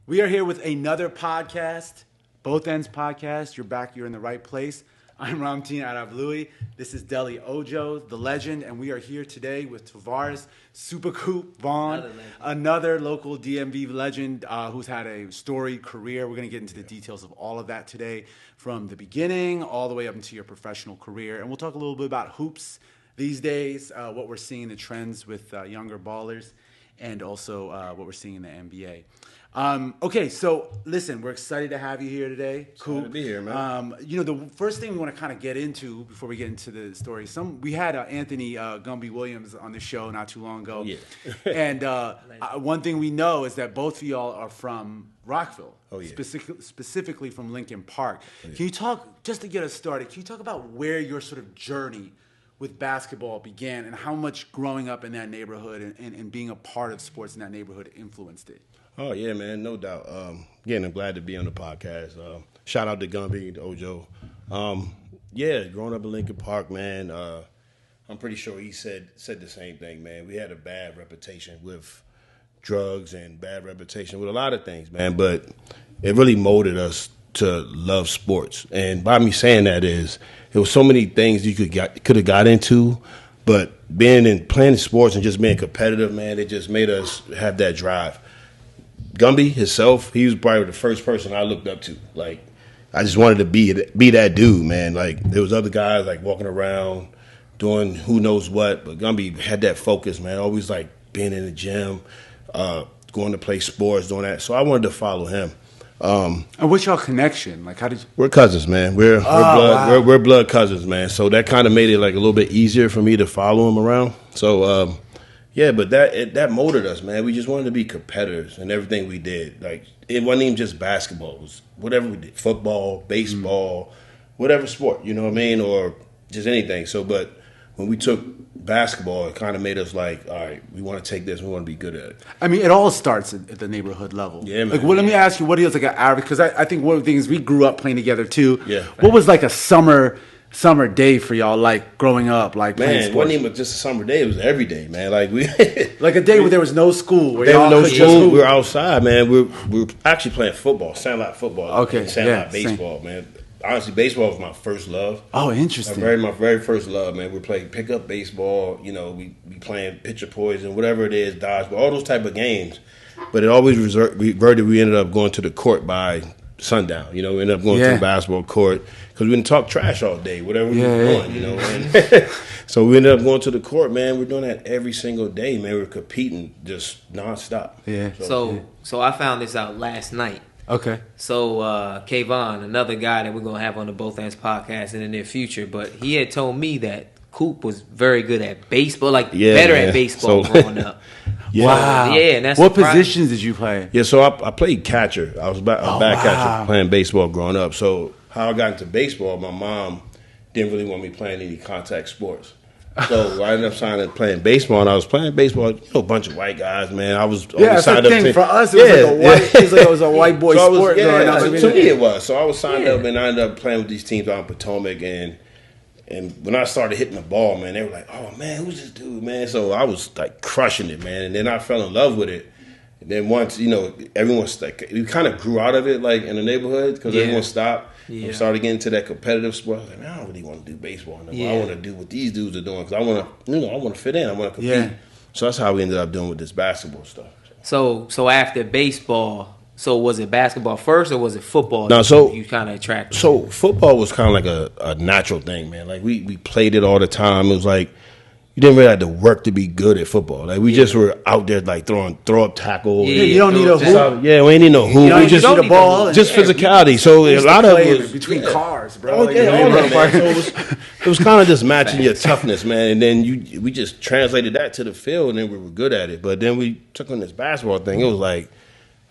We are here with another podcast, Both Ends Podcast. You're back. You're in the right place. I'm Ramtin Aravlui. This is Deli Ojo, the legend, and we are here today with Tavares, SuperCoop, Vaughn, another local DMV legend who's had a storied career. We're going to get into the details of all of that today, from the beginning all the way up into your professional career. And we'll talk a little bit about hoops these days, what we're seeing, the trends with younger ballers, and also what we're seeing in the NBA. Okay, so listen, we're excited to have you here today. Cool to be here, man. The first thing we want to kind of get into before we get into the story, we had Anthony Gumby Williams on the show not too long ago. Yeah. And one thing we know is that both of y'all are from Rockville. Oh, yeah. Specifically from Lincoln Park. Oh, yeah. Can you talk, just to get us started, can you talk about where your sort of journey with basketball began and how much growing up in that neighborhood and being a part of sports in that neighborhood influenced it? Oh, yeah, man, no doubt. Again, I'm glad to be on the podcast. Shout out to Gumby, to Ojo. Growing up in Lincoln Park, man, I'm pretty sure he said the same thing, man. We had a bad reputation with drugs and bad reputation with a lot of things, man, but it really molded us to love sports. And by me saying that is, there was so many things you could have got into, but playing sports and just being competitive, man, it just made us have that drive. Gumby himself, he was probably the first person I looked up to. Like, I just wanted to be that dude, man. Like, there was other guys like walking around doing who knows what, but Gumby had that focus, man. Always like being in the gym, going to play sports, doing that. So I wanted to follow him. And what's your connection? Like, how did you? We're cousins, man. We're blood cousins, man. So that kind of made it like a little bit easier for me to follow him around. So. But that molded us, man. We just wanted to be competitors in everything we did. Like, it wasn't even just basketball. It was whatever we did, football, baseball, whatever sport, you know what I mean, or just anything. So, but when we took basketball, it kind of made us like, all right, we want to take this, we want to be good at it. I mean, it all starts at the neighborhood level. Yeah, man. Like, let me ask you, what is like an average? Because I think one of the things, we grew up playing together too. Yeah. What was like a summer day for y'all, like growing up, like playing Man, it sports? wasn't even just a summer day. It was every day, man. Like like a day where there was no school. Where there was no school. We were outside, man. We were actually playing football, sandlot football. Okay, sandlot baseball, same. Man. Honestly, baseball was my first love. Oh, interesting. My very first love, man. We playing pickup baseball. You know, we playing pitcher poison, whatever it is, dodgeball, all those type of games. But it always reverted. We ended up going to the court by sundown. You know, we ended up going to the basketball court because we didn't talk trash all day, whatever we were doing, you know. And so we ended up going to the court, man. We're doing that every single day, man. We're competing just nonstop. Yeah. So I found this out last night. Okay. So Kayvon, another guy that we're gonna have on the Both Ends podcast in the near future, but he had told me that Coop was very good at baseball, better at baseball growing up. Yeah. Wow. Yeah, and that's what positions did you play? Yeah, so I played catcher. I was a back catcher playing baseball growing up. So how I got into baseball, my mom didn't really want me playing any contact sports. So I ended up signing up playing baseball, and I was playing baseball, a bunch of white guys, man. I was that's the thing. For us, it was a white boy sport. To me it was. So I was signed up, and I ended up playing with these teams out in Potomac, and when I started hitting the ball, man, they were like, oh, man, who's this dude, man? So I was, like, crushing it, man. And then I fell in love with it. And then once, everyone's like, we kind of grew out of it, like, in the neighborhood because everyone stopped. Yeah. And started getting into that competitive sport. I was like, man, I don't really want to do baseball anymore. Yeah. I want to do what these dudes are doing because I want to fit in. I want to compete. Yeah. So that's how we ended up doing with this basketball stuff. So after baseball... So was it basketball first or was it football? No, so you kind of attracted. So football was kind of like a natural thing, man. Like we played it all the time. It was like you didn't really have to work to be good at football. Like we just were out there like throw up tackles. Yeah, you don't need a hoop. Yeah, we ain't need no hoop. We just need a ball. Just physicality. So a lot of it was between cars, bro. Oh, all that, man. So it was kind of just matching your toughness, man. And then we just translated that to the field, and then we were good at it. But then we took on this basketball thing. It was like,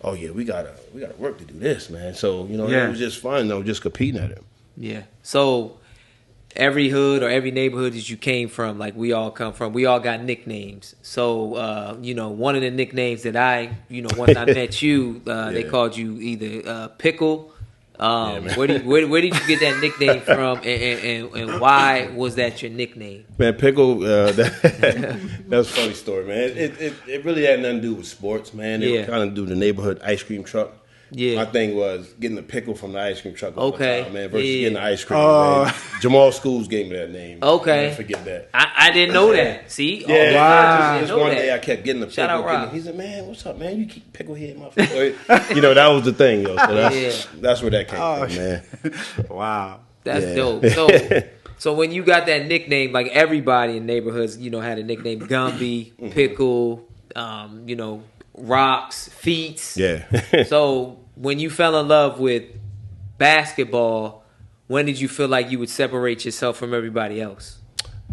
oh yeah, we gotta work to do this, man. So it was just fun though, just competing at it. Yeah. So every hood or every neighborhood that you came from, like we all come from, we all got nicknames. So one of the nicknames that once I met you, they called you either Pickle. Where did you get that nickname from, and why was that your nickname? Man, Pickle, that was a funny story, man. It really had nothing to do with sports, man. It kind of do with the neighborhood ice cream truck. Yeah. My thing was getting the pickle from the ice cream truck all the time, man, versus getting the ice cream. Oh. Man. Jamal Schools gave me that name. Okay. Never forget that. I didn't know that. See? Yeah, wow. Just one day I kept getting the pickle. Shout out, Rob. He said, man, what's up, man? You keep pickle here in my face. That was the thing, yo. So that's where that came from, man. Wow. That's dope. So when you got that nickname, like everybody in neighborhoods, had a nickname, Gumby, Pickle, Rocks, Feets. Yeah. So when you fell in love with basketball, when did you feel like you would separate yourself from everybody else?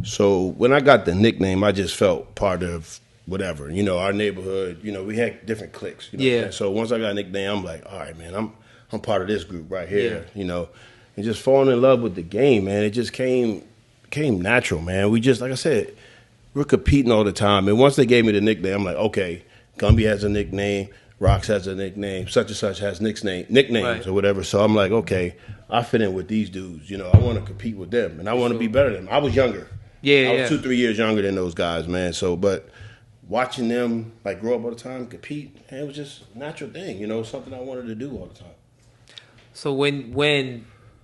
So when I got the nickname, I just felt part of whatever. Our neighborhood, we had different cliques. Yeah. So once I got a nickname, I'm like, all right, man, I'm part of this group right here, and just falling in love with the game, man. It just came natural, man. We just, like I said, we're competing all the time. And once they gave me the nickname, I'm like, okay, Gumby has a nickname, Rocks has a nickname, such and such has nicknames right. or whatever. So I'm like, okay, I fit in with these dudes. I want to compete with them, and I want to be better than them. I was younger. I was 2-3 years younger than those guys, man. So, but watching them like grow up all the time, compete, man, it was just a natural thing. Something I wanted to do all the time. So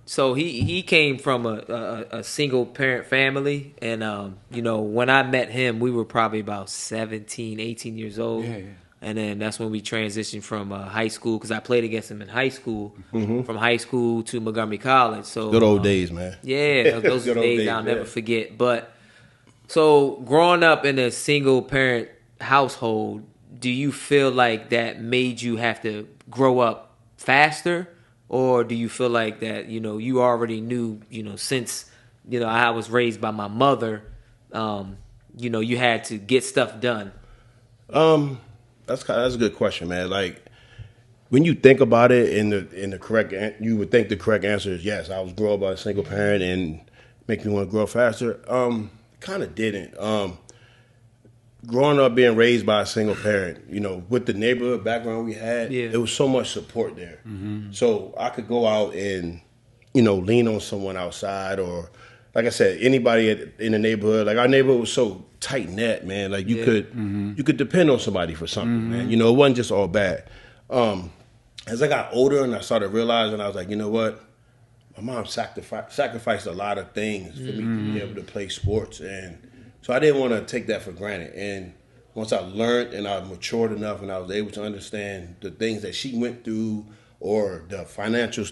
So he came from a single parent family, and when I met him, we were probably about 17, 18 years old. Yeah. And then that's when we transitioned from high school, because I played against him in high school, from high school to Montgomery College. So good old days, man. Yeah, those days I'll never forget. But so growing up in a single parent household, do you feel like that made you have to grow up faster? Or do you feel like that, you already knew, since, I was raised by my mother, you had to get stuff done? That's a good question, man. Like, when you think about it, you would think the correct answer is yes. I was grown up by a single parent and make me want to grow faster. Kind of didn't. Growing up being raised by a single parent, with the neighborhood background we had, there was so much support there. Mm-hmm. So I could go out and, lean on someone outside, or, like I said, anybody in the neighborhood. Like, our neighborhood was so tight knit, man. Like, you could depend on somebody for something, man. It wasn't just all bad. As I got older and I started realizing, I was like, you know what? My mom sacrificed a lot of things for me to be able to play sports, and so I didn't want to take that for granted. And once I learned and I matured enough and I was able to understand the things that she went through, or the financial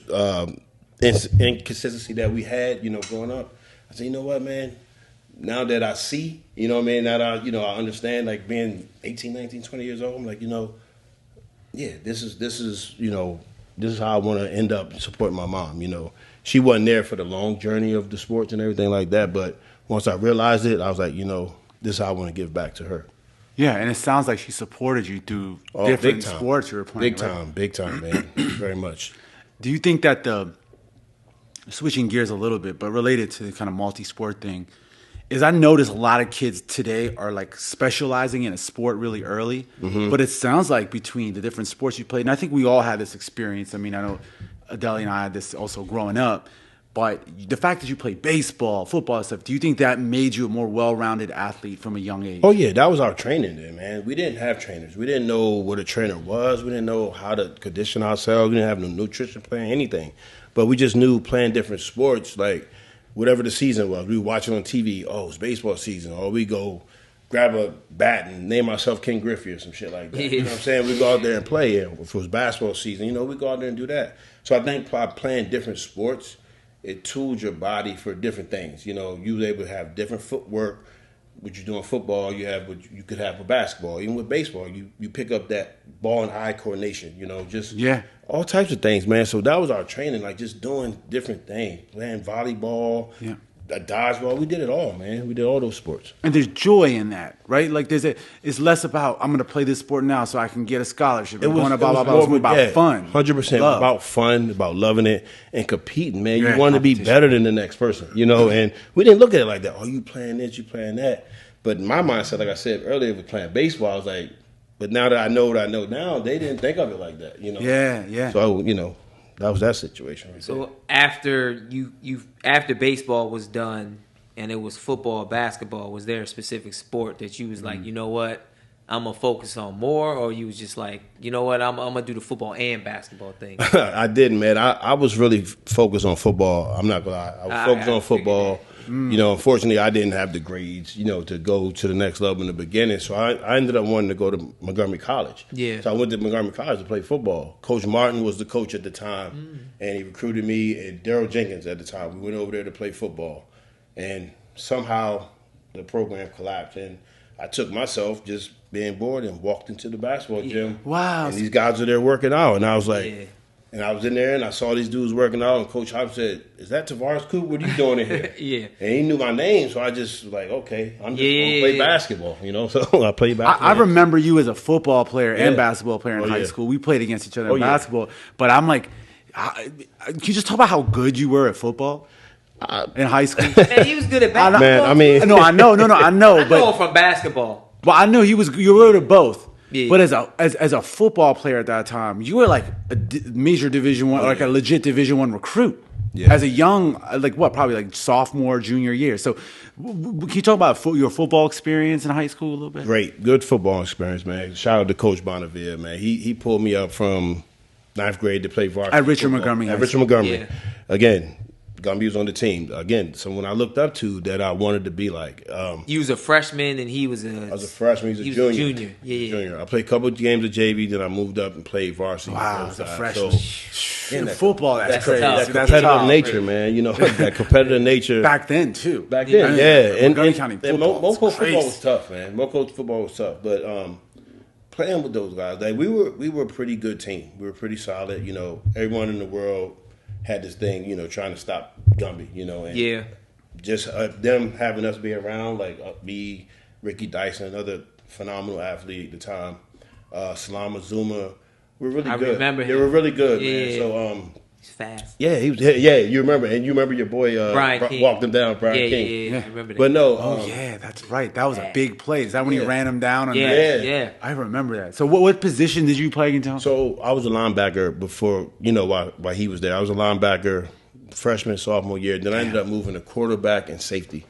inconsistency that we had, growing up, I said, you know what, man? Now that I see, now that I understand, like, being 18, 19, 20 years old, I'm like, this is how I want to end up supporting my mom. She wasn't there for the long journey of the sports and everything like that, but once I realized it, I was like, this is how I want to give back to her. Yeah, and it sounds like she supported you through different sports you were playing. Big time, man. Very much. Do you think that switching gears a little bit, but related to the kind of multi-sport thing, is I notice a lot of kids today are like specializing in a sport really early, but it sounds like between the different sports you played, and I think we all had this experience. I mean, I know Adele and I had this also growing up, but the fact that you played baseball, football and stuff, do you think that made you a more well-rounded athlete from a young age? Oh, yeah, that was our training then, man. We didn't have trainers. We didn't know what a trainer was. We didn't know how to condition ourselves. We didn't have no nutrition plan, anything. But we just knew playing different sports, like whatever the season was. We were watching on TV, it's baseball season. Or we go grab a bat and name ourselves King Griffey or some shit like that. You know what I'm saying? We go out there and play. And if it was basketball season, we go out there and do that. So I think by playing different sports, it tooled your body for different things. You was able to have different footwork. What you do in football, you have what you could have with basketball. Even with baseball, you pick up that ball and eye coordination. All types of things, man. So that was our training, like just doing different things, playing volleyball, dodgeball. We did it all, man. We did all those sports. And there's joy in that, right? Like it's less about I'm going to play this sport now so I can get a scholarship. It was more about fun. 100% about fun, about loving it and competing, man. You want to be better than the next person, And we didn't look at it like that. Oh, you playing this, you playing that. But in my mindset, like I said earlier, with playing baseball, I was like, but now that I know what I know now, they didn't think of it like that, Yeah. So, that was that situation right there. After after baseball was done and it was football, basketball, was there a specific sport that you was like, you know what, I'm gonna focus on more, or you was just like, you know what, I'm gonna do the football and basketball thing? I didn't, man. I was really focused on football. I'm not gonna lie. I was focused on football. You know, unfortunately, I didn't have the grades, you know, to go to the next level in the beginning. So I ended up wanting to go to Montgomery College. Yeah. So I went to Montgomery College to play football. Coach Martin was the coach at the time, and he recruited me and Daryl Jenkins at the time. We went over there to play football, and somehow the program collapsed, and I took myself just being bored and walked into the basketball gym. Wow. And these guys are there working out, and I was like. Yeah. And I was in there, and I saw these dudes working out, and Coach Hop said, "Is that Tavares Coop? What are you doing in here?" Yeah. And he knew my name, so I just was like, okay, I'm just going to play basketball, you know? So I played basketball. I remember you as a football player and basketball player in high school. We played against each other in basketball. But I'm like, can you just talk about how good you were at football in high school? Man, he was good at basketball. Man, I mean. No, I know. I know him But from basketball. well, I know you were at both. Yeah. But as a football player at that time, you were like a major Division I, like a legit Division I recruit. Yeah. As a young, probably like sophomore, junior year. So, can you talk about your football experience in high school a little bit? Great. Good football experience, man. Shout out to Coach Bonavia, man. He pulled me up from 9th grade to play varsity At Richard football. Montgomery High At Richard School. Montgomery. Yeah. Again, Gumby was on the team. Again, someone I looked up to that I wanted to be like. You was a freshman and he was a. I was a freshman. He was a junior. Yeah. Junior. I played a couple of games of JV, then I moved up and played varsity. Wow, as a freshman. So, Football, that's crazy. tough. that That's competitive tough. nature, man. You know, that competitive nature. Back then, too. Back then, Yeah. And Montgomery County football was Moco football crazy. was tough, man. Moco football was tough, but playing with those guys, like we were a pretty good team. We were pretty solid. You know, everyone in the world had this thing, you know, trying to stop Gumby. You know, and Yeah. just them having us be around, like me, Ricky Dyson, another phenomenal athlete at the time, Salama Zuma, were really I good. remember They him. were really good, Yeah. man. So He's fast. yeah, he was. Yeah, you remember, and you remember your boy Brian King. walked him down, Brian Yeah, King. yeah. I remember that. But no, Oh, yeah, that's right. That was a big play. Is that when he Yeah. ran him down? Yeah. I remember that. So what position did you play against him? So I was a linebacker before, you know, while he was there. I was a linebacker freshman, sophomore year. Then I ended up moving to quarterback and safety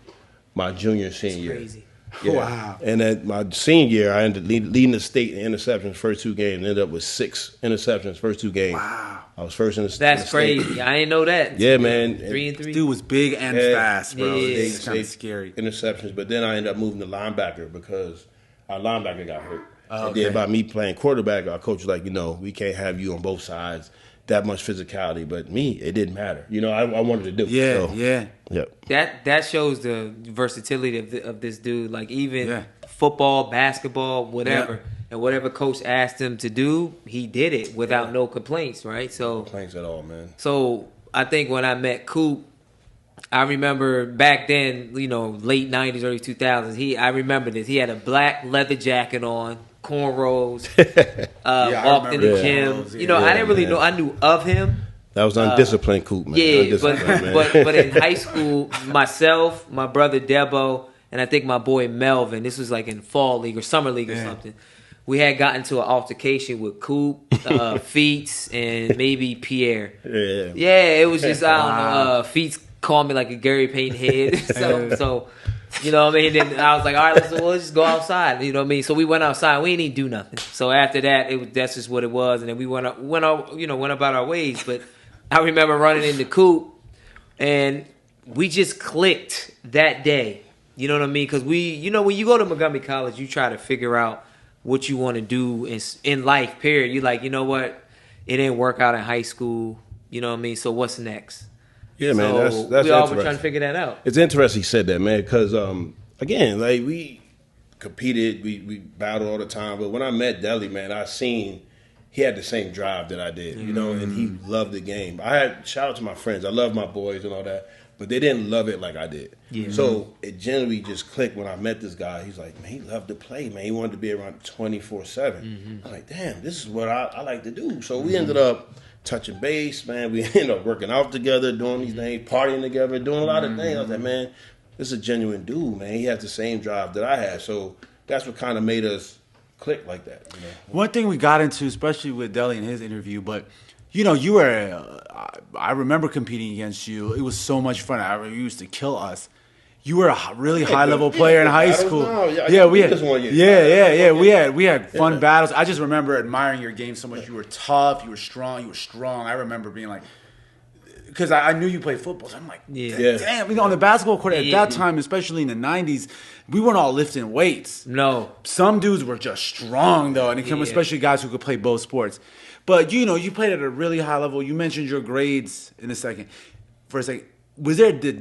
my junior and senior year. Crazy. Yeah. Wow. And then my senior year, I ended up leading the state in interceptions first two games. Ended up with 6 interceptions first two games. Wow. I was first in the That's in the state. crazy. I didn't know that. Yeah, man. 3-3. Dude was big and Yeah. fast, bro. Yeah. It's kind of scary. Interceptions, but then I ended up moving to linebacker because our linebacker got hurt. Oh, And then okay. by me playing quarterback, our coach was like, you know, we can't have you on both sides, that much physicality. But me, it didn't matter. You know, I wanted to do. Yeah, so, yeah. Yep. That shows the versatility of this dude. Like even Yeah. football, basketball, whatever, Yeah. and whatever coach asked him to do, he did it without no complaints, right? So, Thanks at all, man. so I think when I met Coop, I remember back then, you know, late '90s, early 2000s. I remember this. He had a black leather jacket on, cornrows, I walked in remember the gym. those, You know, yeah. I didn't really man. know. I knew of him. That was undisciplined, Coop, man. Yeah, Undisciplined, man. but in high school, myself, my brother Debo, and I think my boy Melvin, this was like in fall league or summer league or something. We had gotten to an altercation with Coop, Feets, and maybe Pierre. Yeah. Yeah, it was just I don't know. Feets called me like a Gary Payton head. so you know what I mean. Then I was like, all right, let's just go outside. You know what I mean. So we went outside. We didn't even do nothing. So after that, that's just what it was. And then we went about our ways. But I remember running into Coop, and we just clicked that day. You know what I mean? Because when you go to Montgomery College, you try to figure out what you want to do in life, period. You're like, you know what? It didn't work out in high school. You know what I mean? So what's next? Yeah, man. So That's we all were interesting. trying to figure that out. It's interesting you said that, man, because, again, like, we competed, we battled all the time. But when I met Deli, man, I seen he had the same drive that I did, you know, and he loved the game. Shout out to my friends. I love my boys and all that. But they didn't love it like I did. Yeah. So it generally just clicked when I met this guy. He's like, man, he loved to play, man. He wanted to be around 24/7. I'm like, damn, this is what I like to do. So we ended up touching base, man. We ended up working out together, doing these things, partying together, doing a lot of things. I was like, man, this is a genuine dude, man. He has the same drive that I had. So that's what kind of made us click like that. You know? One thing we got into, especially with Deli in his interview, but you know, you were. I remember competing against you. It was so much fun. You used to kill us. You were a really high level player in high school. We had fun battles. I just remember admiring your game so much. You were tough. You were strong. I remember being like, because I knew you played football. So I'm like, damn. On the basketball court at that time, especially in the 90s, we weren't all lifting weights. No. Some dudes were just strong, though, and it came especially guys who could play both sports. But, you played at a really high level. You mentioned your grades in a second. For a second,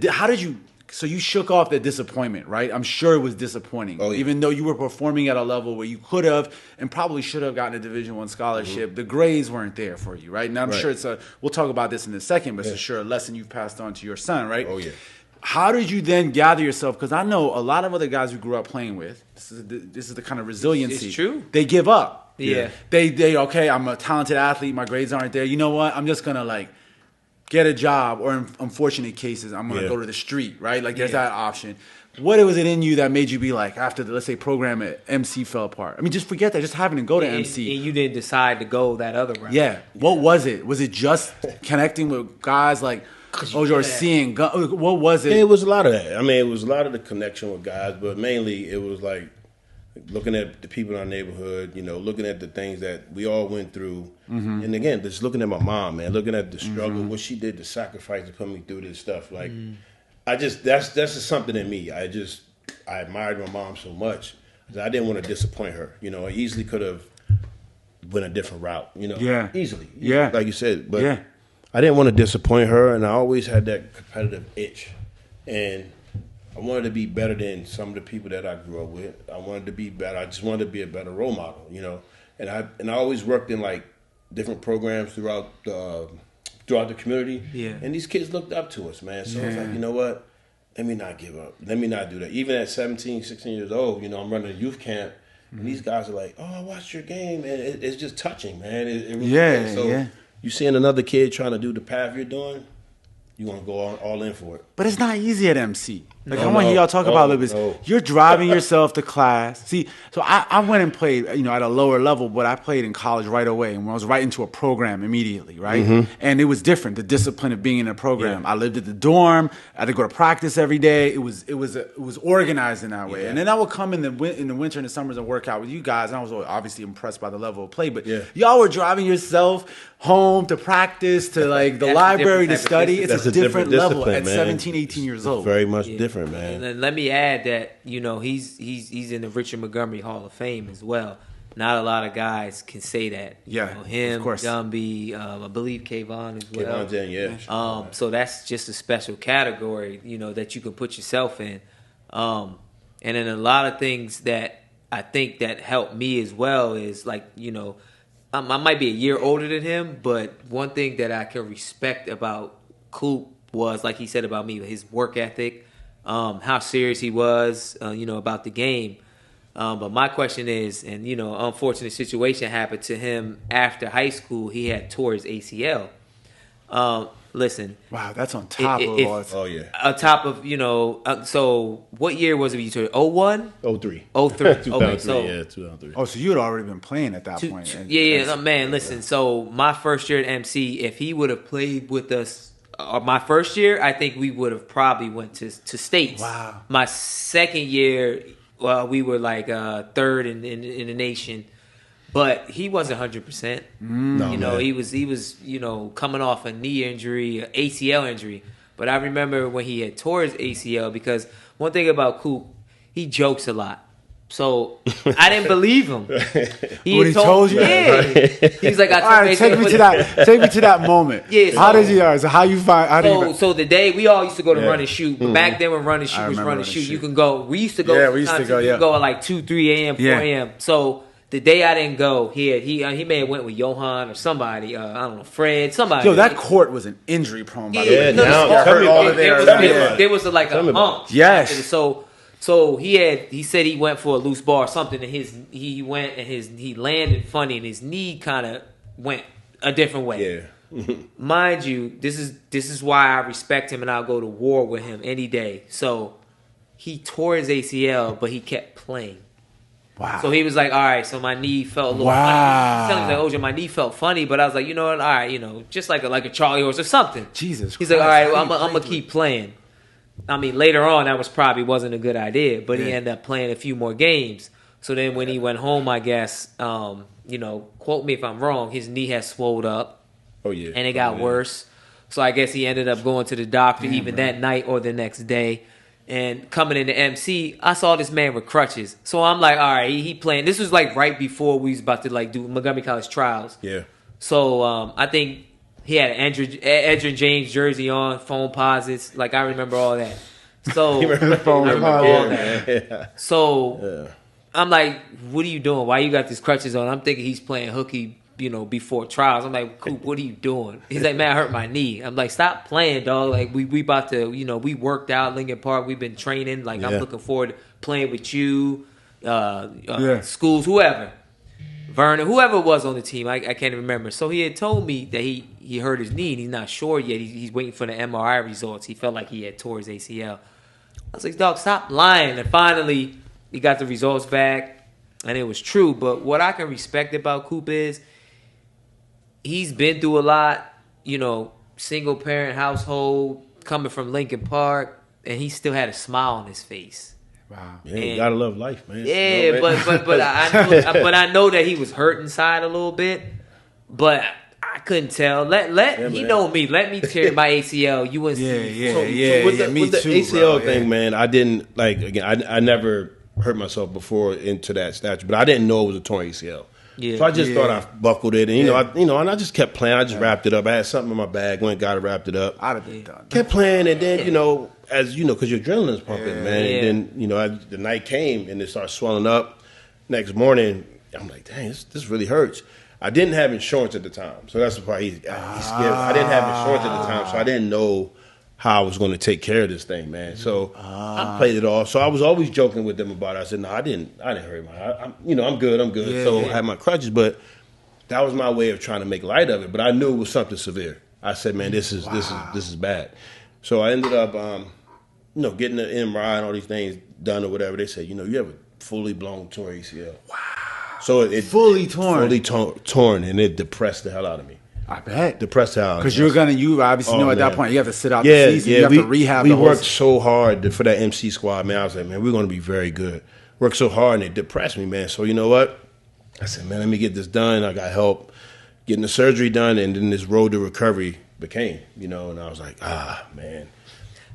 how did you... So you shook off the disappointment, right? I'm sure it was disappointing. Oh, yeah. Even though you were performing at a level where you could have and probably should have gotten a Division I scholarship, the grades weren't there for you, right? Now, I'm sure we'll talk about this in a second, but it's sure a lesson you've passed on to your son, right? Oh, yeah. How did you then gather yourself? Because I know a lot of other guys who grew up playing with, this is the kind of resiliency. It's true. They give up. Yeah. They okay, I'm a talented athlete, my grades aren't there. You know what? I'm just going to, get a job, or in unfortunate cases, I'm going to go to the street, right? There's that option. What was it in you that made you be like, after the, let's say, program at MC fell apart? I mean, just forget that. Just having to go to MC. And you didn't decide to go that other route. Yeah. What was it? Was it just connecting with guys like Ojo or seeing? What was it? It was a lot of that. I mean, it was a lot of the connection with guys, but mainly it was looking at the people in our neighborhood, looking at the things that we all went through. Mm-hmm. And again, just looking at my mom, man, looking at the struggle, what she did, the sacrifice to put me through this stuff. That's just something in me. I admired my mom so much that I didn't want to disappoint her. I easily could have went a different route, easily. Yeah. Like you said. But I didn't want to disappoint her, and I always had that competitive itch. And I wanted to be better than some of the people that I grew up with. I wanted to be better. I just wanted to be a better role model, And I always worked in different programs throughout the community. Yeah. And these kids looked up to us, man. So I was like, you know what? Let me not give up. Let me not do that. Even at 17, 16 years old, I'm running a youth camp, and these guys are like, "Oh, I watched your game, and it's just touching, man." It really is. So you seeing another kid trying to do the path you're doing, you want to go all in for it. But it's not easy at MC. I want to hear y'all talk about it. You're driving yourself to class. See, so I went and played, at a lower level, but I played in college right away, and I was right into a program immediately, right? Mm-hmm. And it was different, the discipline of being in a program. Yeah. I lived at the dorm. I had to go to practice every day. It was organized in that way. And then I would come in the winter and the summers and work out with you guys, and I was obviously impressed by the level of play. But y'all were driving yourself home to practice, to the library to study. It's a different level at 17, 18 years old. Very much different, man. And let me add that he's in the Richard Montgomery Hall of Fame as well. Not a lot of guys can say that. Him, of course. Gumby, I believe Kayvon as well. Kayvon's so that's just a special category, that you can put yourself in. And then a lot of things that I think that helped me as well is I might be a year older than him, but one thing that I can respect about Coop was, like he said about me, his work ethic, how serious he was, about the game. But my question is, and unfortunate situation happened to him after high school. He had tore his ACL. Listen. Wow, that's on top of us. Oh yeah. On top of so what year was it you tore? 01? 03. 03. Okay, so 2003. Oh, so you had already been playing at that point. Man, listen. So my first year at MC, if he would have played with us. My first year, I think we would have probably went to states. Wow. My second year, we were third in the nation, but he wasn't 100%. He was coming off a knee injury, an ACL injury. But I remember when he had tore his ACL, because one thing about Coop, he jokes a lot. So I didn't believe him. He told you? Yeah. He was like, all right, take me to that moment. Yeah. So the day we all used to go to run and shoot. But back then when run and shoot was run and shoot, you can go. We used to go. Yeah, we used to go. You go at 2, 3 a.m., 4 a.m. So the day I didn't go, he may have went with Johan or somebody. I don't know, Fred, somebody. Yo, that court was an injury prone. By the way. There was a hump. Yes. So he said he went for a loose bar or something, and he landed funny, and his knee kind of went a different way. Yeah. Mind you, this is why I respect him, and I'll go to war with him any day. So he tore his ACL, but he kept playing. Wow. So he was like, all right, so my knee felt a little funny. He's telling me, like, my knee felt funny, but I was like, you know what, all right, just like a Charlie horse or something. Jesus Christ. He's like, all right, well, I'm going to keep playing. I mean, later on, that wasn't a good idea, but he Yeah. ended up playing a few more games. So then when he went home, I guess, quote me if I'm wrong, his knee had swelled up. Oh, yeah. And it got worse. So I guess he ended up going to the doctor that night or the next day. And coming into MC, I saw this man with crutches. So I'm like, all right, he playing. This was like right before we was about to like do Montgomery College trials. Yeah. So I think he had an Edgerrin James jersey on, phone posits. Like I remember all that. So I remember all that. Yeah. So I'm like, what are you doing? Why you got these crutches on? I'm thinking he's playing hooky, before trials. I'm like, Coop, what are you doing? He's like, man, I hurt my knee. I'm like, stop playing, dog. Like we about to, we worked out Lincoln Park. We've been training. Like I'm looking forward to playing with you, Schools, whoever. Vernon, whoever it was on the team, I can't remember. So he had told me that he hurt his knee and he's not sure yet. He's waiting for the MRI results. He felt like he had tore his ACL. I was like, dog, stop lying. And finally, he got the results back, and it was true. But what I can respect about Coop is he's been through a lot, single-parent household, coming from Lincoln Park, and he still had a smile on his face. Wow. Yeah, you gotta love life, man. Yeah, but I know that he was hurt inside a little bit, but I couldn't tell. He know me. Let me tear my ACL. You wouldn't see. With the too, ACL bro. thing, man, I didn't I never hurt myself before into that stature, but I didn't know it was a torn ACL. Yeah. So I just thought I buckled it, and and I just kept playing. I just wrapped it up. I had something in my bag, went and got it, wrapped it up. I'd have been done. Kept playing, and then as because your adrenaline's pumping, man. Yeah. And then as the night came and it started swelling up. Next morning, I'm like, dang, this really hurts. I didn't have insurance at the time, so that's the part he's scared. I didn't have insurance at the time, so I didn't know how I was going to take care of this thing, man. So I played it off. So I was always joking with them about it. I said, no, I didn't hurt I'm good. Yeah, so I had my crutches, but that was my way of trying to make light of it. But I knew it was something severe. I said, man, this is bad. So I ended up, getting the MRI and all these things done or whatever. They said, you have a fully blown torn ACL. Wow. So it fully torn, and it depressed the hell out of me. I bet. Depressed the hell out of me. Because you obviously know at that point you have to sit out the season. You have to rehab. We worked so hard for that MC squad, man. I was like, man, we're going to be very good. Worked so hard, and it depressed me, man. So you know what? I said, man, let me get this done. I got help getting the surgery done, and then this road to recovery became, and I was like, man.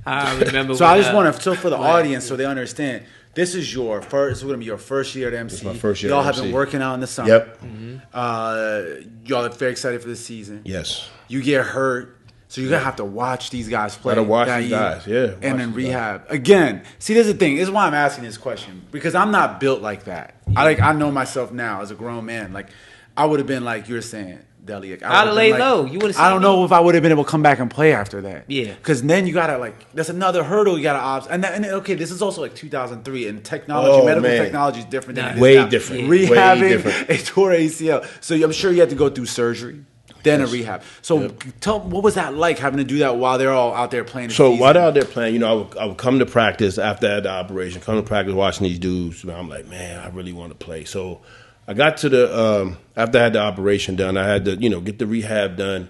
I remember. So I just want to, for the audience, so they understand, this is your first. This is going to be your first year at MC. This is my first year. Y'all at have MC. been working out in the summer. Yep. Mm-hmm. Y'all are very excited for the season. Yes. You get hurt, so you're gonna have to watch these guys play. Gotta watch these guys, yeah. And then rehab again. See, there's the thing. This is why I'm asking this question, because I'm not built like that. I know myself now as a grown man. Like I would have been like you're saying. Deli. I'd have laid low. You would've I don't seen know if I would have been able to come back and play after that. Yeah. Because then you gotta that's another hurdle you gotta and okay, this is also like 2003 and technology, medical technology is different than it is way now. different. Rehabbing Way different. a torn ACL. So I'm sure you had to go through surgery, then a rehab. So tell what was that like having to do that while they're all out there playing? So while they're out there playing, I would come to practice after I had the operation, come to practice watching these dudes. And I'm like, man, I really want to play. So I got to the after I had the operation done, I had to get the rehab done.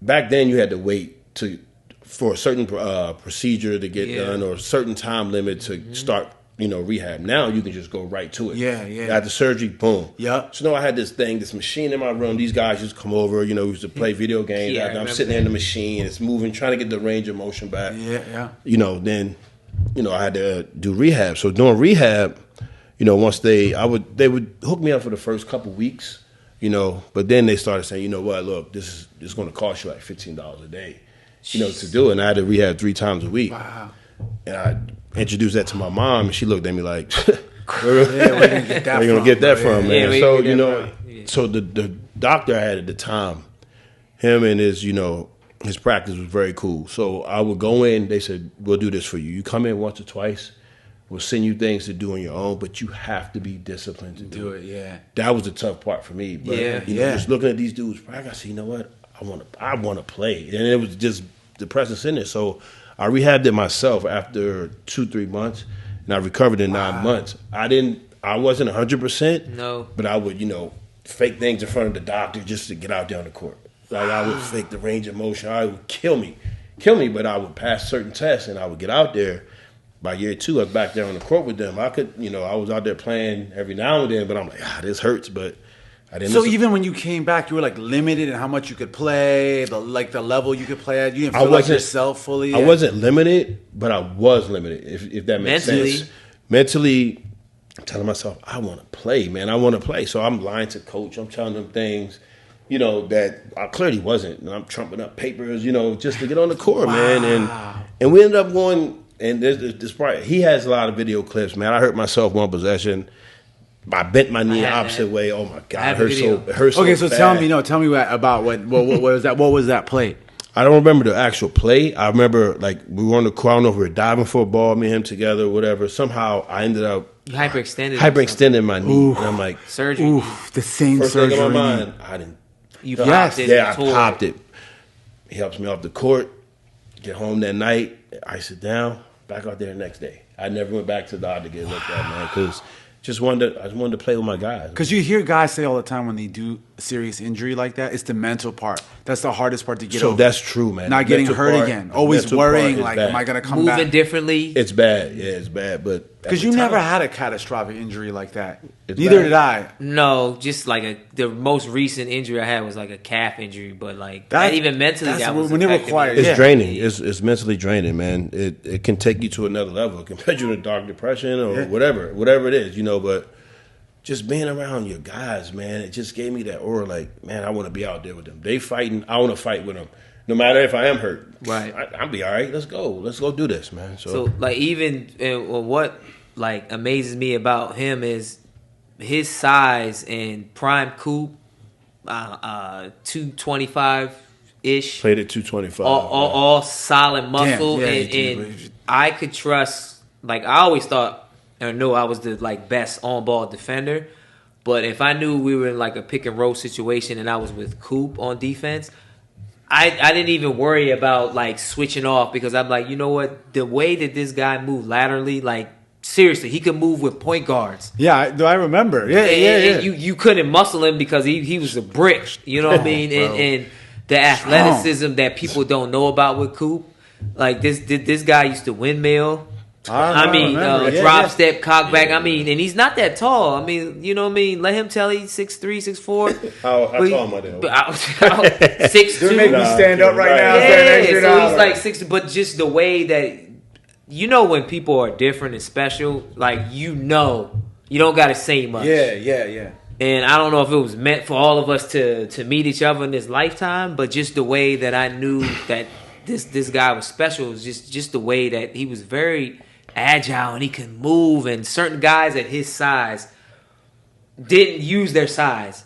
Back then, you had to wait for a certain procedure to get done or a certain time limit to start rehab. Now you can just go right to it. Yeah. After surgery, boom. Yeah. So now I had this machine in my room. These guys used to come over. We used to play video games. Yeah, I'm sitting there in the machine. It's moving, trying to get the range of motion back. Yeah. Then I had to do rehab. So doing rehab. Once they would hook me up for the first couple weeks, but then they started saying, you know what, look, this is going to cost you like $15 a day, to do it. And I had to rehab 3 times a week. Wow. And I introduced that to my mom, and she looked at me like, where are you going to get that from, man? So the doctor I had at the time, him and his practice was very cool. So I would go in, they said, we'll do this for you. You come in once or twice. We'll send you things to do on your own, but you have to be disciplined to do it. Yeah, that was the tough part for me. But just looking at these dudes, I said, you know what? I want to play, and it was just depressing sitting there. So I rehabbed it myself after 2-3 months, and I recovered in 9 months. I wasn't 100%. No, but I would fake things in front of the doctor just to get out there on the court. Like I would fake the range of motion. It would kill me kill me, but I would pass certain tests and I would get out there. By year 2, I was back there on the court with them. I could, I was out there playing every now and then, but I'm like, this hurts, but I didn't. So even when you came back, you were like limited in how much you could play, the level you could play at. You didn't feel like yourself fully. I wasn't limited, but I was limited. If that makes sense. Mentally, I'm telling myself, I want to play, man. I want to play. So I'm lying to coach. I'm telling them things, that I clearly wasn't. And I'm trumping up papers, just to get on the court, man. And we ended up going. And this part, he has a lot of video clips, man. I hurt myself one possession. I bent my knee the opposite way. Oh my God, it hurt so okay, so bad. tell me about what was that? What was that play? I don't remember the actual play. I remember we were on the court. I don't know if we were diving for a ball, me and him together, whatever. Somehow I ended up hyperextending my knee. And I'm like, surgery. The same first surgery. thing in my mind, I didn't. You popped it. Yeah, I popped it. He helps me off the court. Get home that night. I sit down. Back out there the next day. I never went back to the doctor to get looked at, man, because I just wanted to play with my guys. Because you hear guys say all the time when they do a serious injury like that, it's the mental part. That's the hardest part to get over. So that's true, man. Not getting hurt again. Always worrying, like, am I going to come back? Moving differently. It's bad. Yeah, it's bad. But because you never had a catastrophic injury like that. Neither did I. No, just like the most recent injury I had was like a calf injury, but like that even mentally, that was when it required. It's draining. It's mentally draining, man. It can take you to another level. It can put you in dark depression or whatever it is, But just being around your guys, man, it just gave me that aura. Like, man, I want to be out there with them. They fighting. I want to fight with them. No matter if I am hurt, right? I'll be all right. Let's go do this, man. So like what like amazes me about him is his size and prime Coop, 225 ish. Played at 225. All solid muscle, and I could trust. Like I always thought, I know I was the like best on ball defender, but if I knew we were in like a pick and roll situation and I was with Coop on defense, I didn't even worry about like switching off because I'm like, you know what, the way that this guy moved laterally, like. Seriously, he could move with point guards. Yeah, I remember. Yeah. And you couldn't muscle him because he was a brick. You know what I mean? And the athleticism that people don't know about with Coop. Like this guy used to windmill. Drop step, cock back. And he's not that tall. I mean, you know what I mean? Let him tell he's 6'3", 6'4". How tall am I then? 6'2". Don't make me stand up right now. Yeah, so he's like 6'2", but just the way that. When people are different and special, like you don't gotta say much. Yeah. And I don't know if it was meant for all of us to meet each other in this lifetime, but just the way that I knew that this guy was special was just the way that he was very agile and he could move. And certain guys at his size didn't use their size.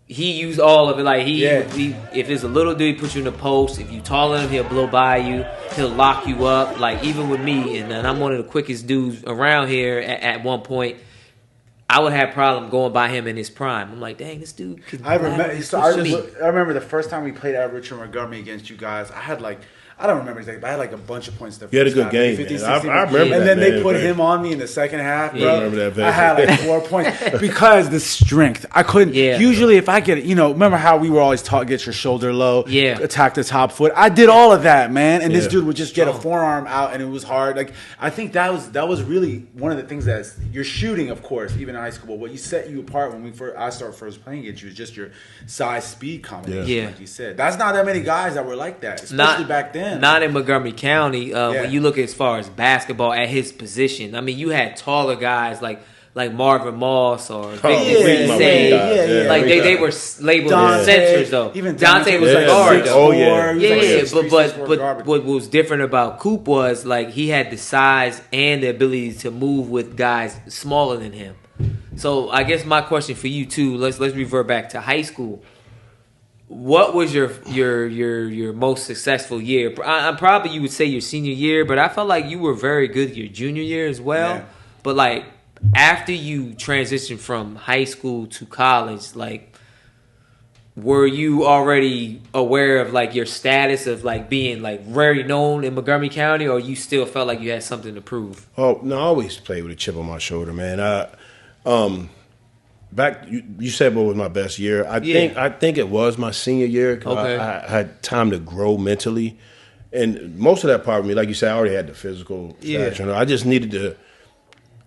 He used all of it. Like he if it's a little dude, he put you in the post. If you taller than him, he'll blow by you. He'll lock you up. Like even with me, and I'm one of the quickest dudes around here. At one point, I would have problem going by him in his prime. I'm like, dang, this dude. I remember the first time we played at Richard Montgomery against you guys. I don't remember exactly, but I had like a bunch of points. You had a good game, 50, man. I remember that. And then they put him on me in the second half, bro. I remember that. I had like 4 points because the strength. I couldn't. Yeah. Usually, if I get, remember how we were always taught get your shoulder low, attack the top foot. I did all of that, man. And this dude would just get a forearm out, and it was hard. Like I think that was really one of the things that you're shooting, of course, even in high school. But what you set you apart when I started first playing against you was just your size speed combination, like you said. That's not that many guys that were like that, especially back then. Not in Montgomery County, when you look as far as basketball at his position, I mean, you had taller guys like Marvin Moss or Victor like they were labeled centers though. Even Dante was like guard. But what was different about Coop was like he had the size and the ability to move with guys smaller than him. So I guess my question for you too, let's revert back to high school. What was your most successful year? I'm probably you would say your senior year, but I felt like you were very good your junior year as well. Yeah. But like after you transitioned from high school to college, like were you already aware of like your status of like being like very known in Montgomery County, or you still felt like you had something to prove? Oh no, I always played with a chip on my shoulder, man. Back, you said what was my best year. I think it was my senior year because I had time to grow mentally, And most of that part of me, like you said, I already had the physical stature. I just needed to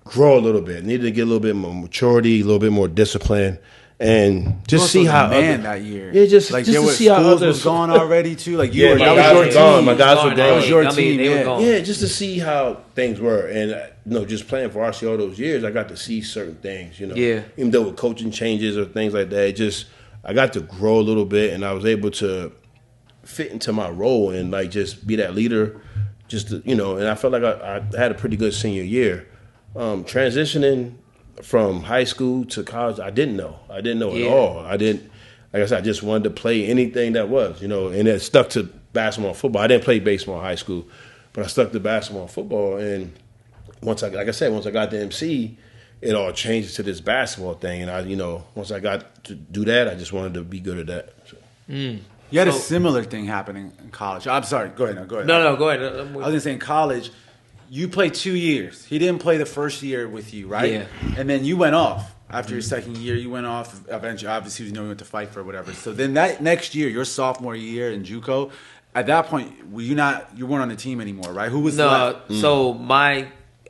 grow a little bit. Needed to get a little bit more maturity, a little bit more discipline, and just see how that year. Yeah, just to see how others was gone already too. Like my guys were gone. My guys were gone. That was your team. They were gone. Yeah, just to see how things were, and just playing for RC all those years, I got to see certain things. Even though with coaching changes or things like that, I got to grow a little bit, and I was able to fit into my role and like just be that leader. And I felt like I had a pretty good senior year. Transitioning from high school to college, I didn't know at all. I didn't, like I said, I just wanted to play anything that was, and it stuck to basketball and football. I didn't play baseball in high school, but I stuck to basketball and football. And once I got to MC, it all changed to this basketball thing. And once I got to do that, I just wanted to be good at that. So. You had a similar thing happening in college. I'm sorry. Go ahead. No, go ahead. I was going to say in college, you played 2 years. He didn't play the first year with you, right? Yeah. And then you went off. After your second year, you went off. Eventually, obviously, you went to Pfeiffer or whatever. So then that next year, your sophomore year in Juco, at that point, you weren't on the team anymore, right? Who was left? So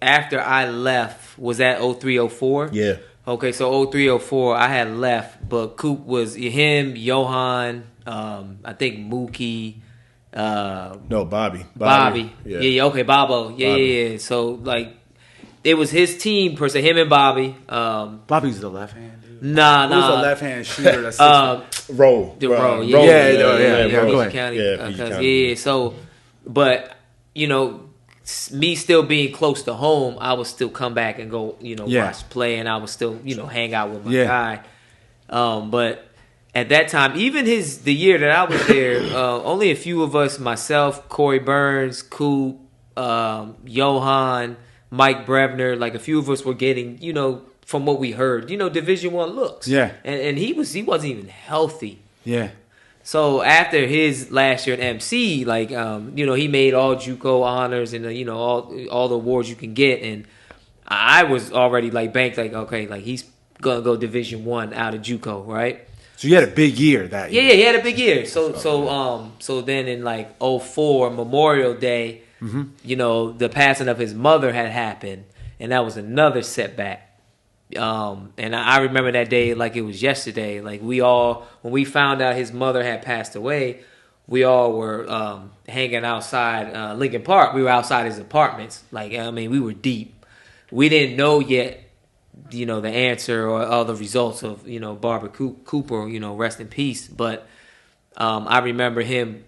after I left, was that 03-04? Yeah. Okay, so 03-04, I had left, but Coop was him, Johan, I think Mookie. No, Bobby. Yeah. Okay, Bobo. Yeah. So like, it was his team per se. Him and Bobby. Bobby's the left hand dude. Nah. Who's a left hand shooter? That's Roll. Roll. Yeah. PG County. Yeah. So, but me still being close to home, I would still come back and go, watch play, and I would still, hang out with my guy. But at that time, even the year that I was there, only a few of us, myself, Corey Burns, Coop, Johan, Mike Brevner, like a few of us were getting, from what we heard, Division I looks. Yeah. And he wasn't even healthy. Yeah. So after his last year at MC, like, he made all JUCO honors and, all the awards you can get. And I was already like banked, like, okay, like he's going to go Division I out of JUCO, right? So you had a big year that year. Yeah, he had a big year. So then in like 04, Memorial Day, the passing of his mother had happened. And that was another setback. And I remember that day like it was yesterday. Like when we found out his mother had passed away, we all were hanging outside Lincoln Park. We were outside his apartments. Like, we were deep. We didn't know yet, the answer or all the results of, Barbara Cooper, rest in peace. But I remember him.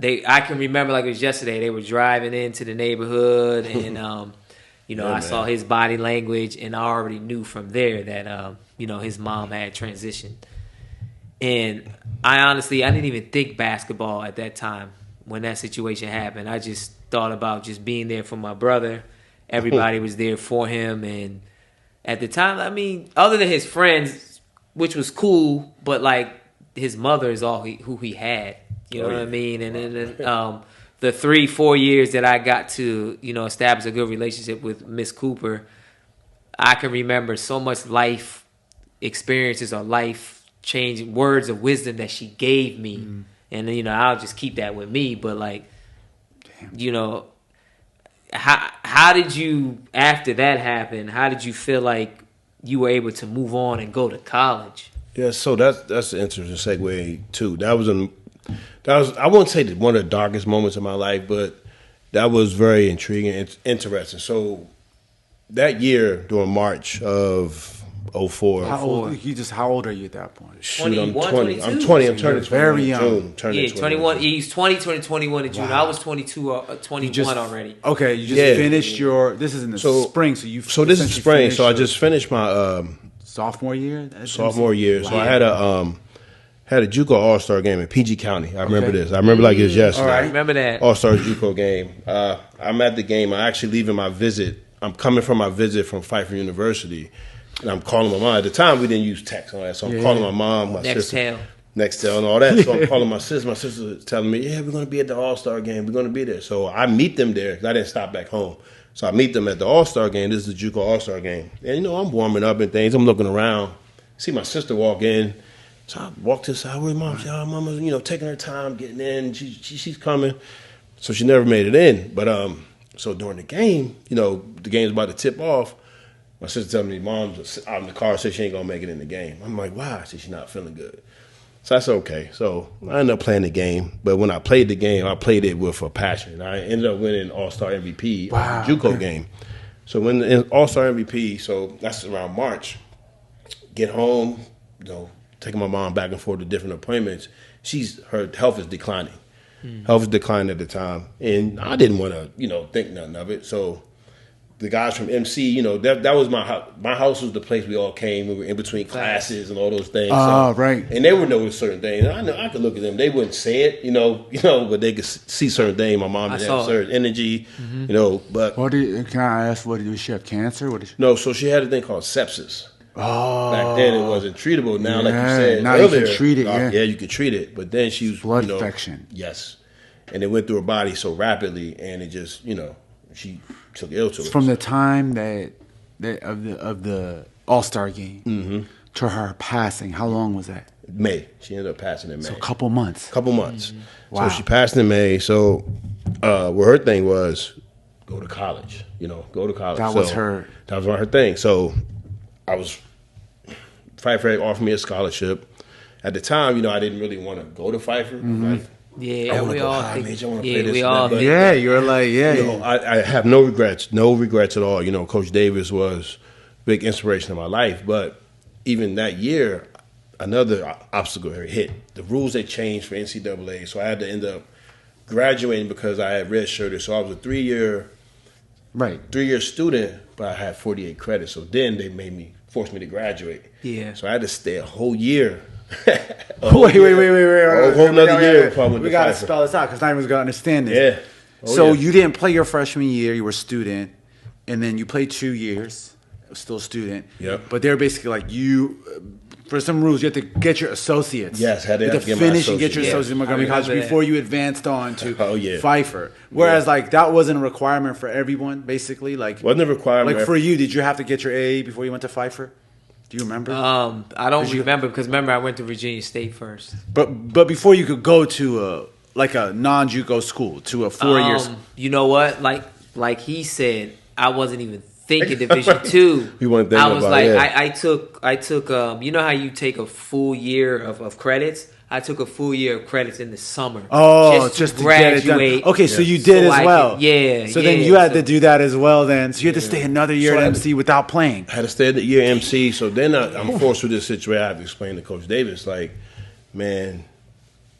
I can remember like it was yesterday. They were driving into the neighborhood and I saw his body language, and I already knew from there that, his mom had transitioned. And I didn't even think basketball at that time when that situation happened. I just thought about just being there for my brother. Everybody was there for him. And at the time, other than his friends, which was cool, but like his mother is all who he had. You know what I mean? And then the 3-4 years that I got to, establish a good relationship with Miss Cooper, I can remember so much life experiences or life changing words of wisdom that she gave me. Mm-hmm. And, I'll just keep that with me. But like, how did you, after that happened, how did you feel like you were able to move on and go to college? Yeah, so that's an interesting segue too. That was I wouldn't say one of the darkest moments of my life, but that was very intriguing and interesting. So that year during March of 04. How old are you at that point? Shoot, I'm 20. 22? I'm 20. I'm turning 20 very in young. June. Yeah, 21. He's 20, turning 21 in June. Wow. I was 22, 21 already. Okay, you just finished this is in the spring, so this is spring. So I just finished my sophomore year. Sophomore year. Wow. So I had a JUCO All-Star game in PG County. I remember this. I remember like it was yesterday. All right, remember that. All-Star JUCO game. I'm at the game. I'm actually leaving my visit. I'm coming from my visit from Pfeiffer University, and I'm calling my mom. At the time, we didn't use text and all that, so I'm calling my mom, my sister. Nextel and all that. So I'm calling my sister. My sister's telling me, we're going to be at the All-Star game. We're going to be there. So I meet them there because I didn't stop back home. So I meet them at the All-Star game. This is the JUCO All-Star game. And, I'm warming up and things. I'm looking around. See my sister walk in. So I walk to the side. Where's Mom? Mama's, taking her time, getting in. She's coming. So she never made it in. But so during the game, the game's about to tip off. My sister tells me, Mom's out in the car, said she ain't going to make it in the game. I'm like, why? She said she's not feeling good. So that's okay. So I ended up playing the game. But when I played the game, I played it with a passion. I ended up winning All-Star MVP on the Juco game. So when the All-Star MVP, so that's around March, get home, taking my mom back and forth to different appointments, her health is declining. Health was declining at the time. And I didn't want to, think nothing of it. So the guys from MC, that was my house. My house was the place we all came. We were in between classes and all those things. Right. And they would know certain things. I know I could look at them. They wouldn't say it, but they could see certain things. My mom didn't have certain energy, but. Can I ask, did she have cancer? No, so she had a thing called sepsis. Oh. Back then it wasn't treatable. Now, like you said now earlier, you can treat it. Yeah, you could treat it. But then she was blood infection. Yes, and it went through her body so rapidly, and it just she took ill to it. From the time of the All-Star game to her passing, how long was that? May. She ended up passing in May. So a couple months. Wow. So she passed in May. So what her thing was, go to college. Go to college. That was her thing. So Pfeiffer offered me a scholarship. At the time, I didn't really want to go to Pfeiffer. Like, yeah, we all think. I want to play this. We all. But, you're like, I have no regrets at all. Coach Davis was a big inspiration in my life. But even that year, another obstacle hit. The rules they changed for NCAA, so I had to end up graduating because I had redshirted. So I was a 3-year student, but I had 48 credits. So then they forced me to graduate. Yeah. So I had to stay a whole year. Wait. A whole another year. We got to spell this out because not everyone's going to understand this. Yeah. So you didn't play your freshman year. You were a student. And then you played 2 years. Still a student. Yep. But they're basically like for some rules, you have to get your associates. Yes, you have to finish and get your associates in Montgomery College before you advanced on to Pfeiffer. Whereas, that wasn't a requirement for everyone, basically. Wasn't a requirement. Like, for you, did you have to get your AA before you went to Pfeiffer? Do you remember? I don't remember because I went to Virginia State first. But before you could go to a non-JUCO school, to a 4 years. You know what? Like he said, I wasn't even thinking Division II. We weren't thinking I was about like, it. I took you know how you take a full year of credits? I took a full year of credits in the summer. Oh, just to graduate. Get it done. Okay, so you did as well. So then you had to do that as well then. So you had to stay another year at MC without playing. I had to stay the year MC. So then I'm forced with this situation. I have to explain to Coach Davis, like, man,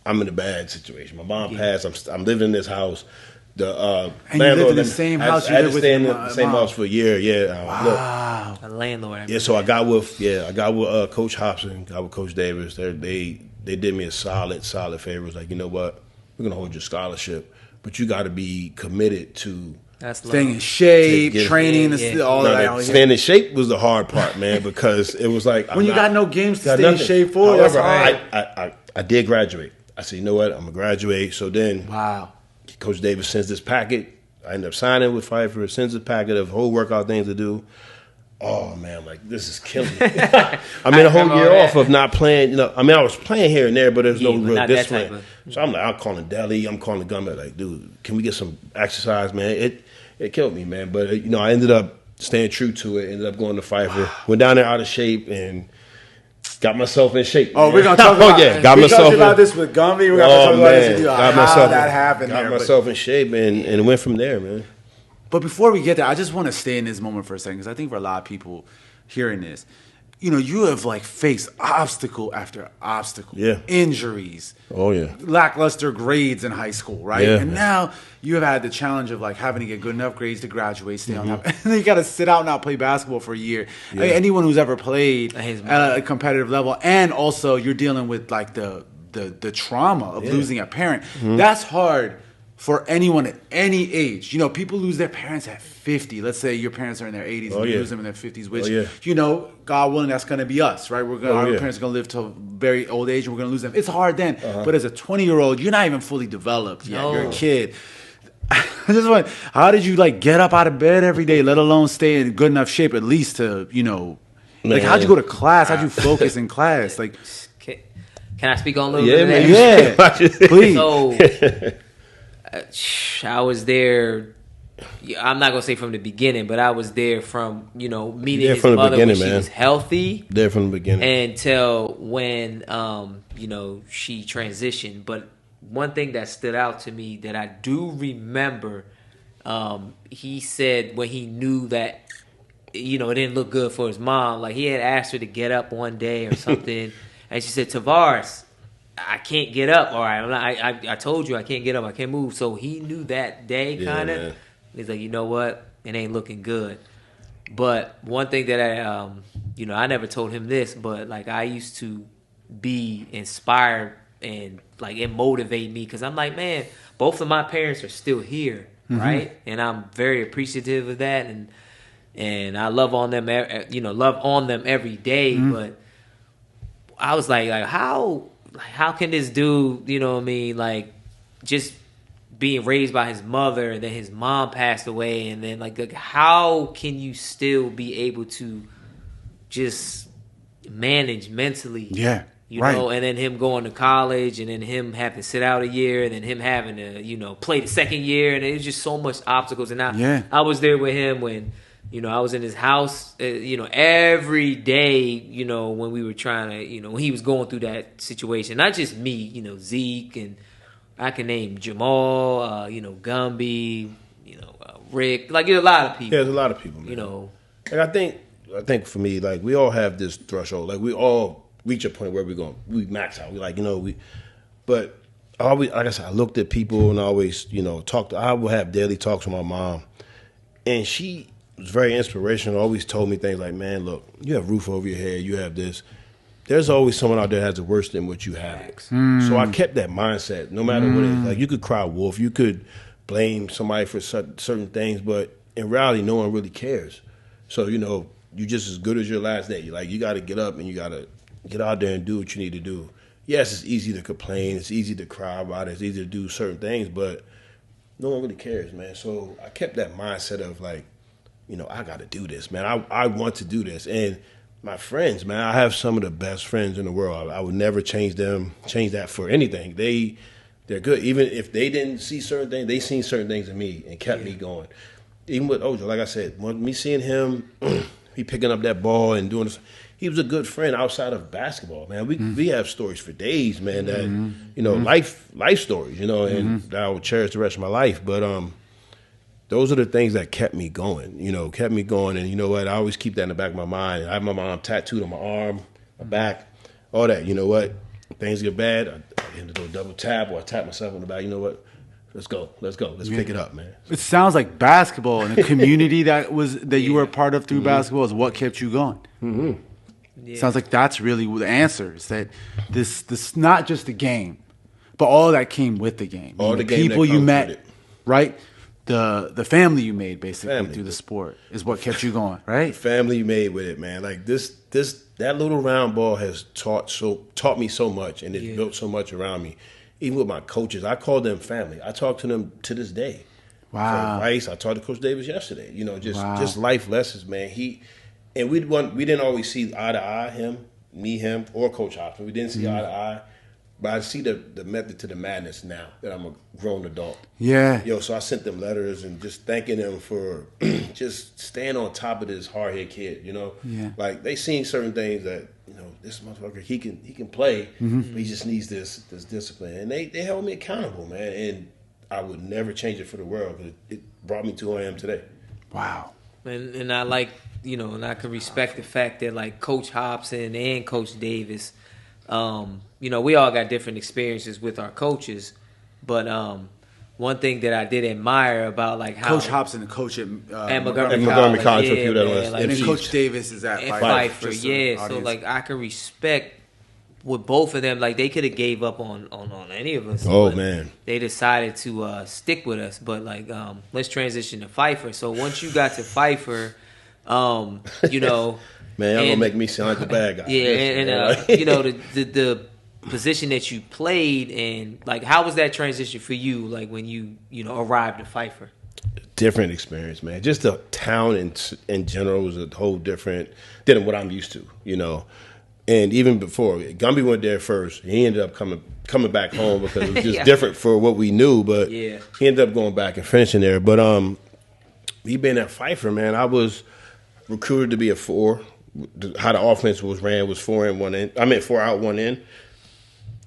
I'm in a bad situation. My mom passed. I'm living in this house. And you lived in the same house you lived with your mom? I had to stay in the same house for a year, Wow. A landlord. Yeah, so I got with Coach Hobson, got with Coach Davis. They did me a solid favor. It was like, you know what? We're going to hold your scholarship, but you got to be committed to staying in shape, training, all that. Staying in shape was the hard part, man, because it was like... when you got no games to stay in shape for, however, I did graduate. I said, you know what? I'm going to graduate. So then Coach Davis sends this packet. I end up signing with Pfeiffer, sends a packet of whole workout things to do. Oh, man, this is killing me. I mean, a whole year off of not playing. I was playing here and there, but there's no real discipline. So I'm calling Deli. I'm calling Goodman. Like, dude, can we get some exercise, man? It killed me, man. But, I ended up staying true to it. Ended up going to Pfeiffer. Went down there out of shape and got myself in shape. Oh, we're going to talk about got talked about this with Gumby. We're going to talk about this with you. How that happened Got myself in shape and went from there, man. But before we get there, I just want to stay in this moment for a second because I think for a lot of people hearing this, you have faced obstacle after obstacle, injuries, lackluster grades in high school, right? And now you have had the challenge of having to get good enough grades to graduate, stay on top, and then you got to sit out and not play basketball for a year. I mean, anyone who's ever played at a competitive level, and also you're dealing with the trauma of losing a parent. That's hard. For anyone at any age. People lose their parents at 50. Let's say your parents are in their 80s and you lose them in their 50s, which, God willing, that's going to be us, right? Our parents are going to live till very old age and we're going to lose them. It's hard then. But as a 20-year-old, you're not even fully developed yet. You're a kid. I just want, how did you, get up out of bed every day, let alone stay in good enough shape at least to, how'd you go to class? How'd you focus in class? Can I speak on a little bit of that? Yeah, please. So... I was there. I'm not gonna say from the beginning, but I was there from meeting his mother when she was healthy. There from the beginning until when she transitioned. But one thing that stood out to me that I do remember, he said when he knew that it didn't look good for his mom, like he had asked her to get up one day or something, and she said, "Tavares, I can't get up. All right, I told you I can't get up. I can't move." So he knew that day, kind of. Yeah, he's like, you know what? It ain't looking good. But one thing that I never told him this, but like I used to be inspired and like it motivated me because I'm like, man, both of my parents are still here, right? And I'm very appreciative of that, and I love on them, every day. But I was like how can this dude, like just being raised by his mother and then his mom passed away and then like how can you still be able to just manage mentally? Yeah. And then him going to college and then him having to sit out a year and then him having to, play the second year, and it was just so much obstacles. And I was there with him when, I was in his house, every day, when we were trying to, when he was going through that situation, not just me, Zeke, and I can name Jamal, Gumby, Rick, like a lot of people. Yeah, there's a lot of people, man. And I think for me, like we all have this threshold, like we all reach a point where we max out. We like, but I always, like I said, I looked at people and I always, I would have daily talks with my mom, and she was very inspirational. Always told me things like, man, look, you have a roof over your head, you have this. There's always someone out there that has it worse than what you have. So I kept that mindset, no matter what it is. Like you could cry wolf, you could blame somebody for certain things, but in reality, no one really cares. So you're just as good as your last day. Like you got to get up and you got to get out there and do what you need to do. Yes, it's easy to complain, it's easy to cry about it, it's easy to do certain things, but no one really cares, man. So I kept that mindset of like, I got to do this, man. I want to do this. And my friends, man, I have some of the best friends in the world. I would never change that for anything. They're good. Even if they didn't see certain things, they seen certain things in me and kept me going. Even with Ojo, like I said, me seeing him, he picking up that ball and doing this, he was a good friend outside of basketball, man. We have stories for days, man, that, life stories, and that I will cherish the rest of my life. But those are the things that kept me going, and you know what? I always keep that in the back of my mind. I have my mom tattooed on my arm, my back, all that. You know what? Things get bad, I end up doing a double tap or I tap myself on the back. You know what? Let's go. Let's pick it up, man. It sounds like basketball and the community that you were a part of through basketball is what kept you going. Yeah. Sounds like that's really the answer, is that this not just the game, but all that came with the game. All the game people you met, right? The family you made basically through the sport is what kept you going, right? The family you made with it, man. Like that little round ball has taught me so much, and it's built so much around me. Even with my coaches, I call them family. I talk to them to this day. Wow. For advice, I talked to Coach Davis yesterday. Just life lessons, man. We didn't always see eye to eye, him, or Coach Hopkins. We didn't see eye to eye. But I see the method to the madness now that I'm a grown adult. Yeah. So I sent them letters and just thanking them for just staying on top of this hard-headed kid, Yeah. Like, they seen certain things that, this motherfucker, he can play, but he just needs this discipline. And they held me accountable, man. And I would never change it for the world, because it brought me to who I am today. Wow. And I like, and I can respect the fact that, like, Coach Hobson and Coach Davis, we all got different experiences with our coaches, but one thing that I did admire about like how Coach Hobson, the coach at Montgomery College, and then Coach Davis is at Pfeiffer. Yeah, so like I can respect with both of them. Like they could have gave up on any of us. Oh man, they decided to stick with us. But like, let's transition to Pfeiffer. So once you got to Pfeiffer, Man, y'all gonna make me sound like the bad guy. Yeah, and the position that you played, and like, how was that transition for you? Like when you arrived at Pfeiffer. Different experience, man. Just the town in general was a whole different than what I'm used to, And even before, Gumby went there first. He ended up coming coming back home because it was just different for what we knew. But he ended up going back and finishing there. But he being at Pfeiffer, man, I was recruited to be a 4. How the offense was ran was 4 in, 1 in. I meant 4 out, 1 in.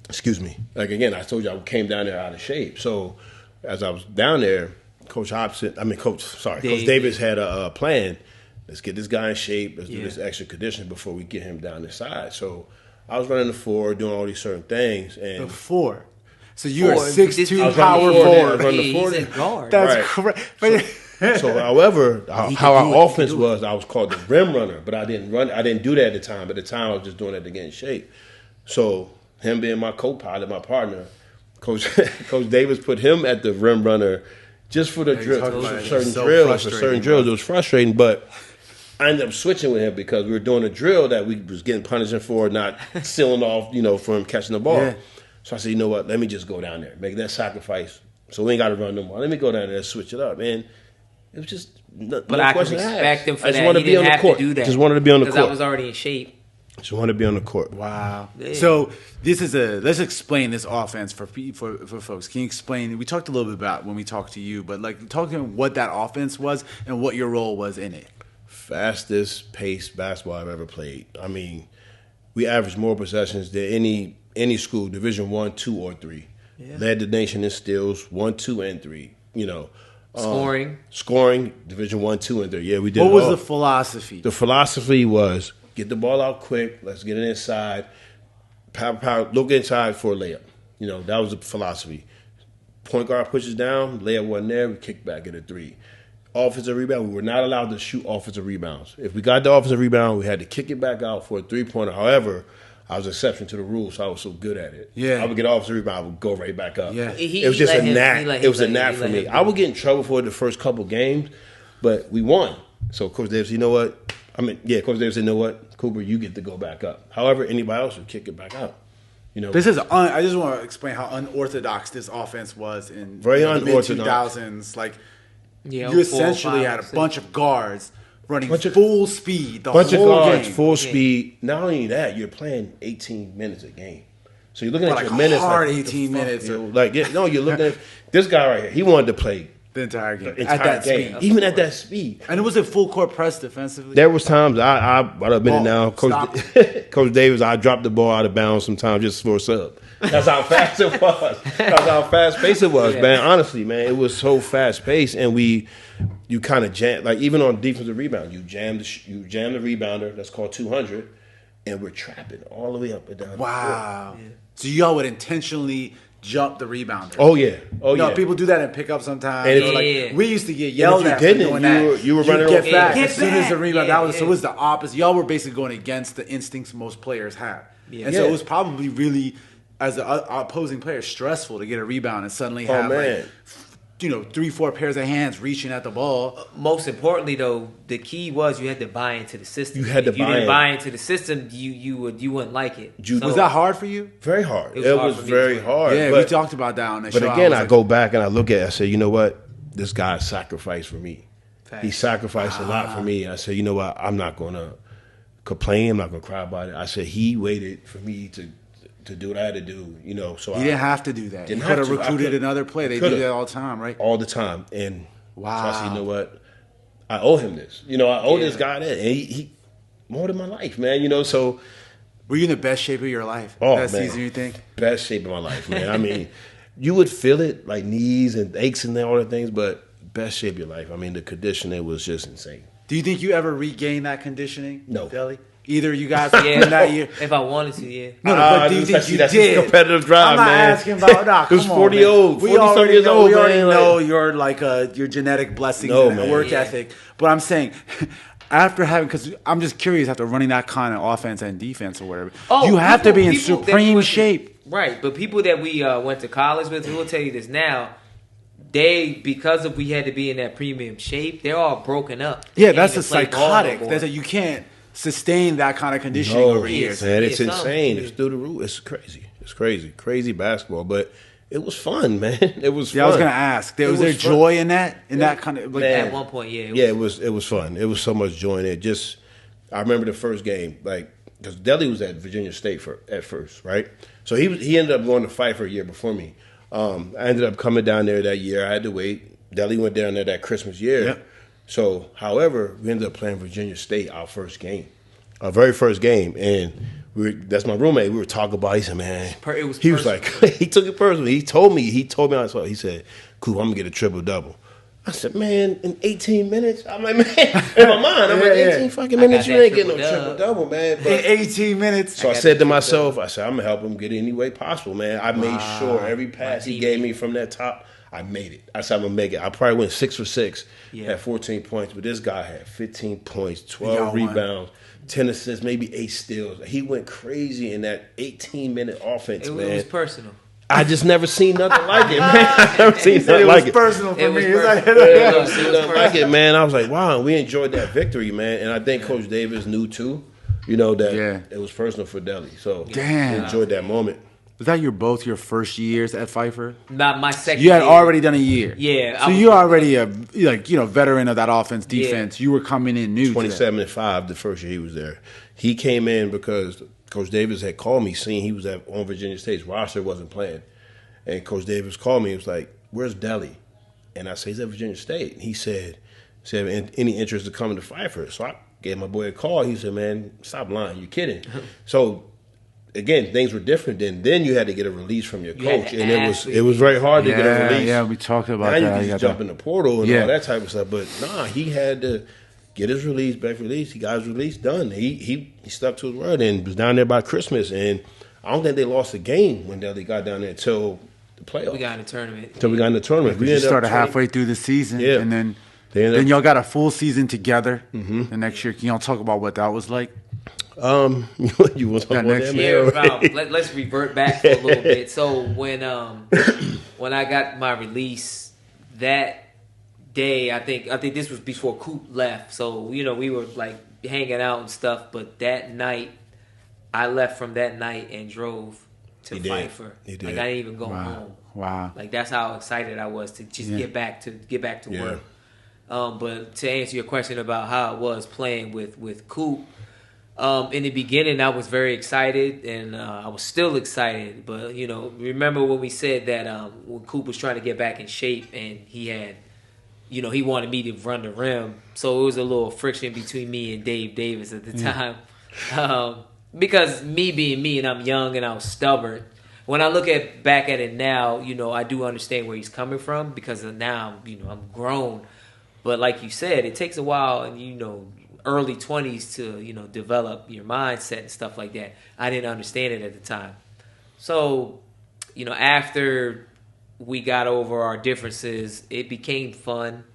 Excuse me. Like, again, I told you I came down there out of shape. So as I was down there, Coach Davis had a plan. Let's get this guy in shape. Let's do this extra conditioning before we get him down the side. So I was running the 4, doing all these certain things. And the 4. So you're a 6'2" power forward. He's a guard. That's correct. So, however, how our offense was, I was called the rim runner, but I didn't run. I didn't do that at the time. At the time, I was just doing it to get in shape. So him being my co-pilot, my partner, Coach Davis put him at the rim runner just for the certain drills. It was frustrating, but I ended up switching with him because we were doing a drill that we was getting punished for not sealing off, for him catching the ball. Yeah. So I said, you know what? Let me just go down there, make that sacrifice. So we ain't got to run no more. Let me go down there and switch it up, man. It was just no I question can respect him for that. I just wanted to be on the court. Just wanted to be on the court. Because I was already in shape. Just wanted to be on the court. Wow. Yeah. So this is let's explain this offense for folks. Can you explain? We talked a little bit about when we talked to you, but like talk to me what that offense was and what your role was in it. Fastest paced basketball I've ever played. I mean, we averaged more possessions than any school, Division 1, 2, or 3. Yeah. Led the nation in steals, 1, 2, and 3. Scoring, Division 1, 2, and 3. Yeah, we did. What was the philosophy? The philosophy was get the ball out quick. Let's get it inside. Power, look inside for a layup. That was the philosophy. Point guard pushes down, layup wasn't there. We kick back at a 3. Offensive rebound, we were not allowed to shoot offensive rebounds. If we got the offensive rebound, we had to kick it back out for a 3-pointer. However, I was an exception to the rule, so I was so good at it. Yeah. I would get offensive rebound, I would go right back up. Yeah. It was just a knack. It was a knack for me. I would get in trouble for it the first couple games, but we won. So Coach Davis, you know what? Coach Davis said, you know what? Cooper, you get to go back up. However, anybody else would kick it back out. This is I just want to explain how unorthodox this offense was in very the mid-2000s. Like, you essentially had a bunch of guards running full speed the whole game. Full speed. Not only that, you're playing 18 minutes a game. So you're looking at your minutes. Hard 18 minutes. You're looking at this guy right here. He wanted to play the entire game. At that speed. Even at that speed. And it was a full court press defensively. There was times I'll admit it now. Coach Davis, I dropped the ball out of bounds sometimes just for a sub. That's how fast it was. That's how fast paced it was, man. Honestly, man, it was so fast paced, and you kind of jam, like even on defensive rebound, you jam the rebounder. That's called 200, and we're trapping all the way up and down. Wow. Yeah. So y'all would intentionally jump the rebounder. Oh yeah. People do that in pickup sometimes. We used to get yelled at for doing that. You were running get back as soon as the rebound. So it was the opposite. Y'all were basically going against the instincts most players have, and so it was probably really, as an opposing player, stressful to get a rebound and suddenly have 3-4 pairs of hands reaching at the ball. Most importantly, though, the key was you had to buy into the system. If you didn't buy into the system, you wouldn't like it. Was that hard for you? Very hard. It was very hard. Yeah, we talked about that on the show. But again, I go back and I look at it. I say, you know what? This guy sacrificed for me. Fact. He sacrificed a lot for me. I said, you know what? I'm not going to complain. I'm not going to cry about it. I said, he waited for me to do what I had to do, So he didn't have to do that. He could have recruited another player. They do that all the time, right? All the time. And so I said, you know what? I owe him this. I owe this guy that. And he more than my life, man. So were you in the best shape of your life? That season, you think? Best shape of my life, man. I mean, you would feel it, like knees and aches and all the things, but best shape of your life. I mean, the conditioning was just insane. Do you think you ever regained that conditioning? No. Deli? Either you guys in that year. If I wanted to, yeah. No, but do you think you did? Competitive drive, I'm not man. asking about It was 40 old. 40 years old. We already know your your genetic blessings and work ethic. But I'm saying, after having, because I'm just curious, after running that kind of offense and defense or whatever, you have to be in supreme shape. Right, but people that we went to college with, who will tell you this now, because we had to be in that premium shape, they're all broken up. Yeah, that's a psychotic. You can't sustain that kind of conditioning over years. Man, it's insane. It's through the roof. It's crazy. It's crazy. Crazy basketball. But it was fun, man. It was fun. I was going to ask. Was there joy in that? In that kind of... at one point, yeah. It was fun. It was so much joy in it. I remember the first game. Like, because Deli was at Virginia State at first, right? So he ended up going to Pfeiffer a year before me. I ended up coming down there that year. I had to wait. Deli went down there that Christmas year. Yep. So, however, we ended up playing Virginia State our very first game, and that's my roommate. We were talking about it. He said, man, he was like, he took it personally. He told me on his phone. He said, cool, I'm going to get a triple-double. I said, man, in 18 minutes? I'm like, man, in my mind, I'm like, 18 fucking minutes, you ain't getting no triple-double, man. But, in 18 minutes. So I said to myself, I'm going to help him get it any way possible, man. I made sure every pass he gave me from that top, I made it. I said, I'm going to make it. I probably went 6 for 6, had 14 points, but this guy had 15 points, 12 rebounds, 10 assists, maybe 8 steals. He went crazy in that 18-minute offense, man. It was personal. I just never seen nothing like it, man. I never seen nothing like it. It was personal for me. I never seen nothing like it, man. I was like, wow, we enjoyed that victory, man. And I think Coach Davis knew, too, that it was personal for Deli. So we enjoyed that moment. Was that both your first years at Pfeiffer? Not my second year. You had year. already done a year. Yeah. So you're already a veteran of that offense, defense. Yeah. You were coming in new. 27-5 the first year he was there. He came in because Coach Davis had called me, seeing he was on Virginia State's roster, wasn't playing. And Coach Davis called me. He was like, where's Deli? And I said, he's at Virginia State. And he said, any interest to coming to Pfeiffer? So I gave my boy a call. He said, man, stop lying. You're kidding. So, again, things were different then. Then you had to get a release from your coach. And it was very hard to get a release. Yeah, we talked about that. Now you can jump in the portal and all that type of stuff. But, he had to get his back release. He got his release done. He stuck to his word and was down there by Christmas. And I don't think they lost a game when Deli got down there until the playoffs. We got in the tournament. We started halfway through the season. Yeah. And then y'all got a full season together the next year. Can y'all talk about what that was like? You want to talk about that, man? Let's revert back for a little bit. So when I got my release that day, I think this was before Coop left. So we were like hanging out and stuff. But that night, I left from that night and drove to Pfeiffer. Like I didn't even go home. Wow! Like that's how excited I was to just get back to work. But to answer your question about how it was playing with Coop, in the beginning I was very excited and I was still excited. But remember when we said that when Coop was trying to get back in shape and he had, he wanted me to run the rim, so it was a little friction between me and Dave Davis at the time. Because me being me and I'm young and I was stubborn. When I look back at it now, I do understand where he's coming from because now, I'm grown. But like you said, it takes a while and, early 20s to, develop your mindset and stuff like that. I didn't understand it at the time. So, after we got over our differences, it became fun.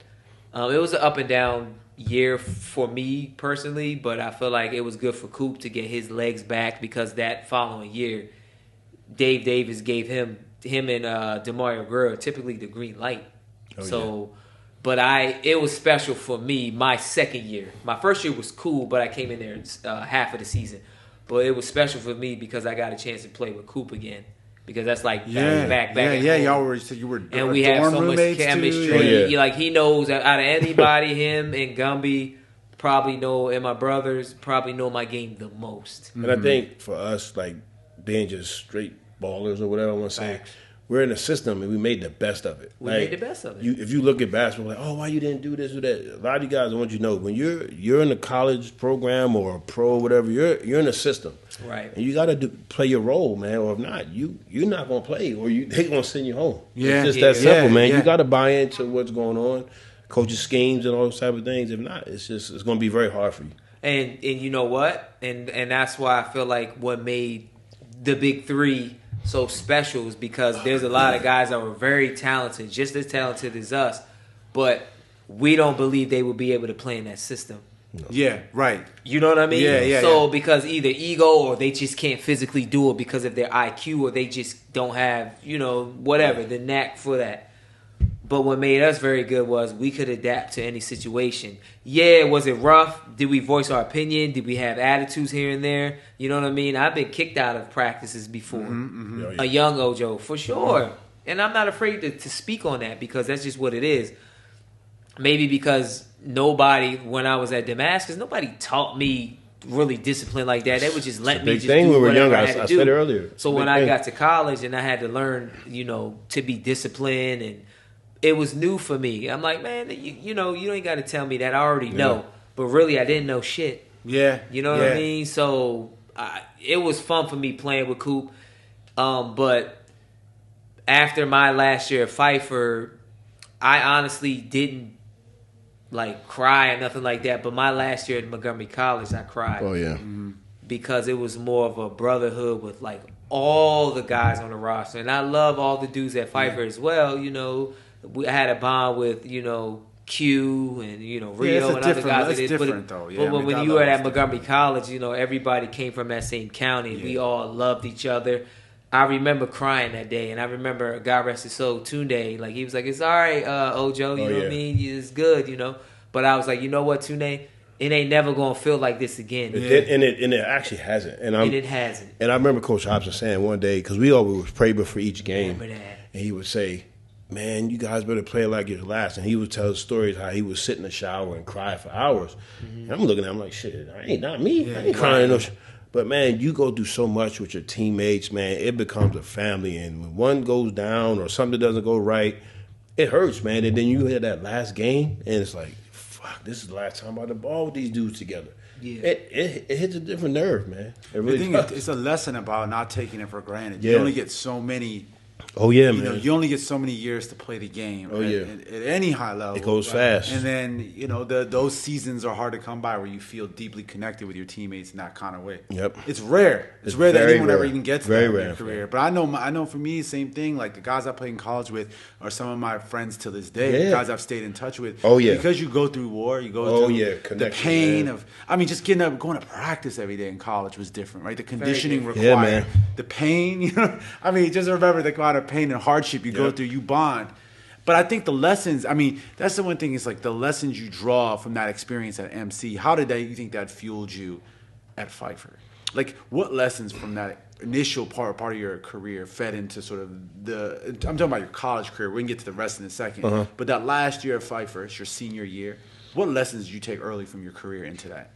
It was an up and down year for me personally, but I feel like it was good for Coop to get his legs back because that following year, Dave Davis gave him and DeMario Guerrero typically the green light. But it was special for me my second year. My first year was cool, but I came in there half of the season. But it was special for me because I got a chance to play with Coop again. Because that's like back. Y'all were and we have so much chemistry. Like he knows out of anybody, him and Gumby probably know, and my brothers probably know my game the most. And I think for us, like being just straight ballers or whatever I want to say, we're in a system and we made the best of it. We made the best of it. If you look at basketball, like, oh, why you didn't do this or that? A lot of you guys, I want you to know, when you're in a college program or a pro or whatever, you're in a system. Right. And you got to play your role, man. Or if not, you're not going to play or they going to send you home. Yeah. It's just that simple, man. Yeah. You got to buy into what's going on, coach's schemes and all those type of things. If not, it's going to be very hard for you. And you know what? And that's why I feel like what made the big three so special is because there's a lot of guys that were very talented, just as talented as us, but we don't believe they will be able to play in that system. No. Yeah, right. You know what I mean? Yeah. So because either ego or they just can't physically do it because of their IQ or they just don't have, whatever, the knack for that. But what made us very good was we could adapt to any situation. Yeah, was it rough? Did we voice our opinion? Did we have attitudes here and there? You know what I mean? I've been kicked out of practices before. A young Ojo, for sure. And I'm not afraid to speak on that because that's just what it is. Maybe because when I was at Damascus, nobody taught me really disciplined like that. They would just let me just thing do when we were whatever younger. I had to I do. said it earlier. So when I got to college and I had to learn, to be disciplined, and it was new for me. I'm like, man, you ain't got to tell me that. I already know. But really, I didn't know shit. Yeah. You know what I mean? So it was fun for me playing with Coop. But after my last year at Pfeiffer, I honestly didn't like cry or nothing like that. But my last year at Montgomery College, I cried. Oh yeah. Because it was more of a brotherhood with like all the guys on the roster, and I love all the dudes at Pfeiffer as well. We had a bond with Q and Rio and other guys. It's different though. Yeah, but when you were at Montgomery College, everybody came from that same county. Yeah. We all loved each other. I remember crying that day, and I remember, God rest his soul, Tunde, like he was like, "It's all right, Ojo, you know what I mean? It's good, But I was like, you know what, Tunde? It ain't never gonna feel like this again. And it actually hasn't. And it hasn't. And I remember Coach Hobson saying one day, because we always pray before each game, Remember that. and he would say, "Man, you guys better play like your last." And he would tell stories how he would sit in the shower and cry for hours. And I'm looking at him like, "Shit, not me. I ain't crying no shit." But man, you go through so much with your teammates, man. It becomes a family, and when one goes down or something doesn't go right, it hurts, man. And then you hit that last game, and it's like, fuck, this is the last time I had the ball with these dudes together. Yeah. It hits a different nerve, man. It really does. It's a lesson about not taking it for granted. Yeah. You only get so many. Oh yeah, man. You only get so many years to play the game. Oh yeah. At any high level, it goes fast. And then those seasons are hard to come by where you feel deeply connected with your teammates in that kind of way. Yep. It's rare. It's rare that anyone ever even gets very that in rare their career. But I know for me, same thing. Like the guys I played in college with are some of my friends to this day. Yeah. The guys I've stayed in touch with. Oh yeah. Because you go through war, you go through the pain of. I mean, just getting up, going to practice every day in college was different, right? The conditioning required, yeah, man. The pain. I mean, just remember the kind of pain and hardship you go through, you bond. But I think the lessons, that's the one thing, is like the lessons you draw from that experience at MC. How did you think that fueled you at Pfeiffer? Like, what lessons from that initial part of your career fed into sort of I'm talking about your college career. We can get to the rest in a second. But that last year at Pfeiffer, it's your senior year. What lessons did you take early from your career into that?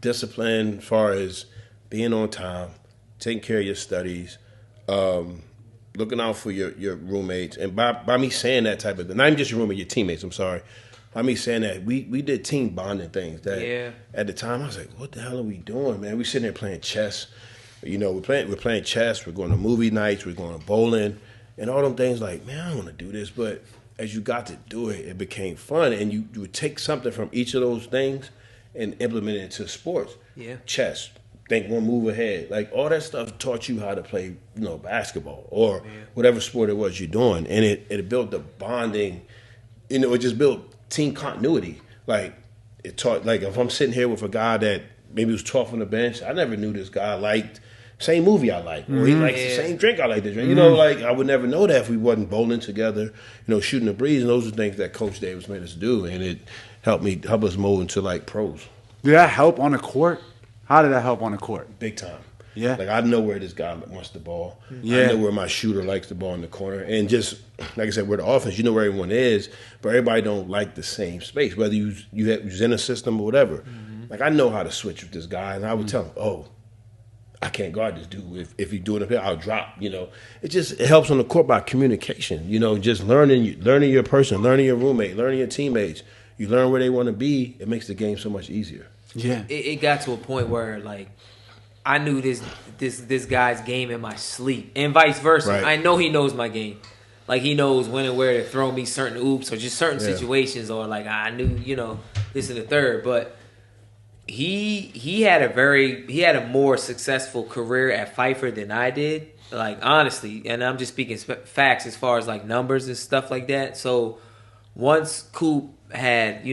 Discipline as far as being on time, taking care of your studies, looking out for your roommates. And by me saying that type of thing, not even just your roommate, your teammates, I'm sorry. By me saying that, we did team bonding things that at the time I was like, what the hell are we doing, man? We sitting there playing chess. We're playing chess, we're going to movie nights, we're going to bowling, and all them things like, man, I don't want to do this. But as you got to do it, it became fun. And you would take something from each of those things and implement it into sports. Yeah. Chess. Think one move ahead. Like all that stuff taught you how to play, basketball or whatever sport it was you're doing. And it built the bonding, it just built team continuity. Like it taught, like if I'm sitting here with a guy that maybe was 12th on the bench, I never knew this guy liked same movie I like, or he likes the same drink I like to drink. Like I would never know that if we wasn't bowling together, shooting the breeze. And those are things that Coach Davis made us do, and it helped us mold into like pros. Did that help on the court? How did that help on the court? Big time. Yeah. Like I know where this guy wants the ball. Yeah. I know where my shooter likes the ball in the corner. And just like I said, we're the offense, you know where everyone is, but everybody don't like the same space, whether you're in a system or whatever. Like I know how to switch with this guy, and I would tell him, I can't guard this dude. If he's doing it, I'll drop. It helps on the court by communication. Just learning your person, learning your roommate, learning your teammates. You learn where they want to be. It makes the game so much easier. Yeah, it got to a point where like I knew this guy's game in my sleep, and vice versa. Right. I know he knows my game. Like he knows when and where to throw me certain oops or just certain situations, or like I knew this and the third. But he had a more successful career at Pfeiffer than I did. Like honestly, and I'm just speaking facts as far as like numbers and stuff like that. So once Coop had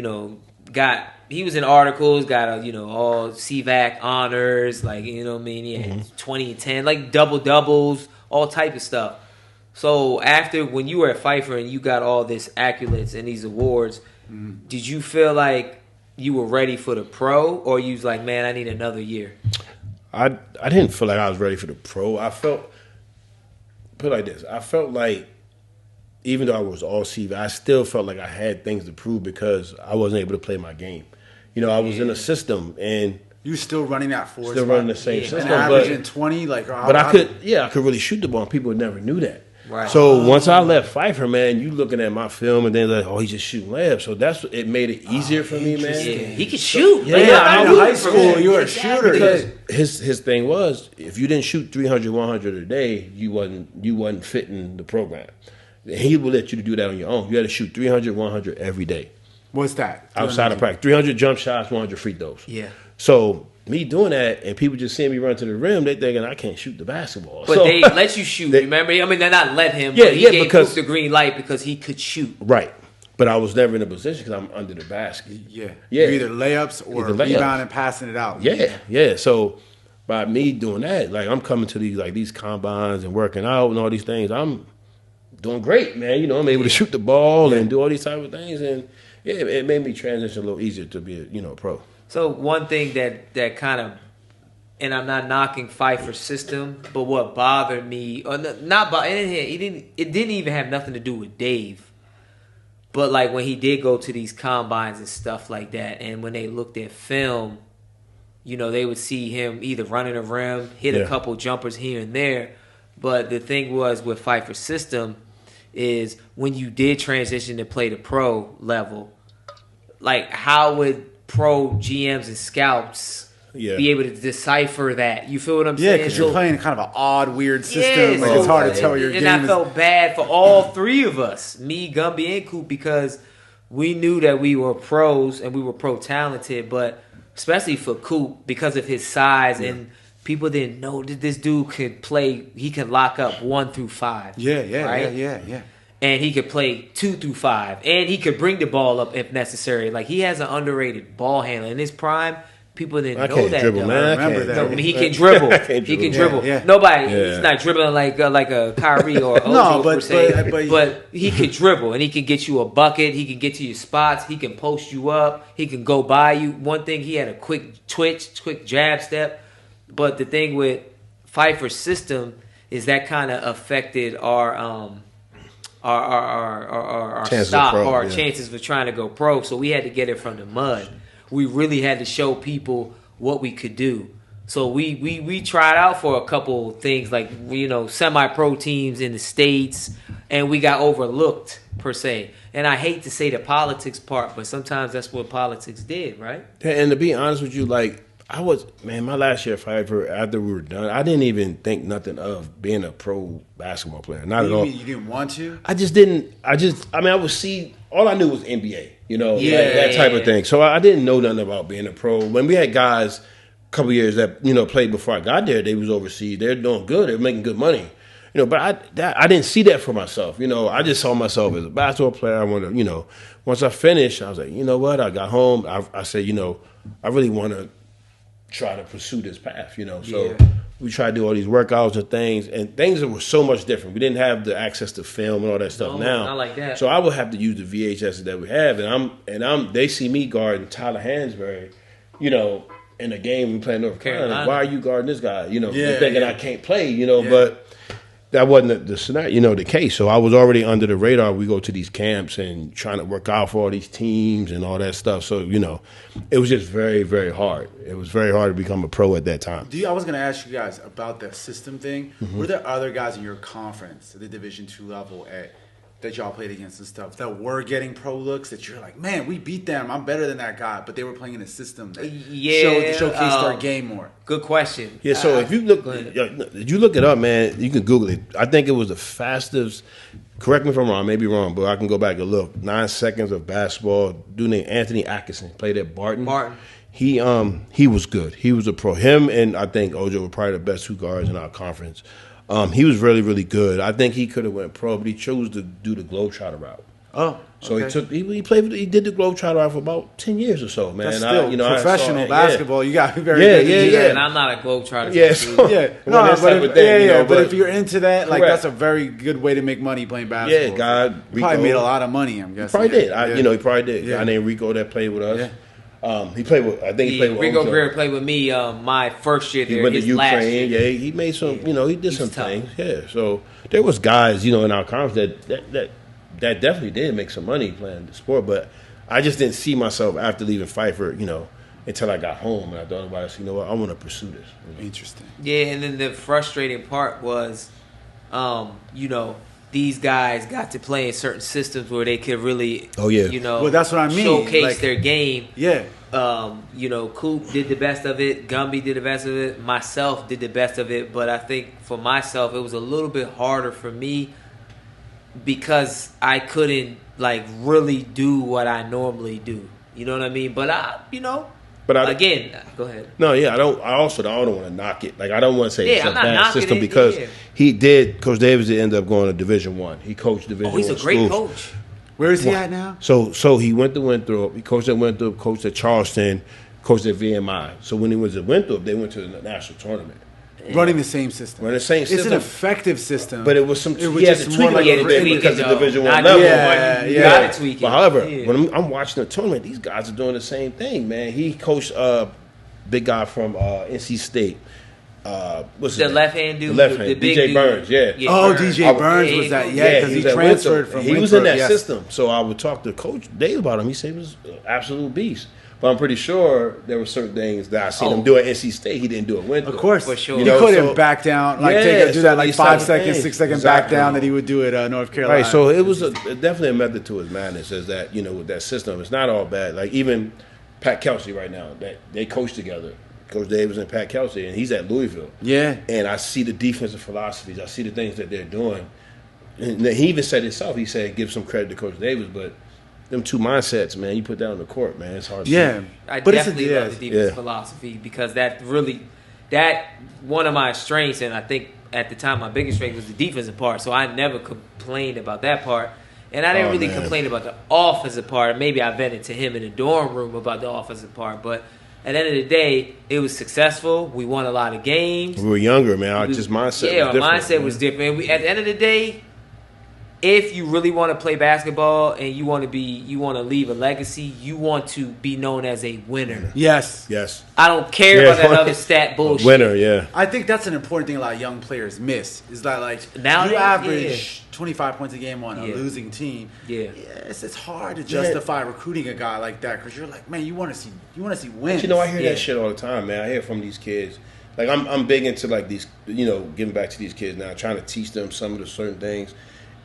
he was in articles, got all CVAC honors, like he had 20 and 10, like double doubles, all type of stuff. So after when you were at Pfeiffer and you got all this accolades and these awards, did you feel like you were ready for the pro, or you was like, man, I need another year? I didn't feel like I was ready for the pro. I felt like even though I was all CV, I still felt like I had things to prove because I wasn't able to play my game. I was in a system and. You still running that force? Still running the same system, and averaging 20, like. But I could really shoot the ball. And people never knew that. Right. So once I left Pfeiffer, man, you looking at my film and then like, oh, he's just shooting layups. So it made it easier for me, man. Yeah, he could shoot. Yeah, in high school, you were a shooter. Because his thing was, if you didn't shoot 300, 100 a day, you wasn't fitting the program. He would let you do that on your own. You had to shoot 300, 100 every day. What's that? Outside of practice, 300 jump shots, 100 free throws. Yeah. So me doing that and people just seeing me run to the rim, they thinking I can't shoot the basketball. But they let you shoot, remember? I mean, they're not let him, yeah, but he gave Coop the green light because he could shoot. Right. But I was never in a position because I'm under the basket. Yeah. You're either layups or rebounding and passing it out. Yeah. So by me doing that, like I'm coming to these combines and working out and all these things, I'm doing great, man. I'm able to shoot the ball and do all these type of things. And yeah, it made me transition a little easier to be a pro. So one thing that kind of, and I'm not knocking Pfeiffer's system, but what bothered me, or it didn't even have nothing to do with Dave. But like when he did go to these combines and stuff like that, and when they looked at film, they would see him either running a rim, hit a couple jumpers here and there. But the thing was with Pfeiffer's system is when you did transition to play the pro level, like how would pro GMs and scouts be able to decipher that? You feel what I'm saying? Yeah, because you're playing kind of an odd, weird system. Like it's hard to tell your game. And I felt bad for all three of us, me, Gumby, and Coop, because we knew that we were pros and we were pro talented, but especially for Coop because of his size and people didn't know that this dude could play. He could lock up 1 through 5. Yeah. And he could play 2 through 5. And he could bring the ball up if necessary. Like, he has an underrated ball handler. In his prime, people didn't know that. Dribble, man. I remember that. No, I mean, he can dribble. He can dribble. Yeah. Nobody, he's not dribbling like a Kyrie or Ojo per se. But he can dribble, and he can get you a bucket. He can get to your spots. He can post you up. He can go by you. One thing, he had a quick twitch, quick jab step. But the thing with Pfeiffer's system is that kind of affected our stock or our chances of trying to go pro. So we had to get it from the mud. We really had to show people what we could do. So we tried out for a couple things like semi-pro teams in the States, and we got overlooked per se. And I hate to say the politics part, but sometimes that's what politics did, right? And to be honest with you, like my last year at Pfeiffer, after we were done, I didn't even think nothing of being a pro basketball player. Not at all. You didn't want to? I just didn't. I would see, all I knew was NBA, that type of thing. So I didn't know nothing about being a pro. When we had guys a couple years that, played before I got there, they was overseas. They're doing good. They're making good money. But I didn't see that for myself. I just saw myself as a basketball player. I wanted to, once I finished, I was like, you know what? I got home. I said, I really want to try to pursue this path, So we tried to do all these workouts and things that were so much different. We didn't have the access to film and all that stuff now. Not like that. So I would have to use the VHS that we have, and they see me guarding Tyler Hansberry, in a game we playing North Carolina. Why are you guarding this guy? Thinking I can't play, but that wasn't the scenario, the case. So I was already under the radar. We go to these camps and trying to work out for all these teams and all that stuff. So, it was just very, very hard. It was very hard to become a pro at that time. I was going to ask you guys about the system thing. Mm-hmm. Were there other guys in your conference at the Division II level that y'all played against and stuff that were getting pro looks that you're like, man, we beat them. I'm better than that guy. But they were playing in a system that showcased their game more. Good question. Yeah, so if you look it up, man, you can Google it. I think it was the fastest, correct me if I'm wrong, I may be wrong, but I can go back and look. 9 seconds of basketball. Dude named Anthony Atkinson played at Barton. He was good. He was a pro. Him and I think Ojo were probably the best 2 guards in our conference. He was really, really good. I think he could have went pro, but he chose to do the Globetrotter route. Oh, so he did the Globetrotter route for about 10 years or so, man. That's still professional basketball. You got to be very good. And I'm not a Globetrotter. But if you're into that, like that's a very good way to make money playing basketball. Yeah, God, Rico probably made a lot of money. I'm guessing. He probably did. He probably did. Yeah. Guy named Rico that played with us. Yeah. He played with. I think he played with Rico Greer played with me my first year there. He went to Ukraine. Yeah, he made some. He did some things. Yeah, so there was guys, in our conference that definitely did make some money playing the sport. But I just didn't see myself after leaving Pfeiffer, until I got home and I thought about it. So, I want to pursue this. Interesting. Yeah, and then the frustrating part was, these guys got to play in certain systems where they could really, well, that's what I mean. Showcase their game. Yeah. Coop did the best of it. Gumby did the best of it. Myself did the best of it. But I think for myself, it was a little bit harder for me because I couldn't really do what I normally do. You know what I mean? But again, go ahead. No, yeah, I don't want to knock it. I don't want to say it's a bad system because Coach Davis did end up going to Division I. He coached Division I. Oh, he's a great coach. Where is he at now? So he went to Winthrop. He coached at Winthrop, coached at Charleston, coached at VMI. So when he was at Winthrop, they went to the national tournament. Running the same system. It's an effective system. But it was some. It was just more a little bit because of Division I level. You gotta tweak it. But however, when I'm watching the tournament, these guys are doing the same thing, man. He coached big guy from NC State. What's the left hand dude? The big DJ dude. Burns, yeah. DJ Burns was that? Yeah, because he transferred from Winthrop. He was in that system. So I would talk to Coach Dave about him. He said he was an absolute beast. But I'm pretty sure there were certain things that I seen him do at NC State. He didn't do at Winthrop. Of course. For sure. He couldn't back down, do that 5 seconds, 6 second back down that he would do at North Carolina. Right, so it was definitely a method to his madness is that, with that system, it's not all bad. Even Pat Kelsey right now, that they coach together. Coach Davis and Pat Kelsey, and he's at Louisville. Yeah. And I see the defensive philosophies. I see the things that they're doing. And he even said himself, he said, give some credit to Coach Davis, but them two mindsets, man, you put that on the court, man, it's hard to see. I definitely love the defense philosophy because that one of my strengths, and I think at the time my biggest strength was the defensive part, so I never complained about that part. And I didn't really complain about the offensive part. Maybe I vented to him in the dorm room about the offensive part, but at the end of the day, it was successful. We won a lot of games. We were younger, man. Our mindset was different. Our mindset was different. At the end of the day, if you really want to play basketball and you want to leave a legacy, you want to be known as a winner. Yes. I don't care about that other stat bullshit. Winner, yeah. I think that's an important thing a lot of young players miss. Is that now you average 25 points a game on a losing team. Yes, it's hard to justify recruiting a guy like that because you're like, man, you want to see wins. But I hear that shit all the time, man. I hear from these kids. I'm big into these, giving back to these kids now, trying to teach them some of the certain things.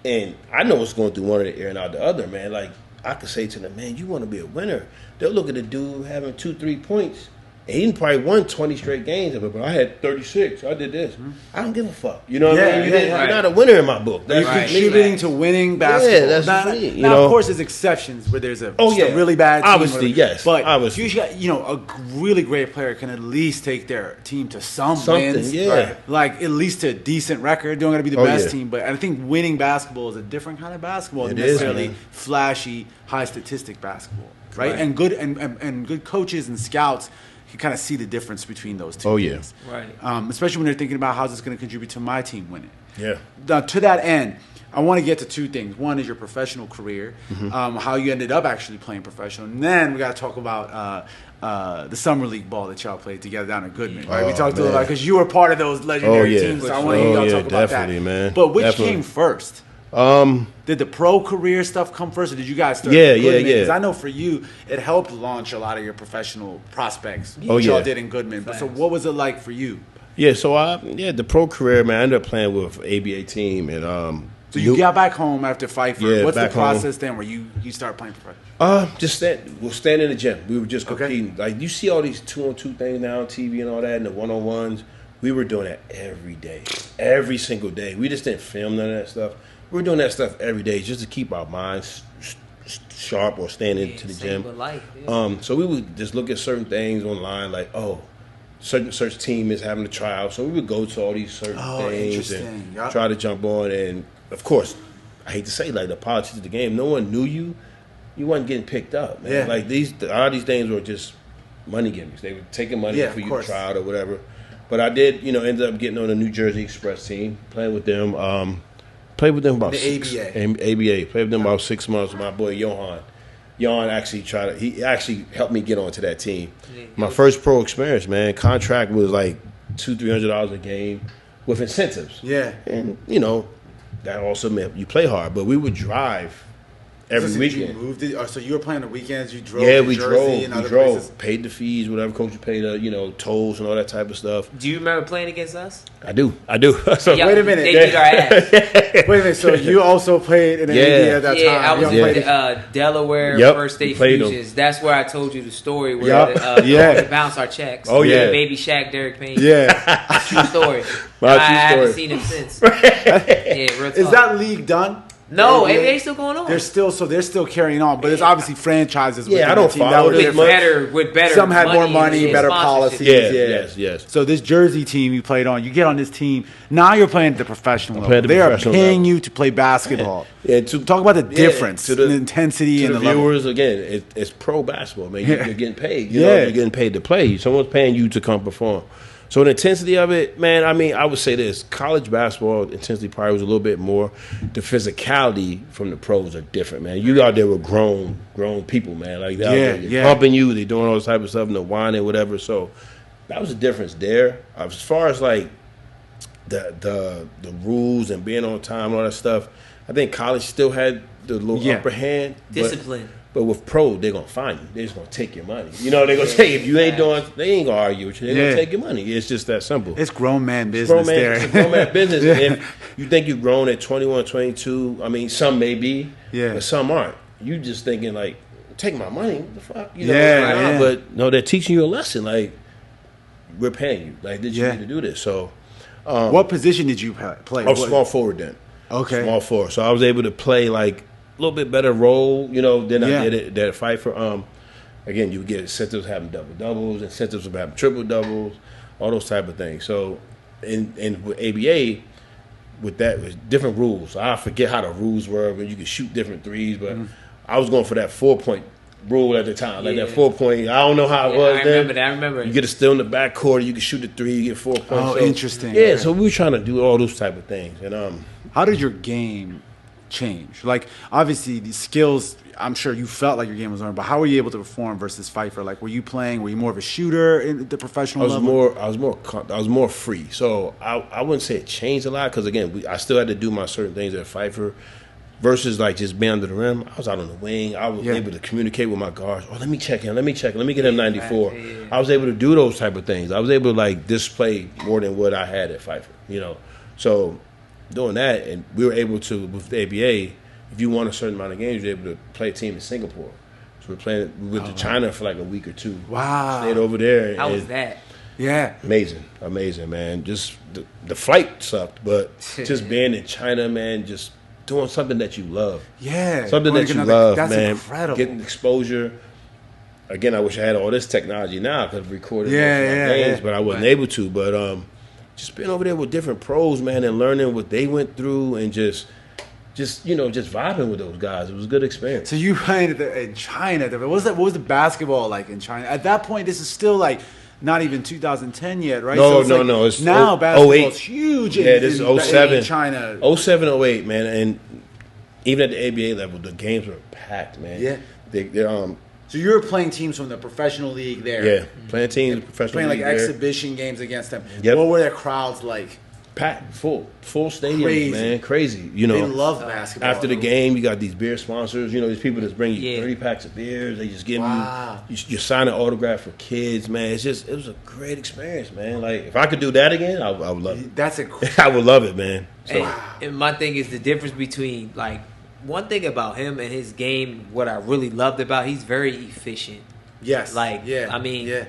And I know what's going through one of the ear and out the other, man. I could say to them, man, you want to be a winner. They'll look at the dude having 2-3 points. And he probably won 20 straight games of it, but I had 36. I did this. I don't give a fuck. You know what I mean? You're not a winner in my book. You're contributing to winning basketball. Yeah, that's me. Now, of course, there's exceptions where there's a really bad team. Obviously, yes. But obviously. a really great player can at least take their team to something wins. Yeah. At least to a decent record. Don't got to be the best team, but I think winning basketball is a different kind of basketball than necessarily flashy, high statistic basketball. Right? And good coaches and scouts can kind of see the difference between those two things. Right. Especially when they're thinking about how's this going to contribute to my team winning. Yeah. Now, to that end, I want to get to two things. One is your professional career, how you ended up actually playing professional. And then we got to talk about the summer league ball that y'all played together down at Goodman. Right? We talked a little about because you were part of those legendary teams. So I want to hear y'all talk about that. Man. But which came first? Did the pro career stuff come first, or did you guys start? Yeah. Because I know for you, it helped launch a lot of your professional prospects. Which y'all did in Goodman. But so, what was it like for you? Yeah, so the pro career, man. I ended up playing with ABA team, and so you got back home after Pfeiffer. Yeah, what's the process then, where you start playing professional? We'll stand in the gym. We were just competing. You see all these 2-on-2 things now on TV and all that, and the 1-on-1s. We were doing that every day, every single day. We just didn't film none of that stuff. We were doing that stuff every day just to keep our minds sharp or staying into the gym. So we would just look at certain things online, certain team is having a tryout. So we would go to all these certain things and try to jump on. And of course, I hate to say, the politics of the game, no one knew you. You wasn't getting picked up, man. A lot of these things were just money gimmicks. They were taking money for you to try out or whatever. But I did, ended up getting on the New Jersey Express team, playing with them. Played with them about ABA. Played with them about 6 months with my boy Johan. Johan he actually helped me get onto that team. My first pro experience, man, contract was $200-$300 a game with incentives. Yeah. And, that also meant you play hard. But we would drive every weekend. You moved it, so you were playing the weekends. You drove. Yeah, to we Jersey and drove. other places? Paid the fees, whatever coach you paid, tolls and all that type of stuff. Do you remember playing against us? I do. So Yeah, wait a minute. They beat our ass. Wait a minute. So you also played in the NBA at that time? Yeah, I was You in Delaware Yep, First State played Fusions. That's where I told you the story where Yep. they bounce our checks. Oh, yeah. Baby Shaq, Derek Payne. Yeah. True story. My I true haven't story. seen him since. Yeah, real talk. Is that league done? No, NBA? ABA's still going on. They're still carrying on, but it's obviously franchises. Yeah, within I don't the team that follow were this different. with better. Some had more money, and better sponsorship. policies. Yes. So this Jersey team you played on, you get on this team. Now you're playing at the professional level. playing at the They are professional paying level. you to play basketball. Yeah, Talk about the difference in the intensity to and the the level. viewers. Again, it's pro basketball, man. You're getting paid. Yeah. You're getting paid to play. Someone's paying you to come perform. So the intensity of it, man, I mean, I would say this. College basketball intensity probably was a little bit more. The physicality from the pros are different, man. You out there with grown people, man. Like, they're out there pumping you. They're doing all this type of stuff, and the whining, whatever. So that was a difference there. As far as, like, the rules and being on time and all that stuff, I think college still had the little upper hand. Discipline. But with pro, they're going to find you. They're just going to take your money. They're going to take, if you ain't doing, they ain't going to argue with you. They're going to take your money. It's just that simple. It's grown man business there. It's a grown man business. And if you think you've grown at 21, 22, I mean, some may be, but some aren't. You just thinking, like, take my money. What the fuck? You know, But, no, they're teaching you a lesson. Like, we're paying you. Like, did you need to do this? So, what position did you play? I was small forward then. Okay. Small forward. So I was able to play, like, a little bit better role, than I did at that Pfeiffer. Again, you get incentives of having double-doubles, incentives of having triple-doubles, all those type of things. So, and with ABA, with that, was different rules. I forget how the rules were, but you could shoot different threes, but I was going for that 4-point rule at the time. Like that 4-point, I don't know how it was then. I remember. You get a steal in the backcourt, you can shoot a three, you get 4 points. Oh, so, interesting. Yeah, Okay. so we were trying to do all those type of things. And How did your game change? Like, obviously, the skills, I'm sure you felt like your game was on, but how were you able to perform versus Pfeiffer? Like, were you more of a shooter in the professional level? I was more free. So I wouldn't say it changed a lot because, again, I still had to do my certain things at Pfeiffer versus, like, just being under the rim. I was out on the wing. I was able to communicate with my guards. Oh, let me check him. Let me get him 94. I was able to do those type of things. I was able to, like, display more than what I had at Pfeiffer, So doing that, and we were able to, with the ABA, if you won a certain amount of games, you were able to play a team in Singapore. So we went to China for like a week or two. Wow. Stayed over there. How was that? Yeah. Amazing, man. Just the flight sucked, but just being in China, man, just doing something that you love. Yeah. Something that you love, that's man. Incredible. Getting exposure. Again, I wish I had all this technology now. I could have recorded most of my games, but I wasn't able to. But just being over there with different pros, man, and learning what they went through and just vibing with those guys. It was a good experience. So you played in China. What was the basketball like in China? At that point, this is still like not even 2010 yet, right? No. It's now basketball 08. is huge. Yeah, this is 07. In China. 07, 08, man. And even at the ABA level, the games were packed, man. Yeah. They're So you were playing teams from the professional league there. Yeah, playing teams, professional playing like league there. exhibition games against them. Yep. What were their crowds like? Packed, full stadiums, Crazy. man, crazy. They love basketball. After the game, you got these beer sponsors. These people that bring you 30 packs of beers. They just give you sign an autograph for kids, man. It was a great experience, man. Like, if I could do that again, I would love it. That's I would love it, man. So. And my thing is the difference between, like, one thing about him and his game, what I really loved about, he's very efficient. Yes. Like, I mean,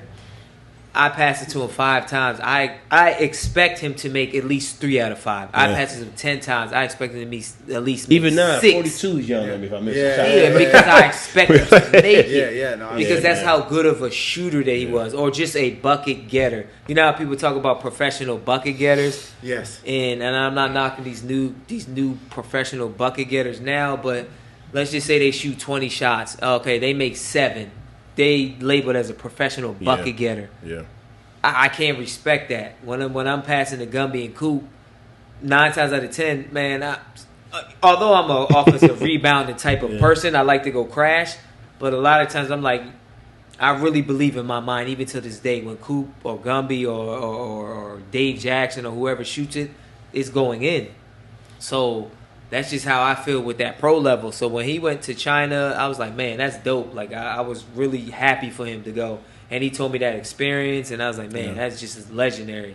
I passed it to him 5 times. I expect him to make at least 3 out of 5. I passed it to him 10 times. I expect him to make at least even now 6. 42 is younger than me if I miss Yeah. a shot. Yeah, because I expect him to make it. Because That's how good of a shooter that he was, or just a bucket getter. You know how people talk about professional bucket getters? Yes. And I'm not knocking these new professional bucket getters now, but let's just say they shoot 20 shots. Okay, they make 7. They labeled as a professional bucket getter. Yeah. I can't respect that. When I'm passing to Gumby and Coop, 9 times out of 10, man, although I'm an offensive rebounding type of person, I like to go crash. But a lot of times I'm like, I really believe in my mind, even to this day, when Coop or Gumby or Dave Jackson or whoever shoots it, it's going in. So that's just how I feel with that pro level. So when he went to China, I was like, man, that's dope. Like I was really happy for him to go, and he told me that experience, and I was like, man, that's just legendary.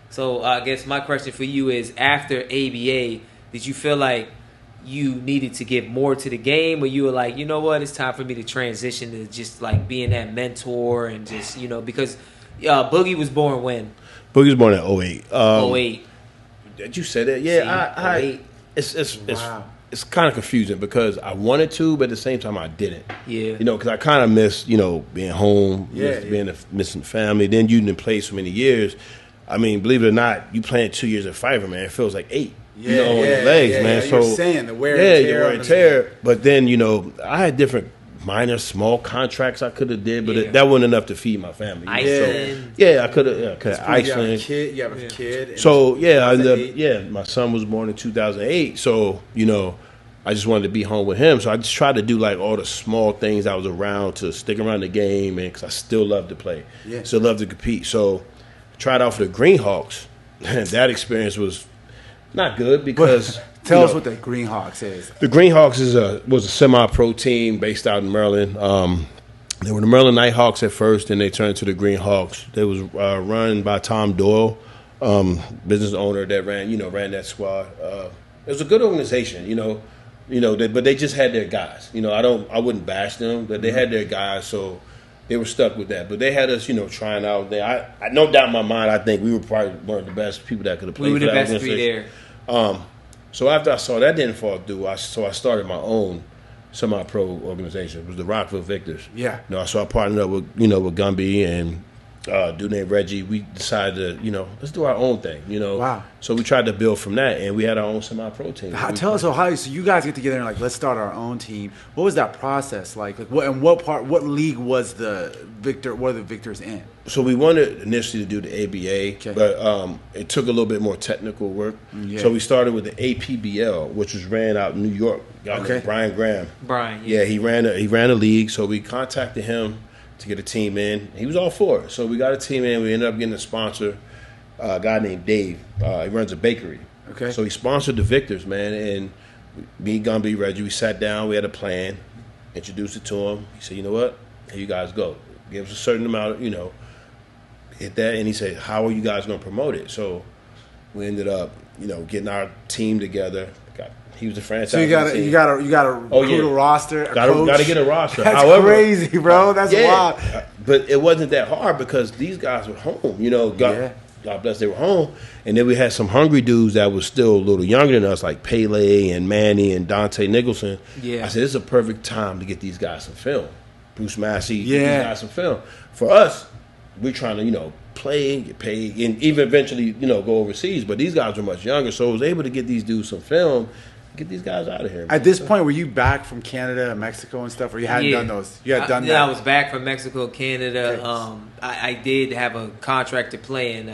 So I guess my question for you is, after ABA, did you feel like you needed to give more to the game, or you were like, you know what, it's time for me to transition to just like being that mentor and just, you know, because Boogie was born when? Boogie was born in 08. 08. Did you say that? Yeah, See, it's kind of confusing because I wanted to, but at the same time I didn't. Yeah. You know, because I kind of miss, you know, being home, missing family. Then you didn't play so many years. I mean, believe it or not, you playing 2 years at Pfeiffer, man, it feels like 8. You know, on your legs, man. So you're saying the wear and tear. Yeah, the wear and tear. But then, you know, I had different minor, small contracts I could have did, but that wasn't enough to feed my family. Iceland. So, I could have. Iceland. You have a kid. So my son was born in 2008. So you know, I just wanted to be home with him. So I just tried to do like all the small things I was around to stick around the game, and because I still love to play, still love to compete. So I tried out for the Greenhawks, and that experience was not good because. Tell us what the Greenhawks is. The Greenhawks was a semi-pro team based out in Maryland. They were the Maryland Nighthawks at first, and they turned to the Greenhawks. They was run by Tom Doyle, business owner that ran that squad. It was a good organization, but they just had their guys. You know, I wouldn't bash them, but they had their guys, so they were stuck with that. But they had us, trying out there. I no doubt in my mind, I think we were probably one of the best people that could have played. We were for the that best to be there. So after I saw that didn't fall through, I started my own semi-pro organization. It was the Rockville Victors. Yeah. So I partnered up with Gumby and a dude named Reggie. We decided to, let's do our own thing. Wow. So we tried to build from that, and we had our own semi-pro team. Tell us, so you guys get together and like, let's start our own team. What was that process like? What league was the Victor? What are the Victors in? So we wanted initially to do the ABA, but it took a little bit more technical work. Yeah. So we started with the APBL, which was ran out in New York. Brian Graham. Brian. Yeah, he ran a league. So we contacted him to get a team in. He was all for it. So we got a team in. We ended up getting a sponsor, a guy named Dave. He runs a bakery. Okay. So he sponsored the Victors, man. And me, Gumby, Reggie, we sat down. We had a plan. Introduced it to him. He said, you know what? Here you guys go. Give us a certain amount of, hit that. And he said, how are you guys going to promote it? So we ended up, getting our team together. He was the franchise. So you got to recruit a roster. Got to get a roster. That's crazy, bro. That's wild. But it wasn't that hard because these guys were home. God bless, they were home. And then we had some hungry dudes that was still a little younger than us, like Pele and Manny and Dante Nicholson. Yeah. I said, this is a perfect time to get these guys some film. Bruce Massey, get these guys some film. For us, we're trying to, play and get paid and even eventually, go overseas. But these guys were much younger, so I was able to get these dudes some film. Get these guys out of here. Man. At this point, were you back from Canada and Mexico and stuff, or you hadn't done those? You had done that? Yeah, I was back from Mexico, Canada. I did have a contract to play in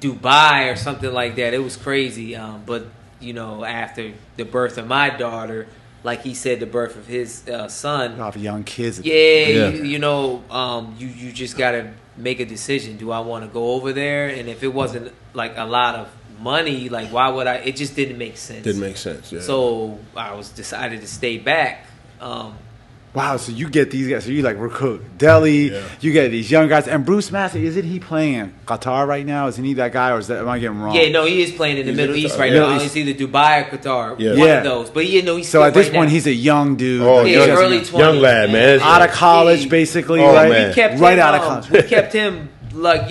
Dubai or something like that. It was crazy. But, after the birth of my daughter, like he said, the birth of his son. A lot of young kids. Yeah. You just got to make a decision. Do I want to go over there? And if it wasn't like a lot of money, like why would I? It just didn't make sense. Didn't make sense. Yeah. So I decided to stay back. Wow, so you get these guys. So you like recruit Delhi. Yeah. You get these young guys. And Bruce Massey, isn't he playing in Qatar right now? Isn't he that guy, or am I getting wrong? Yeah, no, he is playing in the Middle East right now. It's either Dubai or Qatar. Yeah. One of those. But he's so still at this right point now. he's a young dude. Oh, early 20s. Young lad, man. Out of college, basically. Man. We kept right him, out of college. We kept him like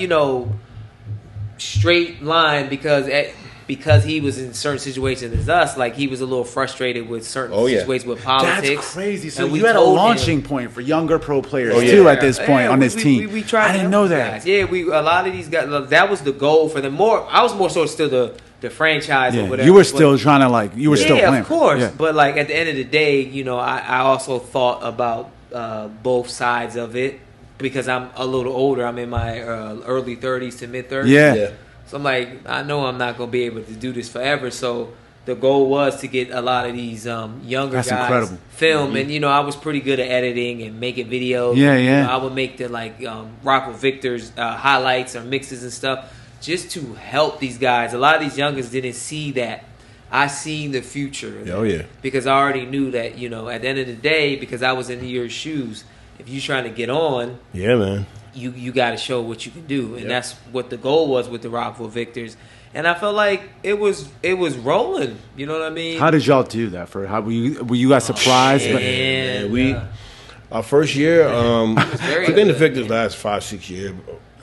straight line because he was in certain situations as us, like he was a little frustrated with certain situations with politics. That's crazy. So and you had a launching point for younger pro players too at this point on this team. We tried. I didn't know that. Guys. Yeah, a lot of these guys. That was the goal for them. I was more so still the franchise or whatever. You were still trying to you were still playing. Of course. Yeah. But like at the end of the day, I also thought about both sides of it because I'm a little older. I'm in my early 30s to mid 30s. Yeah. So I'm like, I know I'm not going to be able to do this forever. So the goal was to get a lot of these younger guys film. Mm-hmm. And, I was pretty good at editing and making videos. Yeah. I would make the, Rock with Victor's highlights or mixes and stuff just to help these guys. A lot of these youngers didn't see that I seen the future. Oh, yeah. Because I already knew that, at the end of the day, because I was in your shoes, if you're trying to get on, yeah, man, you got to show what you can do. And that's what the goal was with the Rockville Victors. And I felt like it was rolling. You know what I mean? How did y'all do that? Were you guys surprised? Our first year, I think the Victors last 5-6 years,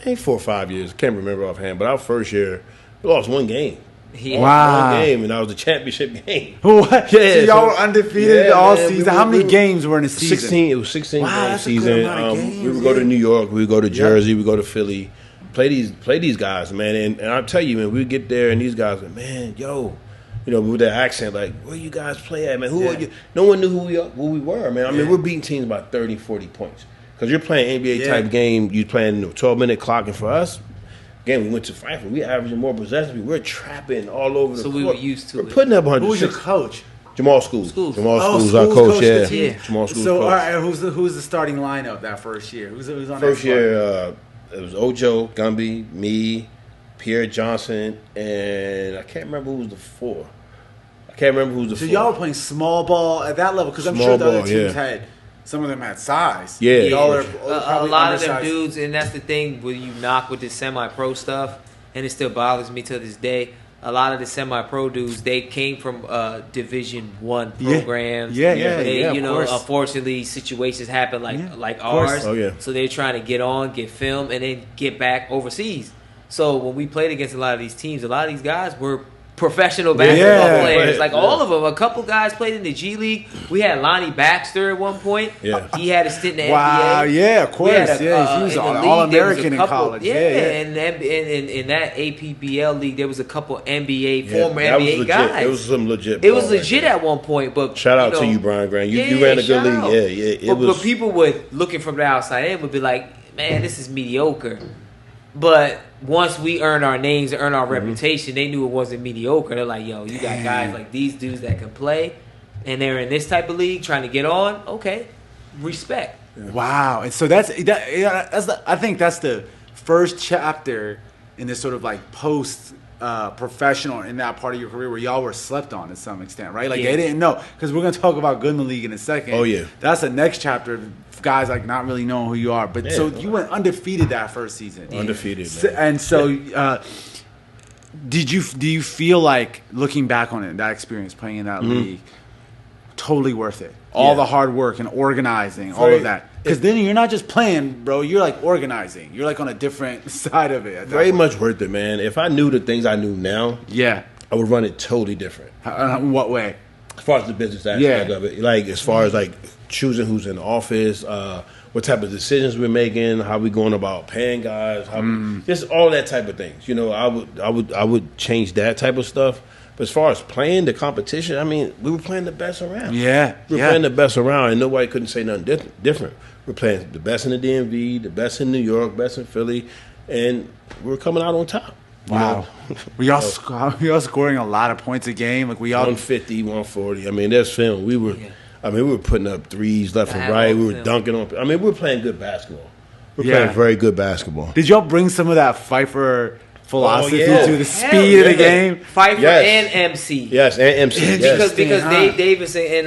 maybe 4 or 5 years. Can't remember offhand, but our first year, we lost one game. Wow. One game, and that was the championship game. What? Yeah, so y'all were undefeated all season. How many games were in a season? 16. It was 16 game season. We would go to New York. We would go to Jersey. We would go to Philly. Play these guys, man. And I'll tell you, man, we would get there, and these guys like, man, yo. With that accent, like, where you guys play at, man? Who are you? No one knew who we were, man. I mean, we're beating teams by 30, 40 points. Because you're playing NBA-type game. You're playing 12-minute clock. And for us, again, we went to Pfeiffer. We averaging more possessions. We're trapping all over the court. So we were used to it. We're putting up 100. Who was your coach? Jamal Schools. Jamal Schools, our coach, yeah. So, Jamal Schools all coach. right, who's the starting lineup that first year? Who's on First that year, it was Ojo, Gumby, me, Pierre Johnson, and I can't remember who was the four. So y'all were playing small ball at that level? Because I'm sure the other teams had, some of them had size. Yeah. Y'all are a lot of them dudes, and that's the thing when you knock with this semi-pro stuff, and it still bothers me to this day. A lot of the semi-pro dudes, they came from Division I programs. Unfortunately, situations happen like ours. Oh, yeah. So they're trying to get on, get filmed, and then get back overseas. So when we played against a lot of these teams, a lot of these guys were professional basketball players. All of them. A couple guys played in the G League. We had Lonnie Baxter at one point. Yeah. He had a stint in the NBA. Wow, yeah, of course. He was All-American in college. And in that APBL league, there was a couple former NBA guys. It was some legit. It was legit at one point. But shout out to you, Brian Grant. You ran a good league. But people would, looking from the outside in, would be like, man, this is mediocre. But once we earned our names and earned our reputation, they knew it wasn't mediocre. They're like, yo, you got guys like these dudes that can play, and they're in this type of league trying to get on. Okay, respect. Wow. And so I think that's the first chapter in this sort of like post professional in that part of your career where y'all were slept on to some extent, right? Like they didn't know, because we're going to talk about Goodman League in a second. Oh, yeah. That's the next chapter of guys like not really knowing who you are. But so you went undefeated that first season. Undefeated, man. And so do you feel like, looking back on it, that experience playing in that league, totally worth it? All the hard work and organizing, all of that. Because then you're not just playing, bro. You're like organizing. You're like on a different side of it. Very much worth it, man. If I knew the things I knew now, I would run it totally different. In what way? As far as the business aspect of it, like as far as like choosing who's in office, what type of decisions we're making, how we going about paying guys, just all that type of things. I would change that type of stuff. But as far as playing the competition, I mean, we were playing the best around. We were playing the best around, and nobody couldn't say nothing different. We're playing the best in the DMV, the best in New York, best in Philly, and we're coming out on top. Wow. We all scoring a lot of points a game. Like we all 150, 140. I mean, there's film. We were putting up threes left and right. We were dunking on. I mean, we were playing good basketball. We're playing very good basketball. Did y'all bring some of that Pfeiffer philosophy to the speed of the game? Pfeiffer and MC. Yes, and MC. Because Dave Davis and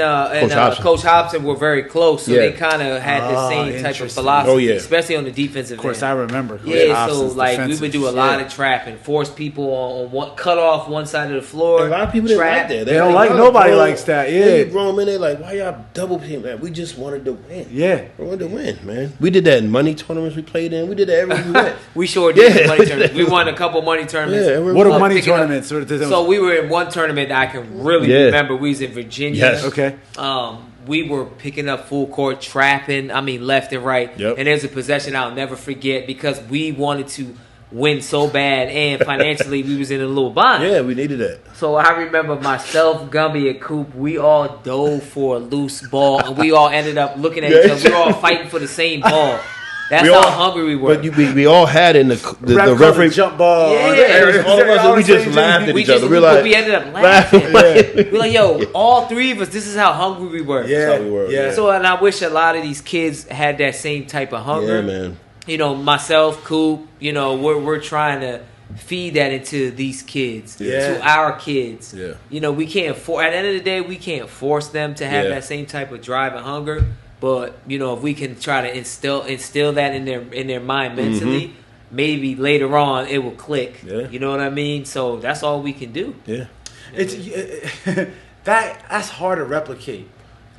Coach Hobson were very close, so they kind of had the same type of philosophy, especially on the defensive end. Of course, I remember. So like we would do a lot of trapping, force people on one, cut off one side of the floor. And a lot of people didn't like that. They don't like, nobody likes that. They grown men, they like, why y'all double team that? We just wanted to win. We wanted to win, man. We did that in money tournaments we played in. We did that every week. We sure did money tournaments. We won a couple money tournaments. What are money tournaments? So we were in one tournament that I can really remember. We was in Virginia. Yes. Okay. We were picking up full court, trapping, left and right. Yep. And there's a possession I'll never forget because we wanted to win so bad, and financially we was in a little bind. Yeah, we needed that. So I remember myself, Gumby, and Coop, we all dove for a loose ball, and we all ended up looking at each other. We were all fighting for the same ball. That's how hungry we were. But we all had in the referee jump ball. All of us, we just laughed at each other. We ended up laughing. We're like, yo, all three of us, this is how hungry we were. That's how we were. Yeah. So, and I wish a lot of these kids had that same type of hunger. Yeah, man. Myself, Coop, we're trying to feed that into these kids, Yeah. to our kids. Yeah. You know, we can't at the end of the day, we can't force them to have Yeah. that same type of drive and hunger. But you know, if we can try to instill that in their mind mentally, maybe later on it will click. Yeah. You know what I mean? So that's all we can do. Yeah. It's that's hard to replicate.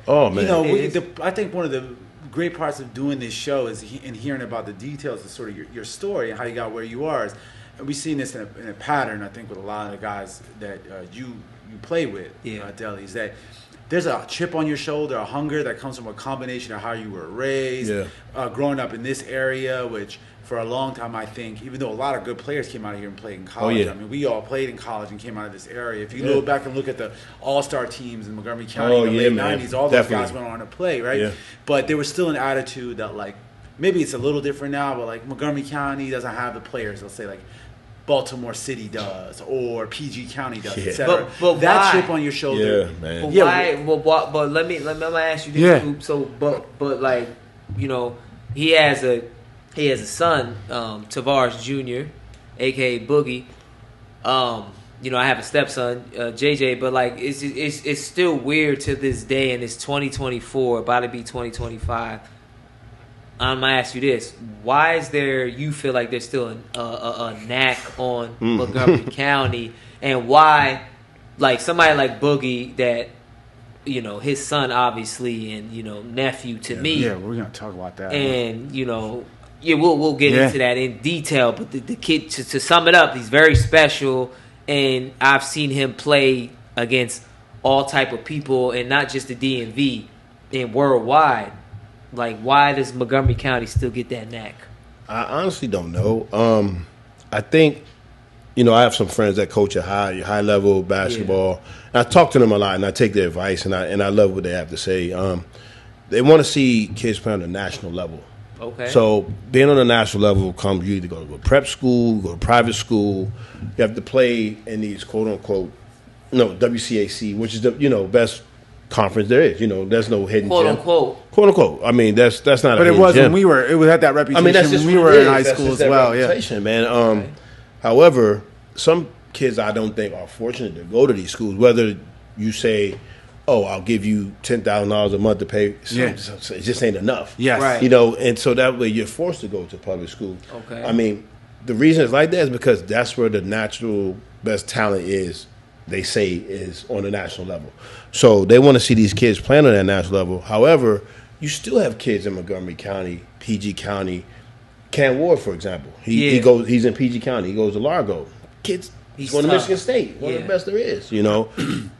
Oh man. You know, It is. I think one of the great parts of doing this show is in hearing about the details of sort of your story and how you got where you are. And we've seen this in a pattern, I think, with a lot of the guys that you play with, Deli, is that there's a chip on your shoulder, a hunger that comes from a combination of how you were raised, growing up in this area, which for a long time, I think, even though a lot of good players came out of here and played in college, I mean, we all played in college and came out of this area. If you go back and look at the all-star teams in Montgomery County in the late 90s, all those guys went on to play, right? Yeah. But there was still an attitude that, like, maybe it's a little different now, but, like, Montgomery County doesn't have the players, let's say, like, Baltimore City does or PG County does, etc. But that why? chip on your shoulder. Yeah, man. But why? But let me ask you this, Scoop. So, but like, you know, he has a son, Tavares Jr., aka Boogie. You know, I have a stepson, JJ. But like, it's still weird to this day, and it's 2024, about to be 2025. I'm gonna ask you this: why is there? You feel like there's still a knack on Montgomery County, and why, like somebody like Boogie, that you know his son obviously, and you know nephew to me. Yeah, we're gonna talk about that. And you know, we'll get into that in detail. But the kid, to sum it up, he's very special, and I've seen him play against all type of people, and not just the DMV, and worldwide. Like, why does Montgomery County still get that knack? I honestly don't know. I think, you know, I have some friends that coach at high level basketball. And I talk to them a lot, and I take their advice, and I love what they have to say. They want to see kids play on the national level. Okay. So being on the national level comes, you either go to a prep school, go to private school. You have to play in these quote unquote, WCAC, which is the best conference there is. You know, there's no hidden quote gem. Quote unquote. I mean, that's not. But a it was gem. when it had that reputation. I mean, that's just when we were in high school as well. Yeah, man. However, some kids I don't think are fortunate to go to these schools. Whether you say, "Oh, I'll give you $10,000 a month to pay," it just ain't enough. Yes. Right. You know, and so that way you're forced to go to public school. Okay. I mean, the reason it's like that is because that's where the natural best talent is. They say is on the national level. So they want to see these kids playing on that national level. However, you still have kids in Montgomery County, PG County. Cam Ward, for example, he's in PG County. He goes to Largo. He's going to Michigan State, one of the best there is. You know,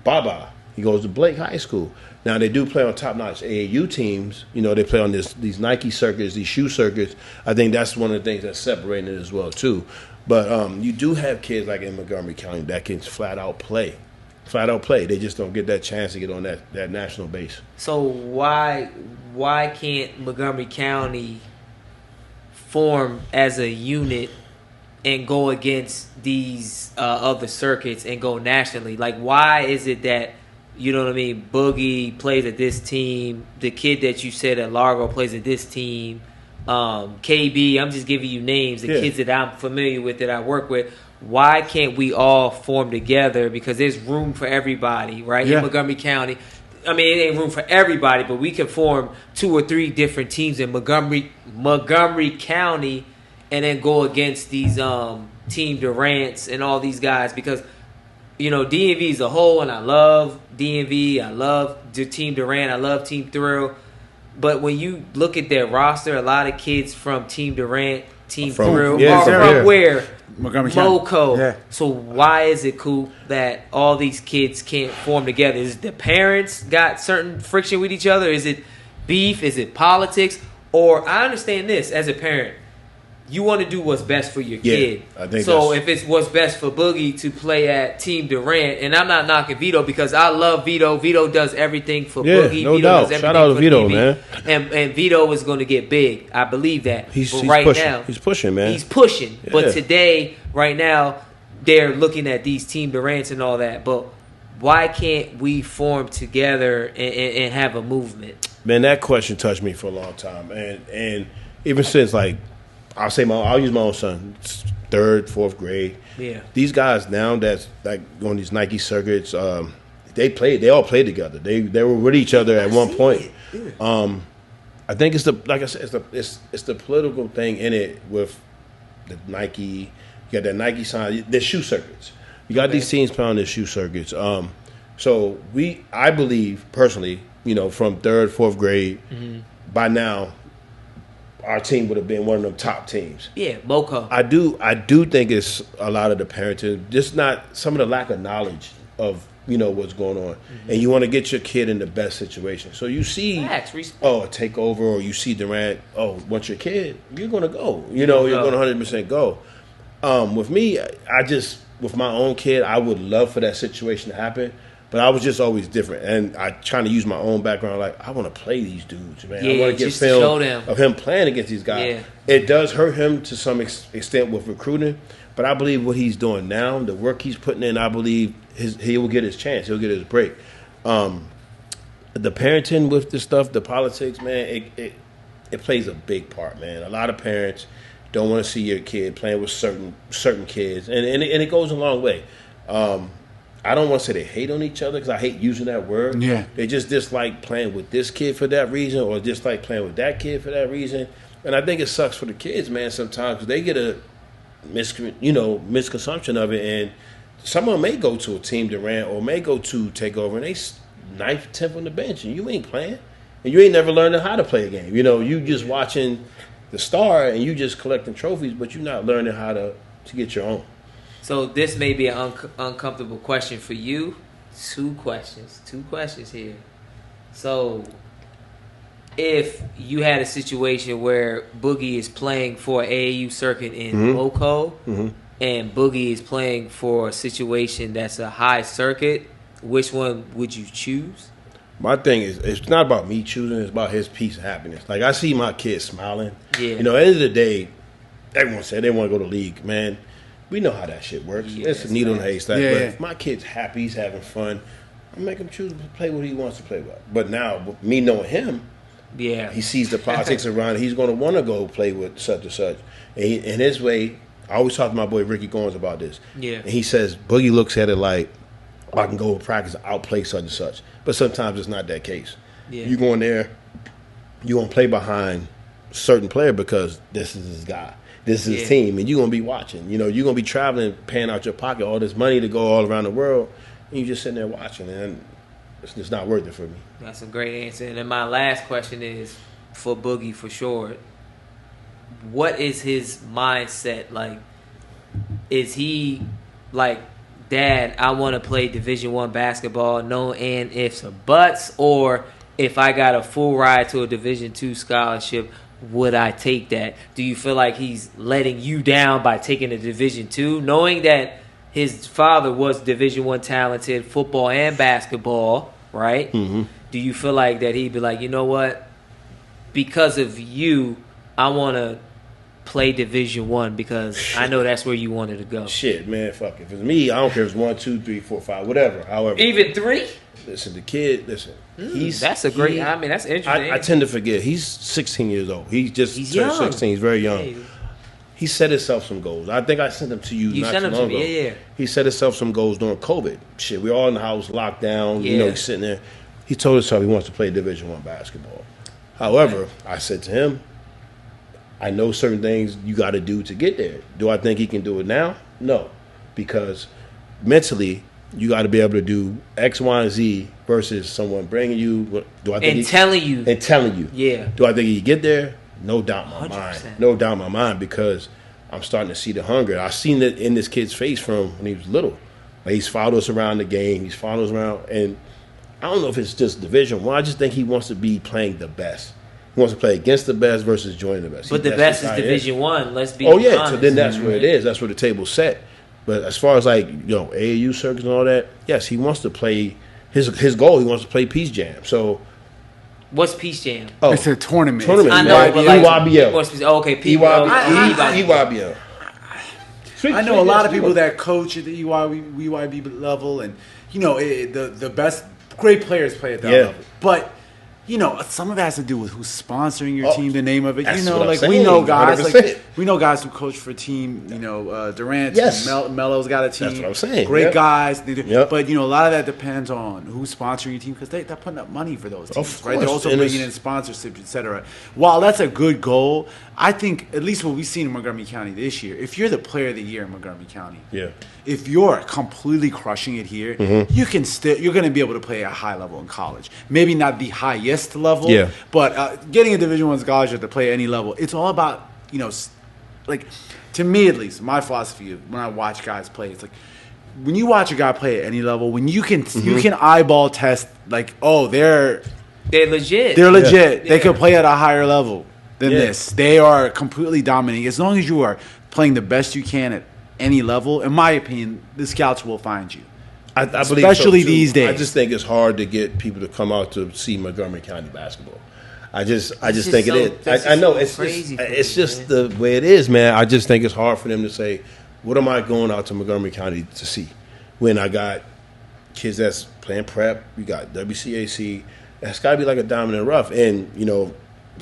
Baba, he goes to Blake High School. Now they do play on top-notch AAU teams. You know, they play on these Nike circuits, these shoe circuits. I think that's one of the things that's separating it as well too. But you do have kids like in Montgomery County that can flat out play. They just don't get that chance to get on that national base. So why can't Montgomery County form as a unit and go against these other circuits and go nationally? Like, why is it that, you know what I mean, Boogie plays at this team, the kid that you said at Largo plays at this team, KB, I'm just giving you names, the kids that I'm familiar with, that I work with. Why can't we all form together? Because there's room for everybody, right? In Montgomery County. I mean, it ain't room for everybody, but we can form 2 or 3 different teams in Montgomery County and then go against these Team Durants and all these guys. Because, you know, DMV as a whole, and I love DMV, I love the Team Durant, I love Team Thrill. But when you look at their roster, a lot of kids from Team Durant, Team Thrill, are from where? Montgomery County. MoCo. Yeah. So why is it cool that all these kids can't form together? Is it the parents got certain friction with each other? Is it beef? Is it politics? Or I understand this as a parent. You want to do what's best for your kid. I think so if it's what's best for Boogie to play at Team Durant, and I'm not knocking Vito because I love Vito. Vito does everything for Boogie. No Vito doubt. does everything Shout out to for Vito, TV. man. And Vito is going to get big. I believe that. He's right pushing. now, He's pushing, man. He's pushing. Yeah. But today, right now, they're looking at these Team Durants and all that. But why can't we form together and have a movement? Man, that question touched me for a long time, and even since like I'll use my own son, 3rd, 4th grade. Yeah. These guys now that's like on these Nike circuits, they all played together. They were with each other at one point. Yeah. I think it's the political thing in it with the Nike. You got that Nike sign. The shoe circuits. You got these teams playing on their shoe circuits. So I believe personally, from 3rd, 4th grade, by now, our team would have been one of them top teams. Yeah, Moco. I do think it's a lot of the parenting, just not some of the lack of knowledge of what's going on, and you want to get your kid in the best situation. So you see, a takeover, or you see Durant. Oh, once your kid, you're gonna go. You're going to 100% go. With me, with my own kid, I would love for that situation to happen. But I was just always different, and I trying to use my own background. Like, I want to play these dudes, man. I want to get film of him playing against these guys. Yeah. It does hurt him to some extent with recruiting, but I believe what he's doing now, the work he's putting in, I believe he will get his chance. He'll get his break. The parenting with the stuff, the politics, man, it plays a big part, man. A lot of parents don't want to see your kid playing with certain kids, and it goes a long way. I don't want to say they hate on each other because I hate using that word. Yeah. They just dislike playing with this kid for that reason, or dislike playing with that kid for that reason. And I think it sucks for the kids, man, sometimes because they get a misconception of it. And someone may go to a Team Durant or may go to Takeover and they 9th, 10th on the bench and you ain't playing. And you ain't never learning how to play a game. You just watching the star and you just collecting trophies, but you're not learning how to get your own. So this may be an uncomfortable question for you. Two questions here. So if you had a situation where Boogie is playing for AAU circuit in Moco, and Boogie is playing for a situation that's a high circuit, which one would you choose? My thing is, it's not about me choosing, it's about his peace and happiness. Like, I see my kids smiling. Yeah. At the end of the day, everyone said they want to go to the league, man. We know how that shit works. Yeah, it's a needle in a haystack. Yeah, but yeah. if my kid's happy, he's having fun, I make him choose to play what he wants to play with. But now, with me knowing him, he sees the politics around it. He's going to want to go play with such and such. And in his way, I always talk to my boy Ricky Goins about this. Yeah. And he says, Boogie looks at it like, I can go to practice and outplay such and such. But sometimes it's not that case. Yeah. You go in there, you going to play behind a certain player because this is his guy. This is his team, and you're going to be watching. You're going to be traveling, paying out your pocket all this money to go all around the world, and you're just sitting there watching, and it's just not worth it for me. That's a great answer. And then my last question is for Boogie for sure. What is his mindset? Like, is he like, Dad, I want to play Division I basketball, no and ifs or buts, or if I got a full ride to a Division II scholarship, would I take that? Do you feel like he's letting you down by taking a Division II, knowing that his father was Division I talented, football and basketball, right? Mm-hmm. Do you feel like that he'd be like, you know what? Because of you, I want to play Division I because I know that's where you wanted to go. Shit, man, fuck. If it's me, I don't care if it's 1, 2, 3, 4, 5, whatever. However, even 3. Listen, the kid. That's a great. I mean, that's interesting. I tend to forget. He's 16 years old. He's turned young. 16. He's very young. Yeah. He set himself some goals. I think I sent them to you. You not sent too them long to me. ago. Yeah. He set himself some goals during COVID. Shit, we were all in the house, locked down. Yeah. He's sitting there. He told himself he wants to play Division I basketball. However, I said to him, I know certain things you got to do to get there. Do I think he can do it now? No, because mentally you got to be able to do X, Y, and Z versus someone bringing you. Do I think telling you? Yeah. Do I think he can get there? No doubt in my 100%. mind. No doubt in my mind because I'm starting to see the hunger. I've seen it in this kid's face from when he was little. Like, he's followed us around the game. He's followed us around, and I don't know if it's just Division I. I just think he wants to be playing the best. He wants to play against the best versus joining the best. But the best is Division I. Let's be honest. honest. So then that's where it is. That's where the table's set. But as far as AAU circuits and all that, yes, he wants to play. His goal, he wants to play Peace Jam. So what's Peace Jam? Oh, it's a tournament. I know, but EYBL. Okay, EYBL. I know a lot of people that coach at the EYB level, and the best great players play at that level. But you know, some of it has to do with who's sponsoring your team, the name of it. That's You know, what I'm like saying, we know guys, 100%. like we know guys who coach for a team. You know, Durant, Melo's got a team. That's what I'm saying. Great Yep. guys, Yep. but you know, a lot of that depends on who's sponsoring your team because they're putting up money for those teams, Of right? They're course. also And bringing in sponsorships, etc. While that's a good goal, I think at least what we've seen in Montgomery County this year, if you're the player of the year in Montgomery County, if you're completely crushing it here, you're going to be able to play at a high level in college. Maybe not the highest level, but getting a Division I scholarship to play at any level, it's all about, you know, like to me at least, my philosophy of when I watch guys play, it's like when you watch a guy play at any level, when you can eyeball test like, oh, they're legit. They're legit. They could play at a higher level than this. They are completely dominating. As long as you are playing the best you can at any level, in my opinion, the scouts will find you. I believe especially so too. these days. I just think it's hard to get people to come out to see Montgomery County basketball. I just think it is. I know it's just the way it is, man. I just think it's hard for them to say, "What am I going out to Montgomery County to see?" When I got kids that's playing prep, we got WCAC. That's got to be like a diamond in the rough. And you know,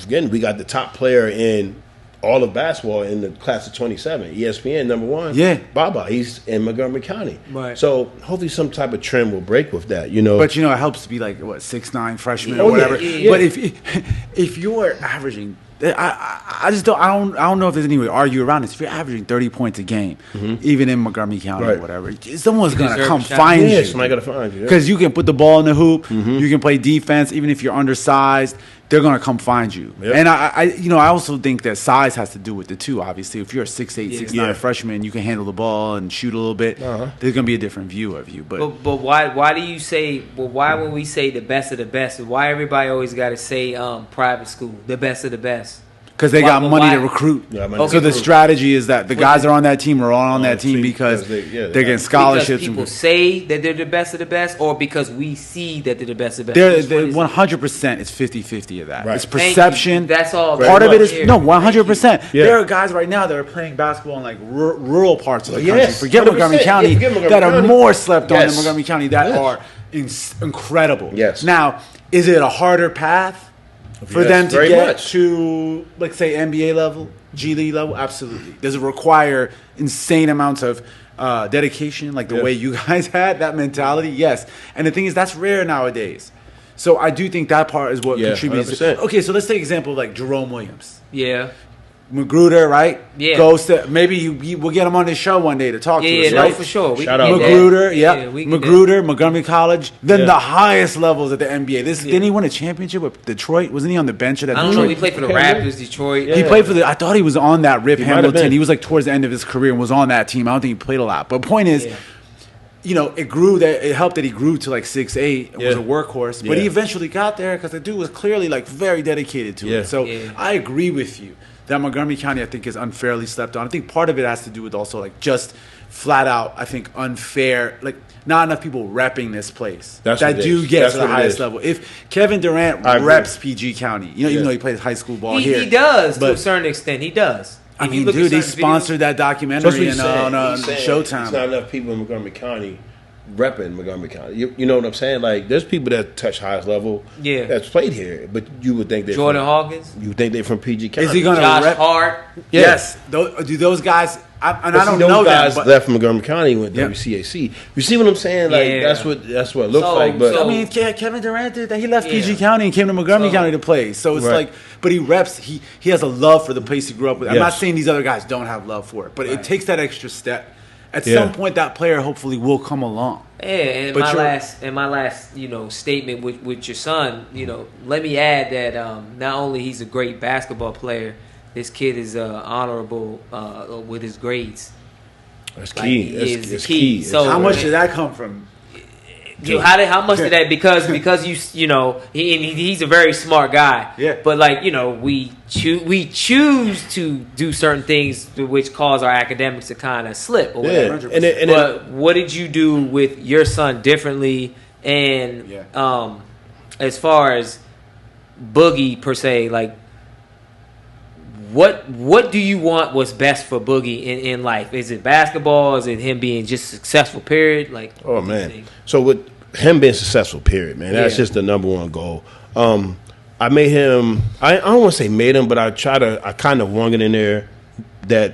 again, we got the top player in all of basketball in the class of 27, ESPN #1. Yeah, Baba, he's in Montgomery County. Right. So hopefully some type of trend will break with that, you know. But you know, it helps to be like 6'9" freshman or whatever. Yeah. But if you're averaging, I just don't know if there's any way to argue around this. If you're averaging 30 points a game, even in Montgomery County or whatever, someone's gonna come find you. Somebody's gonna find you Because you can put the ball in the hoop, you can play defense, even if you're undersized. They're gonna come find you, and I also think that size has to do with it too. Obviously, if you're a 6'8", 6'9" freshman, you can handle the ball and shoot a little bit. There's gonna be a different view of you. But why do you say? Well, why when we say the best of the best? Why everybody always got to say private school, the best of the best? Because they got money to recruit. So the strategy is that the guys that are on that team are all on that team because they're getting scholarships. Because people say that they're the best of the best, or because we see that they're the best of the best. They're 100%. It's 50-50 of that. Right. It's perception. That's all. Part of it is 100%. There are guys right now that are playing basketball in like rural parts of the country. Forget Montgomery County that are more slept on in Montgomery County that are incredible. Yes. Now, is it a harder path for them to get to, like, say, NBA level, G League level? Absolutely. Does it require insane amounts of dedication, like the way you guys had, that mentality? Yes. And the thing is, that's rare nowadays. So I do think that part is what contributes. 100%. Okay, so let's take an example of, like, Jerome Williams. Yeah. Magruder, right? Yeah. Goes to, maybe we'll get him on this show one day to talk to us, right? No, for sure. Shout out. Magruder, Magruder, Montgomery College, then the highest levels at the NBA. Didn't he win a championship with Detroit? Wasn't he on the bench at that? I don't know. He played for the Raptors, Detroit. He played for I thought he was on that Rip Hamilton. He was like towards the end of his career and was on that team. I don't think he played a lot. But point is, you know, it helped that he grew to like 6'8" and was a workhorse. But he eventually got there because the dude was clearly like very dedicated to it. So I agree with you that Montgomery County, I think, is unfairly slept on. I think part of it has to do with also like just flat out, I think, unfair, like not enough people repping this place that do get to the highest level. If Kevin Durant reps PG County, you know, even though he plays high school ball here. He does, to a certain extent. He does. I mean, dude, they sponsored that documentary on Showtime. There's not enough people in Montgomery County repping Montgomery County. You know what I'm saying? Like, there's people that touch highest level that's played here, but you would think they're Jordan Hawkins. You would think they're from PG County. Is he going to Josh Hart? Yes. Do those guys? I don't know those guys them, left from Montgomery County with WCAC. You see what I'm saying? Like that's what it looks like. But I mean, Kevin Durant did that. He left PG County and came to Montgomery County to play. So it's like, but he reps. He has a love for the place he grew up with. I'm not saying these other guys don't have love for it, but it takes that extra step. At some point, that player hopefully will come along. Yeah, and my last, you know, statement with your son, you know, let me add that not only he's a great basketball player, this kid is honorable with his grades. That's key. Like, it's key. So how much did that come from? Dude, how much did that? Because you know he's a very smart guy. Yeah. But like, you know, we choose to do certain things which cause our academics to kind of slip or whatever. Yeah. But what did you do with your son differently? And as far as Boogie per se, like, what do you want? What's best for Boogie in life? Is it basketball? Is it him being just successful? Period. Like, oh man. So with him being successful, period, man. That's just the number one goal. I made him. I don't want to say made him, but I kind of wrung it in there that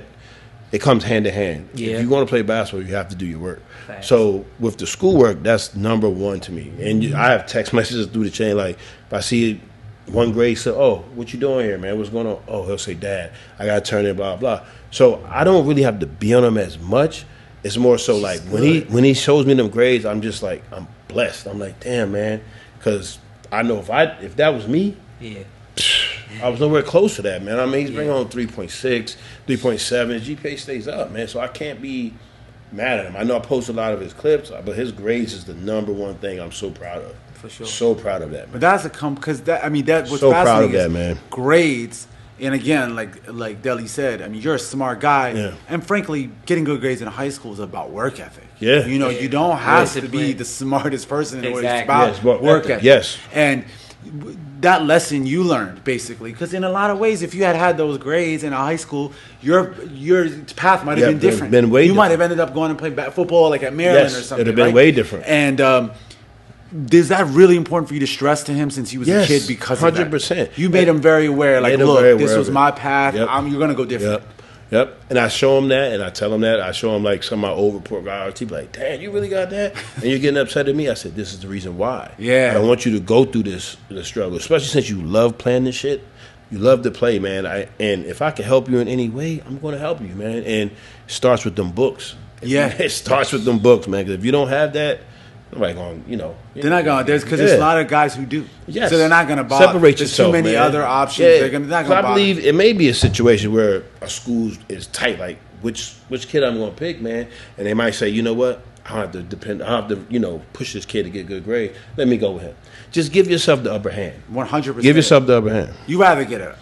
it comes hand in hand. Yeah. If you want to play basketball, you have to do your work. Facts. So with the schoolwork, that's number one to me. And I have text messages through the chain. Like if I see one grade say, "Oh, what you doing here, man? What's going on?" Oh, he'll say, "Dad, I got to turn in, blah blah." So I don't really have to be on him as much. It's more so like when he shows me them grades, I'm just like I'm blessed. I'm like, damn, man, because I know if that was me, I was nowhere close to that, man. I mean, he's bringing on 3.6, 3.7. His GPA stays up, man. So I can't be mad at him. I know I post a lot of his clips, but his grades is the number one thing I'm so proud of. For sure. So proud of that, man. But that's because what's so proud fascinating of that, is man. grades. And again, like Deli said, I mean, you're a smart guy, and frankly, getting good grades in high school is about work ethic. Yeah, you know, you don't have to be the smartest person in the world. It's about work ethic. Yes, and that lesson you learned basically, because in a lot of ways, if you had those grades in high school, your path might have been different. You might have ended up going and playing football like at Maryland or something. It'd have been way different. And is that really important for you to stress to him since he was a kid? Because 100%. You made him very aware. Like, look, this was my path. You're gonna go different. Yep. And I show him that, and I tell him that. I show him like some of my old report cards. He be like, "Dad, you really got that?" And you're getting upset at me. I said, "This is the reason why. I don't want you to go through the struggle, especially since you love playing this shit. You love to play, man. And if I can help you in any way, I'm going to help you, man. And it starts with them books. It starts with them books, man. Because if you don't have that, nobody going, they're not going. There's a lot of guys who do. Yes. So they're not going to bother. Separate There's yourself, too many man. other options. They're not going to bother. I believe it may be a situation where a school is tight, like which kid I'm going to pick, man. And they might say, you know what? I don't have to push this kid to get a good grade. Let me go with him. Just give yourself the upper hand. 100%. Give yourself the upper hand. You rather get an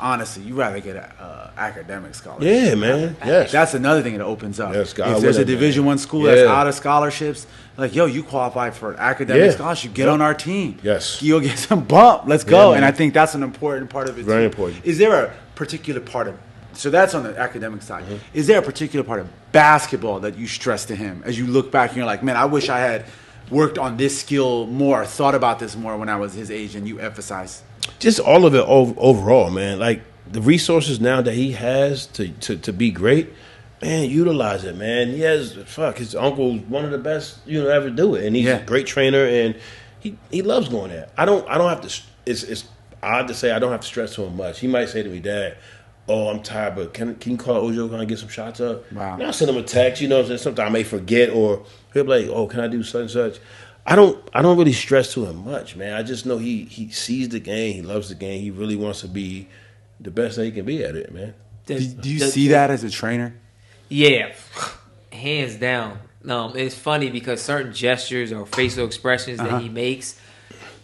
academic scholarship. Yeah, man. Yes. That's another thing that opens up. Yes, if there's a Division I school that's out of scholarships, like, yo, you qualify for an academic scholarship. Get on our team. Yes. You'll get some bump. Let's go. And I think that's an important part of it. Very important. Is there a particular part of so that's on the academic side. Mm-hmm. Is there a particular part of basketball that you stress to him as you look back and you're like, man, I wish I had worked on this skill more, thought about this more when I was his age, and you emphasize? Just all of it overall, man. Like the resources now that he has to be great, man, utilize it, man. He has his uncle's one of the best ever do it, and he's a great trainer, and he loves going there. I don't have to. It's odd to say I don't have to stress to him much. He might say to me, "Dad, oh, I'm tired, but can you call Ojo? Can I get some shots up?" Wow. And I'll send him a text. Sometimes I may forget, or he'll be like, "Oh, can I do such and such?" I don't really stress to him much, man. I just know he sees the game, he loves the game, he really wants to be the best that he can be at it, man. Do you see that as a trainer? Yeah, hands down. It's funny because certain gestures or facial expressions that he makes,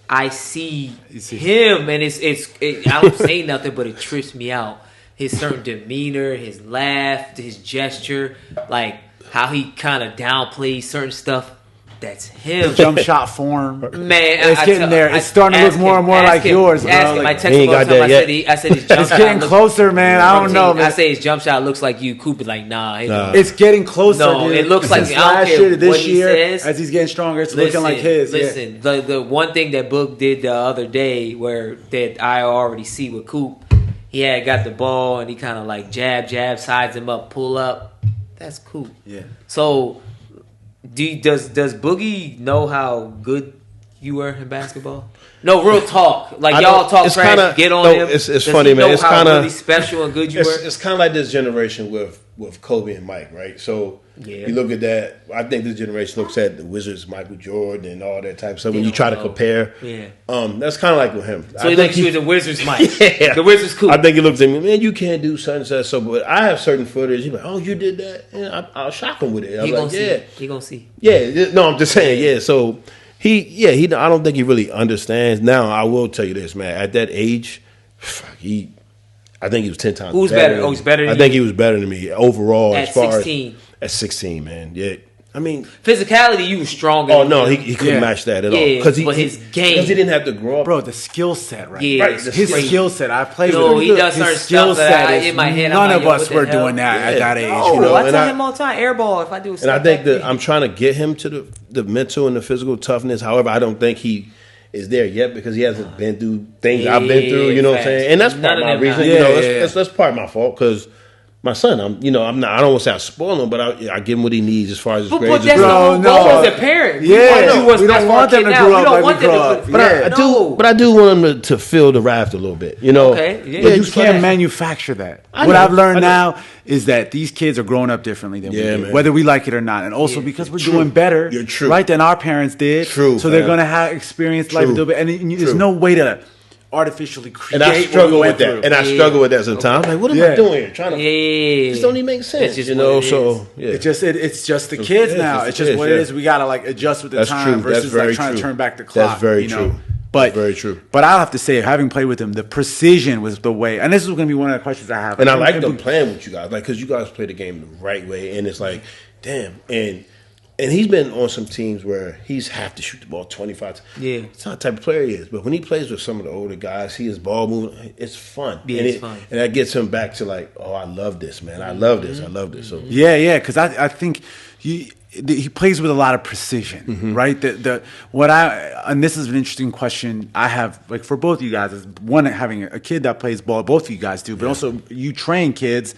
I see him, and I don't say nothing, but it trips me out. His certain demeanor, his laugh, his gesture, like how he kind of downplays certain stuff. That's him. Jump shot form, man. It's getting there. It's starting to look more and more like yours, bro. I text him all the time. I said his jump it's shot. getting closer, man. I don't know, man. I say his jump shot looks like you. Cooper, like, nah. It's getting closer. No, dude. it looks like last year to this year. Says, as he's getting stronger, it's looking like his. Listen, the one thing that Book did the other day, that I already see with Coop, he had got the ball and he kind of like jab, sides him up, pull up. That's Coop. Yeah. So. Does Boogie know how good you were in basketball? No, real talk. Like y'all talk trash, get on him. It's funny, man. It's kind of really special and good you were. It's kind of like this generation with Kobe and Mike, right? So you look at that. I think this generation looks at the Wizards, Michael Jordan, and all that type of stuff. When you try to compare, that's kind of like with him. So he looks at the Wizards, Mike. The Wizards, cool. I think he looks at me, man. You can't do such and such. So, but I have certain footage. He's like, oh, you did that, and I'll shock him with it. I'm like, he gonna see. Yeah, no, I'm just saying, yeah. So he I don't think he really understands. Now, I will tell you this, man. At that age, I think he was 10 times Who's better? Oh, he's better than you? I think he was better than me overall. At as far 16. At 16, man. Yeah. I mean, physicality, you was stronger. Oh no, he couldn't match that at all. But his game, because he didn't have to grow up, bro. The skill set, right? Yeah, right. His skill set. I played with him. He does certain stuff that in my head. None of us were doing that at that age. I tell him all the time, airball. If I do, and I think that I'm trying to get him to the mental and the physical toughness. However, I don't think he is there yet because he hasn't been through things I've been through. You know what I'm saying? And that's part of my reason. That's part of my fault because. My son, I'm not. I don't want to say I spoil him, but I give him what he needs as far as his grades. But that's the whole goal as a parent. Yeah, we don't want them to grow up like we grow up. But I do want him to feel the raft a little bit. You know, but you can't manufacture that. What I've learned now is that these kids are growing up differently than we do, whether we like it or not, and also because we're doing better, right, than our parents did. So they're going to have experienced life a little bit, and there's no way to artificially create. And I struggle with that. And I struggle with that sometimes. Like, what am I doing here? Trying to. It just don't even make sense. You know. So it's just the kids now. It's just what it is. We gotta like adjust with the time versus like trying to turn back the clock. That's very true. But very true. But I'll have to say, having played with him, the precision was the way. And this is going to be one of the questions I have. And I like them playing with you guys, like because you guys play the game the right way, and it's like, damn, And he's been on some teams where he's have to shoot the ball 25 times. Yeah. It's not the type of player he is. But when he plays with some of the older guys, he is ball moving. It's fun. Yeah, it's fun. And that gets him back to like, oh, I love this, man. I love this. I love this. So yeah, because I think he plays with a lot of precision, right? And this is an interesting question I have, like for both of you guys. Is one, having a kid that plays ball, both of you guys do, but also you train kids.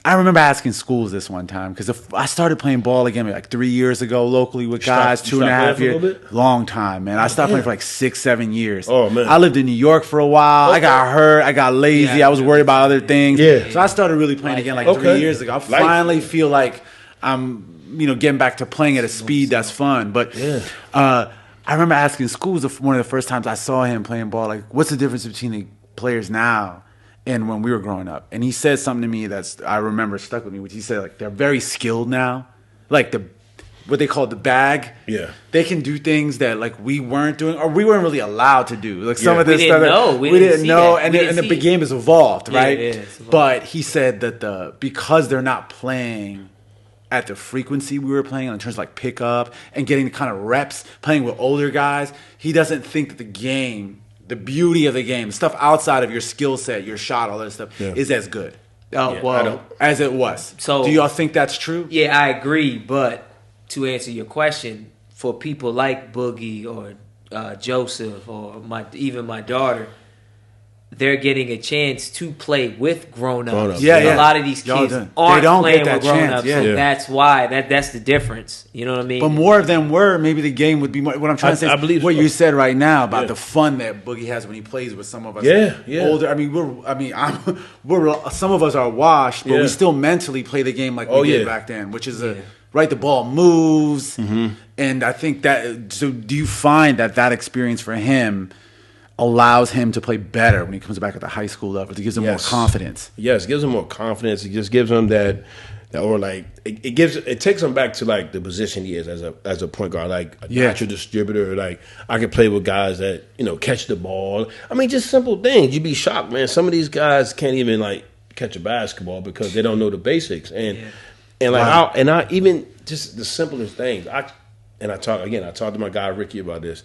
I remember asking schools this one time because I started playing ball again like 3 years ago locally with guys, 2.5 years. Long time, man. I stopped playing for like 6-7 years. Oh, man. I lived in New York for a while. I got hurt. I got lazy. I was worried about other things. Yeah. So I started really playing again like 3 years ago. I finally feel like I'm getting back to playing at a speed that's fun. But I remember asking schools one of the first times I saw him playing ball, like, what's the difference between the players now and when we were growing up? And he said something to me I remember stuck with me, which he said, like, they're very skilled now. Like what they call the bag. Yeah. They can do things that like we weren't doing or we weren't really allowed to do. Like some of this we stuff we didn't know. And the game has evolved, right? But he said that because they're not playing at the frequency we were playing in terms of like pickup and getting the kind of reps playing with older guys, he doesn't think that the beauty of the game, stuff outside of your skill set, your shot, all that stuff, is as good. As it was. So, do y'all think that's true? Yeah, I agree. But to answer your question, for people like Boogie or Joseph or even my daughter, they're getting a chance to play with grown-ups. Yeah. A lot of these kids aren't playing with grown-ups. So that's why. That's the difference. You know what I mean? But more of them were. Maybe the game would be more. What I'm trying to say is what you said right now about the fun that Boogie has when he plays with some of us older. I mean, some of us are washed, but we still mentally play the game like we did back then, which is right, the ball moves. And I think that, so do you find that experience for him allows him to play better when he comes back at the high school level? It gives him more confidence. Yes, it gives him more confidence. It just gives him that or like it takes him back to like the position he is as a point guard, like a natural distributor. Like I can play with guys that catch the ball. I mean, just simple things. You'd be shocked, man. Some of these guys can't even like catch a basketball because they don't know the basics. And I even just the simplest things. I talked to my guy Ricky about this.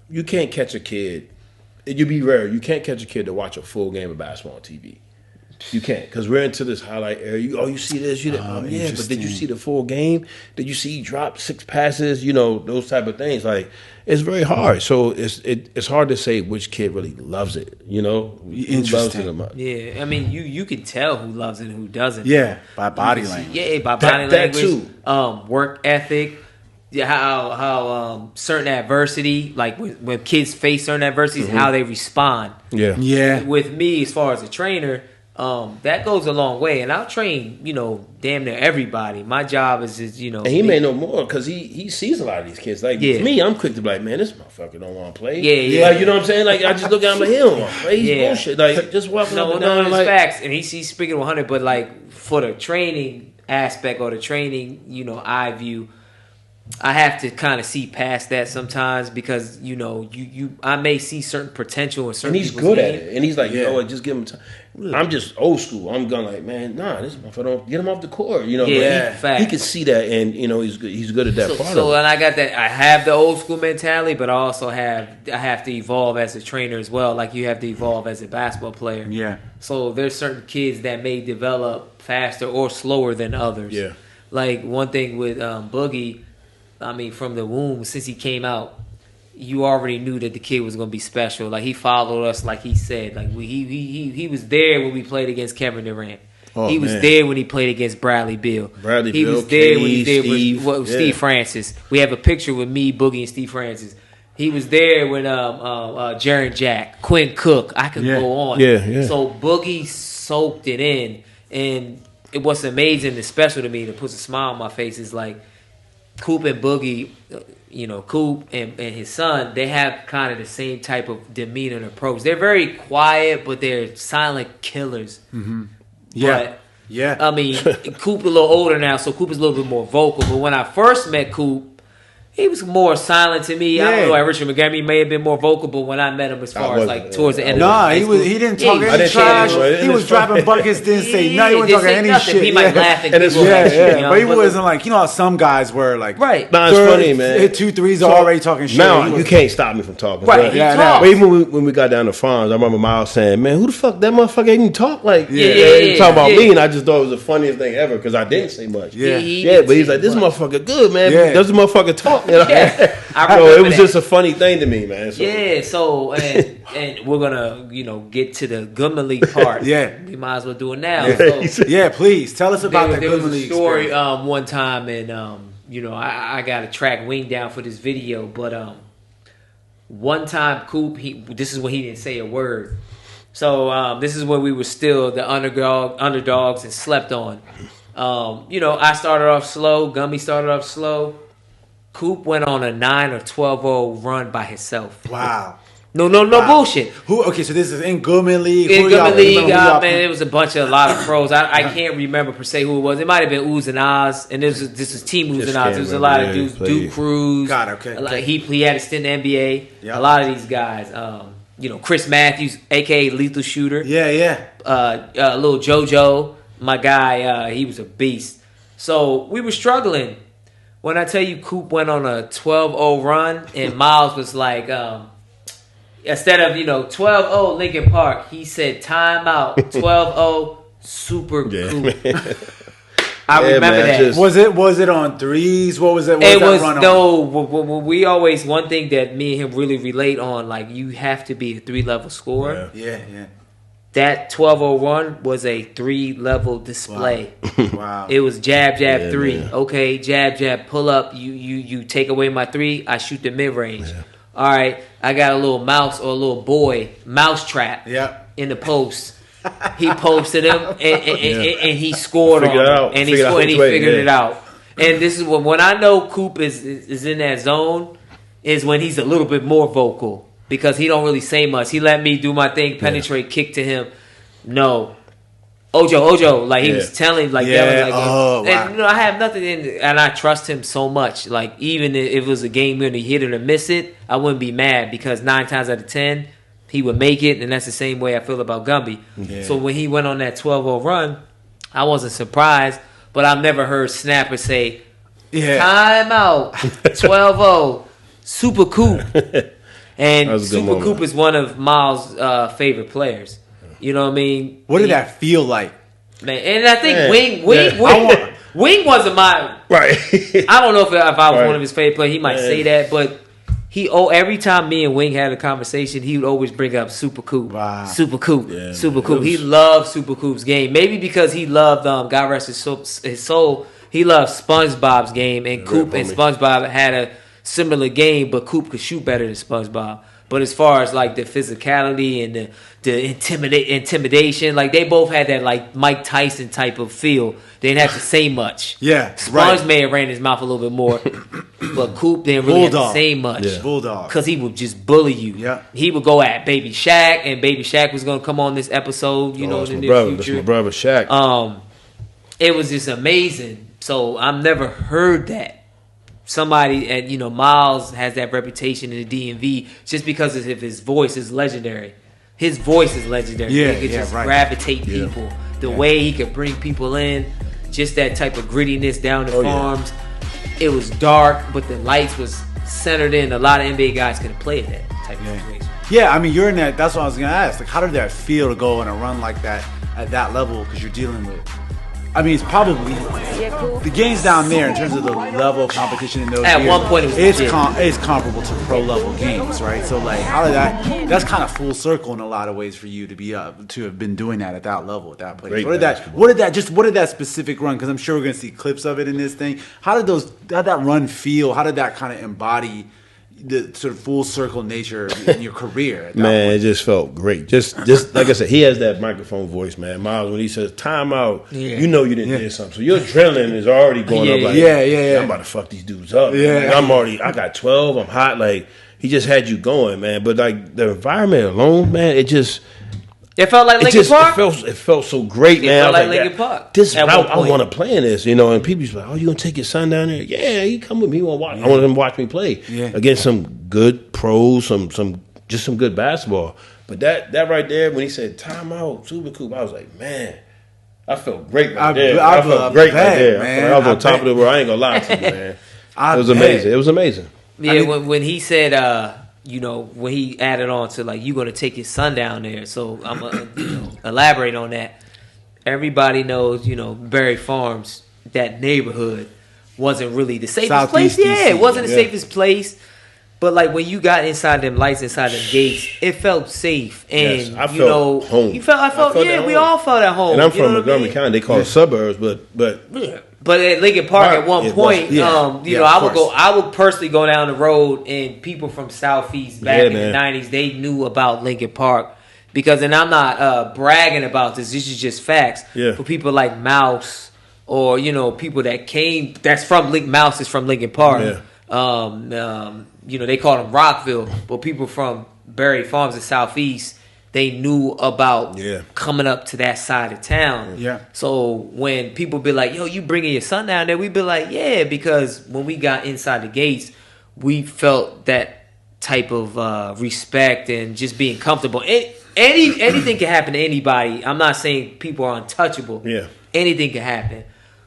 You can't catch a kid. You'd be rare. You can't catch a kid to watch a full game of basketball on TV. You can't, because we're into this highlight area. You see this? But did you see the full game? Did you see he dropped 6 passes? Those type of things. Like, it's very hard. So it's hard to say which kid really loves it. Interesting. Yeah, I mean, you can tell who loves it and who doesn't. Yeah, by body language. Yeah, by body language. That too. Work ethic. Yeah, how certain adversity, like when kids face certain adversities, how they respond. Yeah. With me, as far as a trainer, that goes a long way, and I'll train, damn near everybody. My job is And he may know more because he sees a lot of these kids. Like me, I'm quick to be like, man, this motherfucker don't want to play. Yeah. Like, you know what I'm saying? Like, I just look at him like, he don't want to play. He's bullshit. Like, just walking up and down. No, it's facts, and he's speaking 100. But like for the training aspect or the training, I view. I have to kind of see past that sometimes because I may see certain potential in certain. And he's good at it, and he's like, just give him time. I'm just old school. I'm going like, man, this motherfucker don't get him off the court. He can see that, and he's good at that part. So and I got that. I have the old school mentality, but I also have to evolve as a trainer as well. Like you have to evolve as a basketball player. Yeah. So there's certain kids that may develop faster or slower than others. Yeah. Like one thing with Boogie. I mean, from the womb, since he came out, you already knew that the kid was going to be special. Like, he followed us, like he said. Like, he was there when we played against Kevin Durant. Oh, he was there when he played against Bradley Beal. He was there when he did Steve, with Steve Francis. We have a picture with me, Boogie, and Steve Francis. He was there when Jaren Jack, Quinn Cook. I could go on. Yeah. So Boogie soaked it in, and what's amazing and special to me that puts a smile on my face is like Coop and Boogie. Coop and his son, they have kind of the same type of demeanor and approach. They're very quiet, but they're silent killers. Mm-hmm. Yeah. But, I mean, Coop a little older now, so Coop is a little bit more vocal. But when I first met Coop, he was more silent to me. I don't know. Richard Montgomery may have been more vocal, but when I met him, as far as like towards the end of the he didn't talk any trash. He was dropping buckets, didn't say nothing. He wasn't talking any shit. He might laugh at but he wasn't like, how some guys were like, right. Nah, it's funny, man. Hit 2 threes already talking shit. Now you can't stop me from talking. Right. But even when we got down to farms, I remember Miles saying, "Man, who the fuck that motherfucker ain't talk like?" He talking about me, and I just thought it was the funniest thing ever because I didn't say much. Yeah, but he's like, "This motherfucker good, man. Does the motherfucker talk?" It was just a funny thing to me, man. So and we're gonna get to the Goodman League part. We might as well do it now. Please tell us about the Goodman League story. One time, and I got a track wing down for this video, but one time Coop, this is when he didn't say a word. So this is when we were still the underdogs and slept on. I started off slow. Gumby started off slow. Coop went on a 9 or 12-0 run by himself. Wow. No bullshit. Okay, so this is in Goodman League. In Goodman League, man, it was a lot of pros. I can't remember per se who it was. It might have been Ooze and Oz, and this was Team Ooze and Oz. There was a lot of dudes, Duke Cruz. Okay. He had a stint in the NBA. Yep. A lot of these guys, Chris Matthews, a.k.a. Lethal Shooter. Little JoJo, my guy, he was a beast. So we were struggling. When I tell you Coop went on a 12-0 run and Miles was like, instead of, 12-0 Lincoln Park, he said timeout, 12-0 SuperCoop. I remember that. Was it on threes? What was it? We always, one thing that me and him really relate on, like you have to be a 3-level scorer. Yeah. That 12-0 run was a 3-level display. Wow. It was jab, 3. Man. Okay, jab, pull up. You take away my 3, I shoot the mid-range. Yeah. All right, I got a little mouse or a little boy, mouse trap in the post. He posted him, and he scored on him. And he figured it out. And this is when I know Coop is in that zone, is when he's a little bit more vocal. Because he don't really say much. He let me do my thing, penetrate, kick to him. No. Ojo, like he was telling, like that was like, and I have nothing in, and I trust him so much. Like even if it was a game when he hit it or miss it, I wouldn't be mad because 9 times out of 10 he would make it, and that's the same way I feel about Gumby. Yeah. So when he went on that 12-0 run, I wasn't surprised, but I've never heard Snapper say, "Timeout, 12-0, SuperCoop." And SuperCoop is one of Miles' favorite players. You know what I mean? What did that feel like? Man, and I think Wing wasn't my... Right. I don't know if I was one of his favorite players. He might say that, but every time me and Wing had a conversation, he would always bring up SuperCoop. Wow. SuperCoop. He loved SuperCoop's game. Maybe because he loved, God rest his soul, he loved SpongeBob's game, and Coop and SpongeBob had a similar game, but Coop could shoot better than SpongeBob. But as far as like the physicality and the intimidation, like they both had that like Mike Tyson type of feel. They didn't have to say much. Sponge may have ran his mouth a little bit more, but Coop didn't really have to say much. Bulldog. Because he would just bully you. He would go at Baby Shaq, and Baby Shaq was going to come on this episode, in the near future. That's my brother Shaq. It was just amazing. So I've never heard that. Somebody at Miles has that reputation in the DMV just because of his voice is legendary. His voice is legendary. He could just gravitate people. The way he could bring people in, just that type of grittiness down the farms. It was dark, but the lights was centered in. A lot of NBA guys couldn't play in that type of situation. Yeah, I mean, you're in that. That's what I was gonna ask. Like, how did that feel to go on a run like that at that level? Because you're dealing with I mean, it's probably Yeah, cool. the games down there in terms of the level of competition in those At years, one point it was legit. it's comparable to pro level games, right? So like, how did that's kind of full circle in a lot of ways for you to be to have been doing that at that level at that place. Great What did that specific run? Because I'm sure we're gonna see clips of it in this thing. How did that run feel? How did that kind of embody the sort of full circle nature in your career? At that Man, point? it just felt great. Just like I said, he has that microphone voice, man. Miles, when he says "timeout," you know you didn't do something. So your adrenaline is already going up. Like, I'm about to fuck these dudes up. Yeah. Like, I got 12. I'm hot. Like, he just had you going, man. But like the environment alone, man, it felt like Lincoln Park. It felt so great, man. It felt I was like Lincoln Park. This At one I point. want to play in this, and people be like, "Oh, you gonna take your son down there?" Yeah, he come with me. He want to watch. I want him to watch me play against some good pros, some good basketball. But that right there, when he said timeout, SuperCoop, I was like, man, I felt great right there. I felt great right there. Man. I was on top of the world. I ain't gonna lie to you, man. It was amazing. It was amazing. Yeah, when he said, when he added on to like, you gonna take your son down there. So I'm gonna elaborate on that. Everybody knows, Berry Farms, that neighborhood wasn't really the safest Southeast place. Yeah, DC, it wasn't the safest place. But like when you got inside them lights, inside them gates, it felt safe. And Yes, I felt home. I felt at we home. all felt at home. And I'm from know what I Montgomery mean? County. They call it suburbs, but But at Lincoln Park, Right, at one it point, was. I would personally go down the road, and people from Southeast back in the '90s, they knew about Lincoln Park because, and I'm not bragging about this. This is just facts. Yeah. For people like Mouse, or people that's from Mouse is from Lincoln Park. Yeah. They call them Rockville, but people from Berry Farms in Southeast, they knew about coming up to that side of town. Yeah. So when people be like, yo, you bringing your son down there? We be like, yeah, because when we got inside the gates, we felt that type of respect and just being comfortable. Anything can happen to anybody. I'm not saying people are untouchable. Yeah. Anything can happen.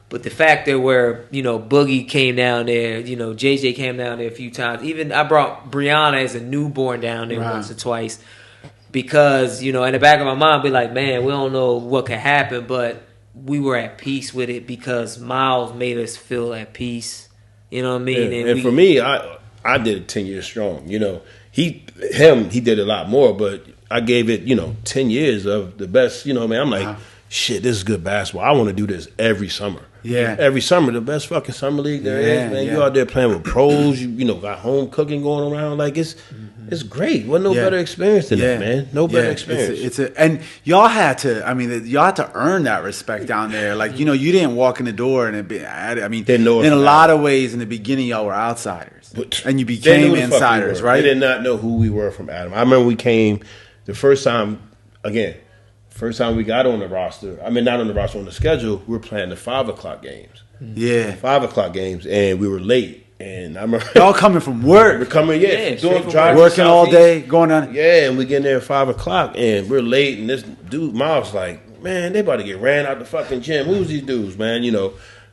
But the fact that where, Boogie came down there, JJ came down there a few times. Even I brought Brianna as a newborn down there once or twice. Because, in the back of my mind, be like, man, we don't know what could happen. But we were at peace with it because Miles made us feel at peace. You know what I mean? Yeah. And for me, I did it 10 years strong. He did a lot more, but I gave it, 10 years of the best. I'm like, shit, this is good basketball. I want to do this every summer. Yeah. Every summer, the best fucking summer league there is, man. You out there playing with pros, you got home cooking going around. Like, it's great. Wasn't no better experience than that, man. No better experience. And y'all had to earn that respect down there. Like, you didn't walk in the door and Didn't know it in a from lot of ways in the beginning y'all were outsiders. And you They became knew the fuck we insiders, were. right? They did not know who we were from Adam. I remember we came the first time we got on the roster. I mean, not on the roster, on the schedule. We were playing the 5 o'clock games. Yeah. 5 o'clock games, and we were late. And I remember Y'all coming from work. we're coming, driving Working all day, going on. Yeah, and we get there at 5 o'clock, and we're late. And this dude, Miles, like, man, they about to get ran out the fucking gym. Who was these dudes, man?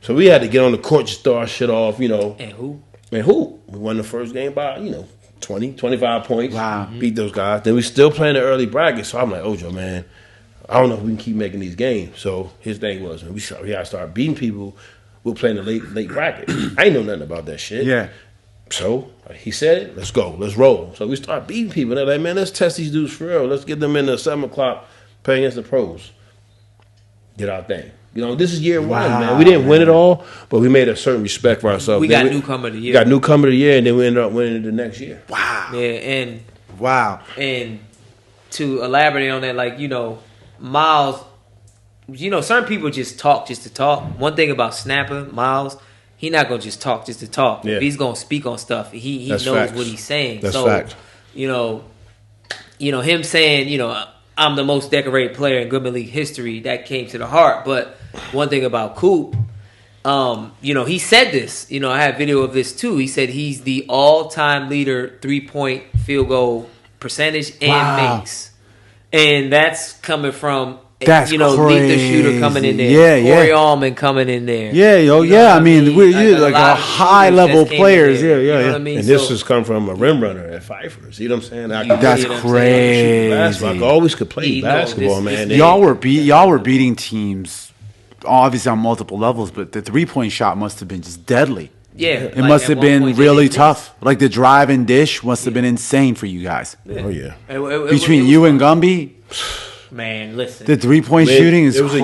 So we had to get on the court, just throw our shit off. And who? We won the first game by 20, 25 points. Wow. Beat those guys. Then we still playing the early bracket. So I'm like, Ojo, man, I don't know if we can keep making these games. So his thing was, man, we got to start beating people. We're playing the late bracket. I ain't know nothing about that shit. Yeah. So he said it. Let's go. Let's roll. So we start beating people. They're like, man, let's test these dudes for real. Let's get them in the 7 o'clock, play against the pros. Did our thing. This is year one, man. We didn't win it all, but we made a certain respect for ourselves. We got newcomer of the year. We got newcomer of the year, and then we ended up winning it the next year. Wow. Yeah, and to elaborate on that, like, Miles, certain people just talk just to talk. One thing about Snapper, Miles, he not gonna just talk just to talk. Yeah. If he's gonna speak on stuff, he That's knows facts. what he's saying. That's so, fact. Him saying, I'm the most decorated player in Goodman League history, that came to the heart. But one thing about Coop, he said this. I have video of this too. He said he's the all-time leader 3-point field goal percentage and makes, and that's coming from That's Leak the shooter coming in there, Corey Allman coming in there. I mean, we're like a high level players. You know Yeah. what I mean? And this has come from a rim runner at Pfeiffer. See what I'm saying? That's crazy. I always could play He knows basketball, this- man. this- Y'all were beating teams obviously on multiple levels, but the 3-point shot must have been just deadly. Yeah. It must have been really tough. Like the drive and dish must have been insane for you guys. Yeah. Oh, yeah. Between you and Gumby, man, listen. the 3-point shooting is crazy.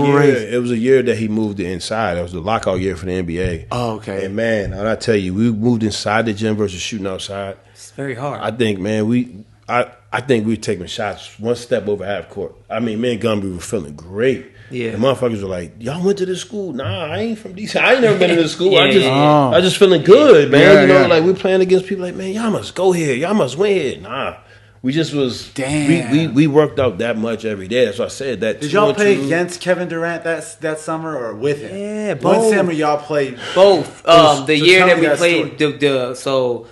It was a year that he moved it inside. It was the lockout year for the NBA. Oh, okay. And, man, when I tell you, we moved inside the gym versus shooting outside. It's very hard. I think, man, I think we were taking shots one step over half court. I mean, me and Gumby were feeling great. Yeah. The motherfuckers were like, y'all went to this school? Nah, I ain't from DC. I ain't never been to this school. Yeah, I just feeling good, man. Yeah, Like we're playing against people like, man, y'all must go here. Y'all must win here. Nah. We just was we worked out that much every day. That's why I said that. Did y'all play against Kevin Durant that summer or with him? Yeah, both. One summer y'all played both. The year that we story. played so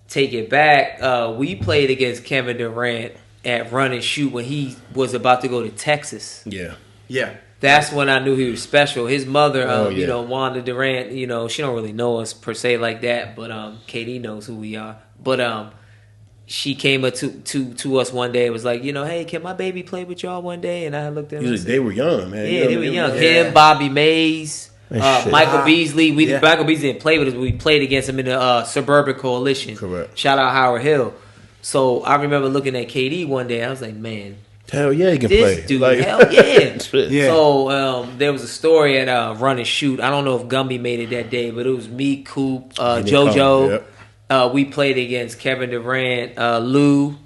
take it back. We played against Kevin Durant at Run and Shoot when he was about to go to Texas. Yeah. Yeah. That's when I knew he was special. His mother, yeah. Wanda Durant, she don't really know us per se like that, but KD knows who we are. But she came up to us one day and was like, hey, can my baby play with y'all one day? And I looked at him. They were young, man. Yeah, they were young. Yeah. Him, Bobby Mays, Michael Beasley. Michael Beasley didn't play with us, but we played against him in the Suburban Coalition. Correct. Shout out Howard Hill. So I remember looking at KD one day. I was like, man, hell yeah, he can this play. dude, hell yeah. Yeah. So there was a story at Run and Shoot. I don't know if Gumby made it that day, but it was me, Coop, JoJo. Yep. We played against Kevin Durant, Lou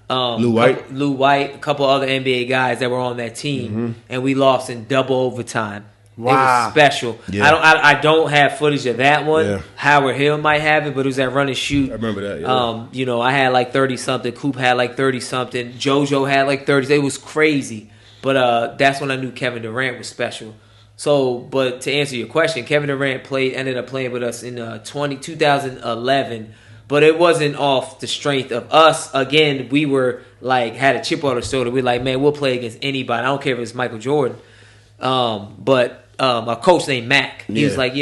White, a couple other NBA guys that were on that team, and we lost in double overtime. Wow. It was special. Yeah. I don't have footage of that one. Yeah. Howard Hill might have it, but it was at Run and Shoot. I remember that. Yeah. I had like 30 something. Coop had like 30 something. JoJo had like 30. It was crazy. But that's when I knew Kevin Durant was special. So, but to answer your question, Kevin Durant ended up playing with us in 2011. But it wasn't off the strength of us. Again, we were like had a chip on our shoulder. We're like, man, we'll play against anybody. I don't care if it's Michael Jordan. But a coach named Mac. He was like,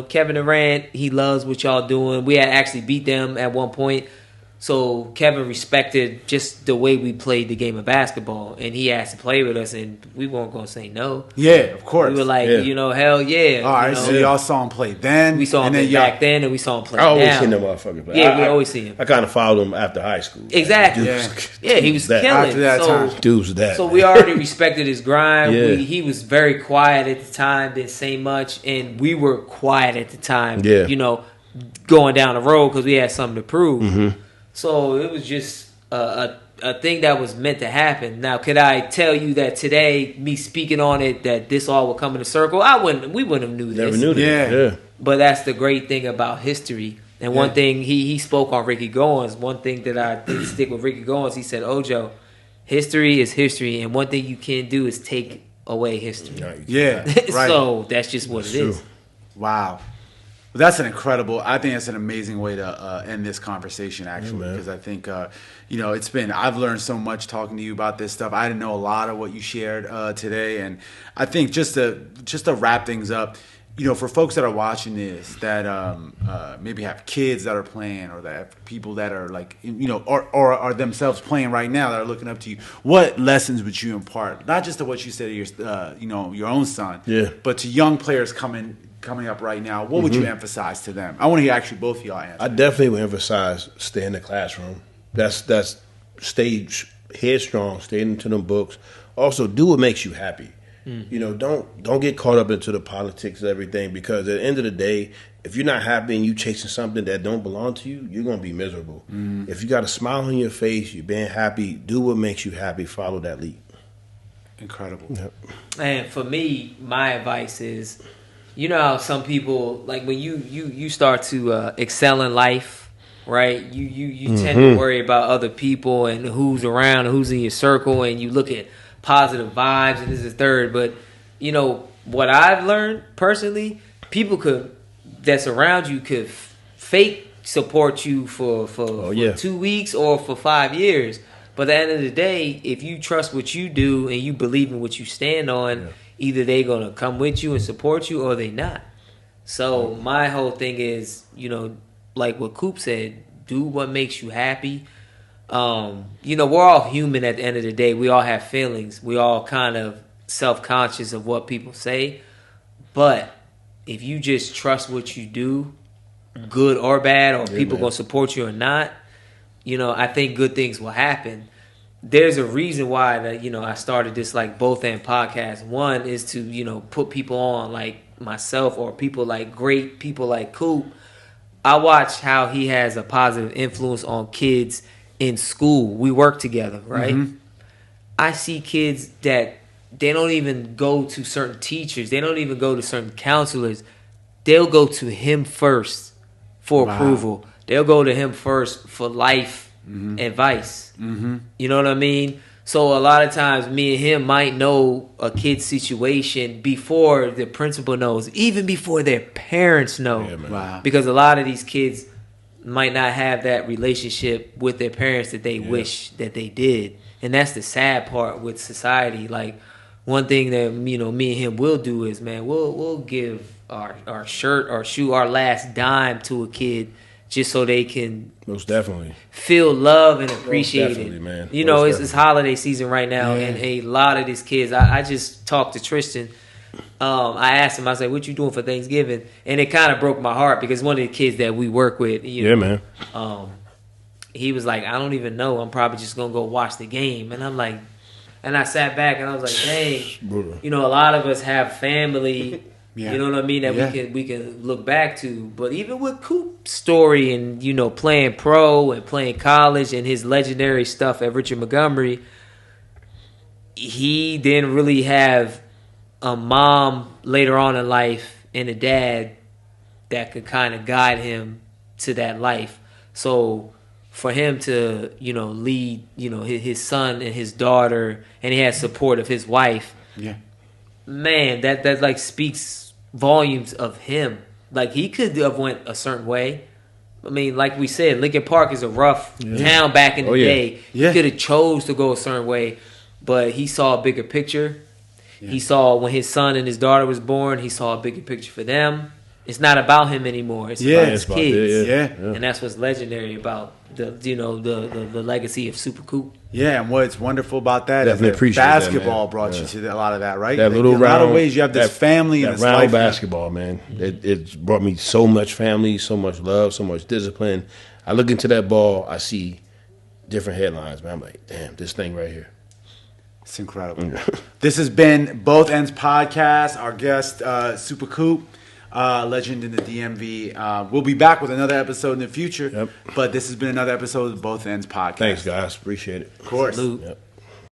Kevin Durant, he loves what y'all doing. We had actually beat them at one point. So Kevin respected just the way we played the game of basketball, and he asked to play with us, and we weren't going to say no. Yeah, of course. We were like, hell yeah. All right, so y'all saw him play then. We saw him play back then, and we saw him play I always now. seen them motherfuckers play. Yeah, we always see him. I kind of followed him after high school. Exactly. Yeah, he was killing. After that time. Dude was that. So we already respected his grind. Yeah. He was very quiet at the time, didn't say much, and we were quiet at the time. Yeah. Going down the road because we had something to prove. Mm-hmm. So it was just a thing that was meant to happen. Now, could I tell you that today, me speaking on it, that this all would come in a circle? We wouldn't have knew this. Never knew that. Yeah. But that's the great thing about history. And one thing he spoke on Ricky Goins. One thing that I did stick with Ricky Goins. He said, "Ojo, history is history, and one thing you can't do is take away history." Yeah, right. So that's just what it is. Wow. Well, that's an incredible. I think that's an amazing way to end this conversation, actually, because I think it's been. I've learned so much talking to you about this stuff. I didn't know a lot of what you shared today, and I think just to wrap things up, for folks that are watching this that maybe have kids that are playing, or that have people that are like or are themselves playing right now that are looking up to you, what lessons would you impart? Not just to what you said to your your own son, but to young players coming up right now, what would you emphasize to them? I want to hear actually both of y'all answer. I definitely would emphasize stay in the classroom. That's stay headstrong, stay into them books. Also, do what makes you happy. Don't get caught up into the politics of everything, because at the end of the day, if you're not happy and you chasing something that don't belong to you, you're gonna be miserable. If you got a smile on your face, you're being happy, do what makes you happy, follow that lead. Incredible. Yep. And for me, my advice is, how some people, like when you start to excel in life, right? You tend to worry about other people and who's around and who's in your circle, and you look at positive vibes and this is third. But what I've learned personally, people that's around you could fake support you for 2 weeks or for 5 years. But at the end of the day, if you trust what you do and you believe in what you stand on, either they're going to come with you and support you or they not. So my whole thing is, like what Coop said, do what makes you happy. We're all human at the end of the day. We all have feelings. We all kind of self-conscious of what people say. But if you just trust what you do, good or bad, or people gonna support you or not, I think good things will happen. There's a reason why that I started this like Both End podcast. One is to put people on like myself or people like great people like Coop. I watch how he has a positive influence on kids in school. We work together, right? Mm-hmm. I see kids that they don't even go to certain teachers. They don't even go to certain counselors. They'll go to him first for approval. They'll go to him first for life advice. Mm-hmm. You know what I mean? So a lot of times me and him might know a kid's situation before the principal knows, even before their parents know. Yeah, because a lot of these kids might not have that relationship with their parents that they wish that they did. And that's the sad part with society. Like, one thing that me and him will do is, man, we'll give our shirt or shoe, our last dime to a kid just so they can most definitely feel love and appreciate it. Man. It's holiday season right now, and a lot of these kids. I just talked to Tristan. I asked him, I said, "What you doing for Thanksgiving?" And it kind of broke my heart because one of the kids that we work with, man. He was like, "I don't even know. I'm probably just gonna go watch the game." And I'm like, and I sat back and I was like, "Dang, a lot of us have family." Yeah. You know what I mean? That we can look back to. But even with Coop's story and, playing pro and playing college and his legendary stuff at Richard Montgomery, he didn't really have a mom later on in life and a dad that could kind of guide him to that life. So for him to, lead, his son and his daughter, and he had support of his wife, man, that like speaks volumes of him. Like, he could have went a certain way. I mean, like we said, Lincoln Park is a rough town back in the day. He could have chose to go a certain way, but he saw a bigger picture. He saw when his son and his daughter was born, he saw a bigger picture for them. It's not about him anymore. It's about his kids. And that's what's legendary about the legacy of SuperCoop. Yeah, and what's wonderful about that is that basketball brought you to a lot of that, right? That little in a lot of ways, you have this family and that this round life. Basketball, man. It brought me so much family, so much love, so much discipline. I look into that ball, I see different headlines, man. I'm like, damn, this thing right here. It's incredible. This has been Both Ends Podcast. Our guest, SuperCoop. Legend in the DMV. We'll be back with another episode in the future. But this has been another episode of Both Ends Podcast. Thanks, guys. Appreciate it. Of course. Salute.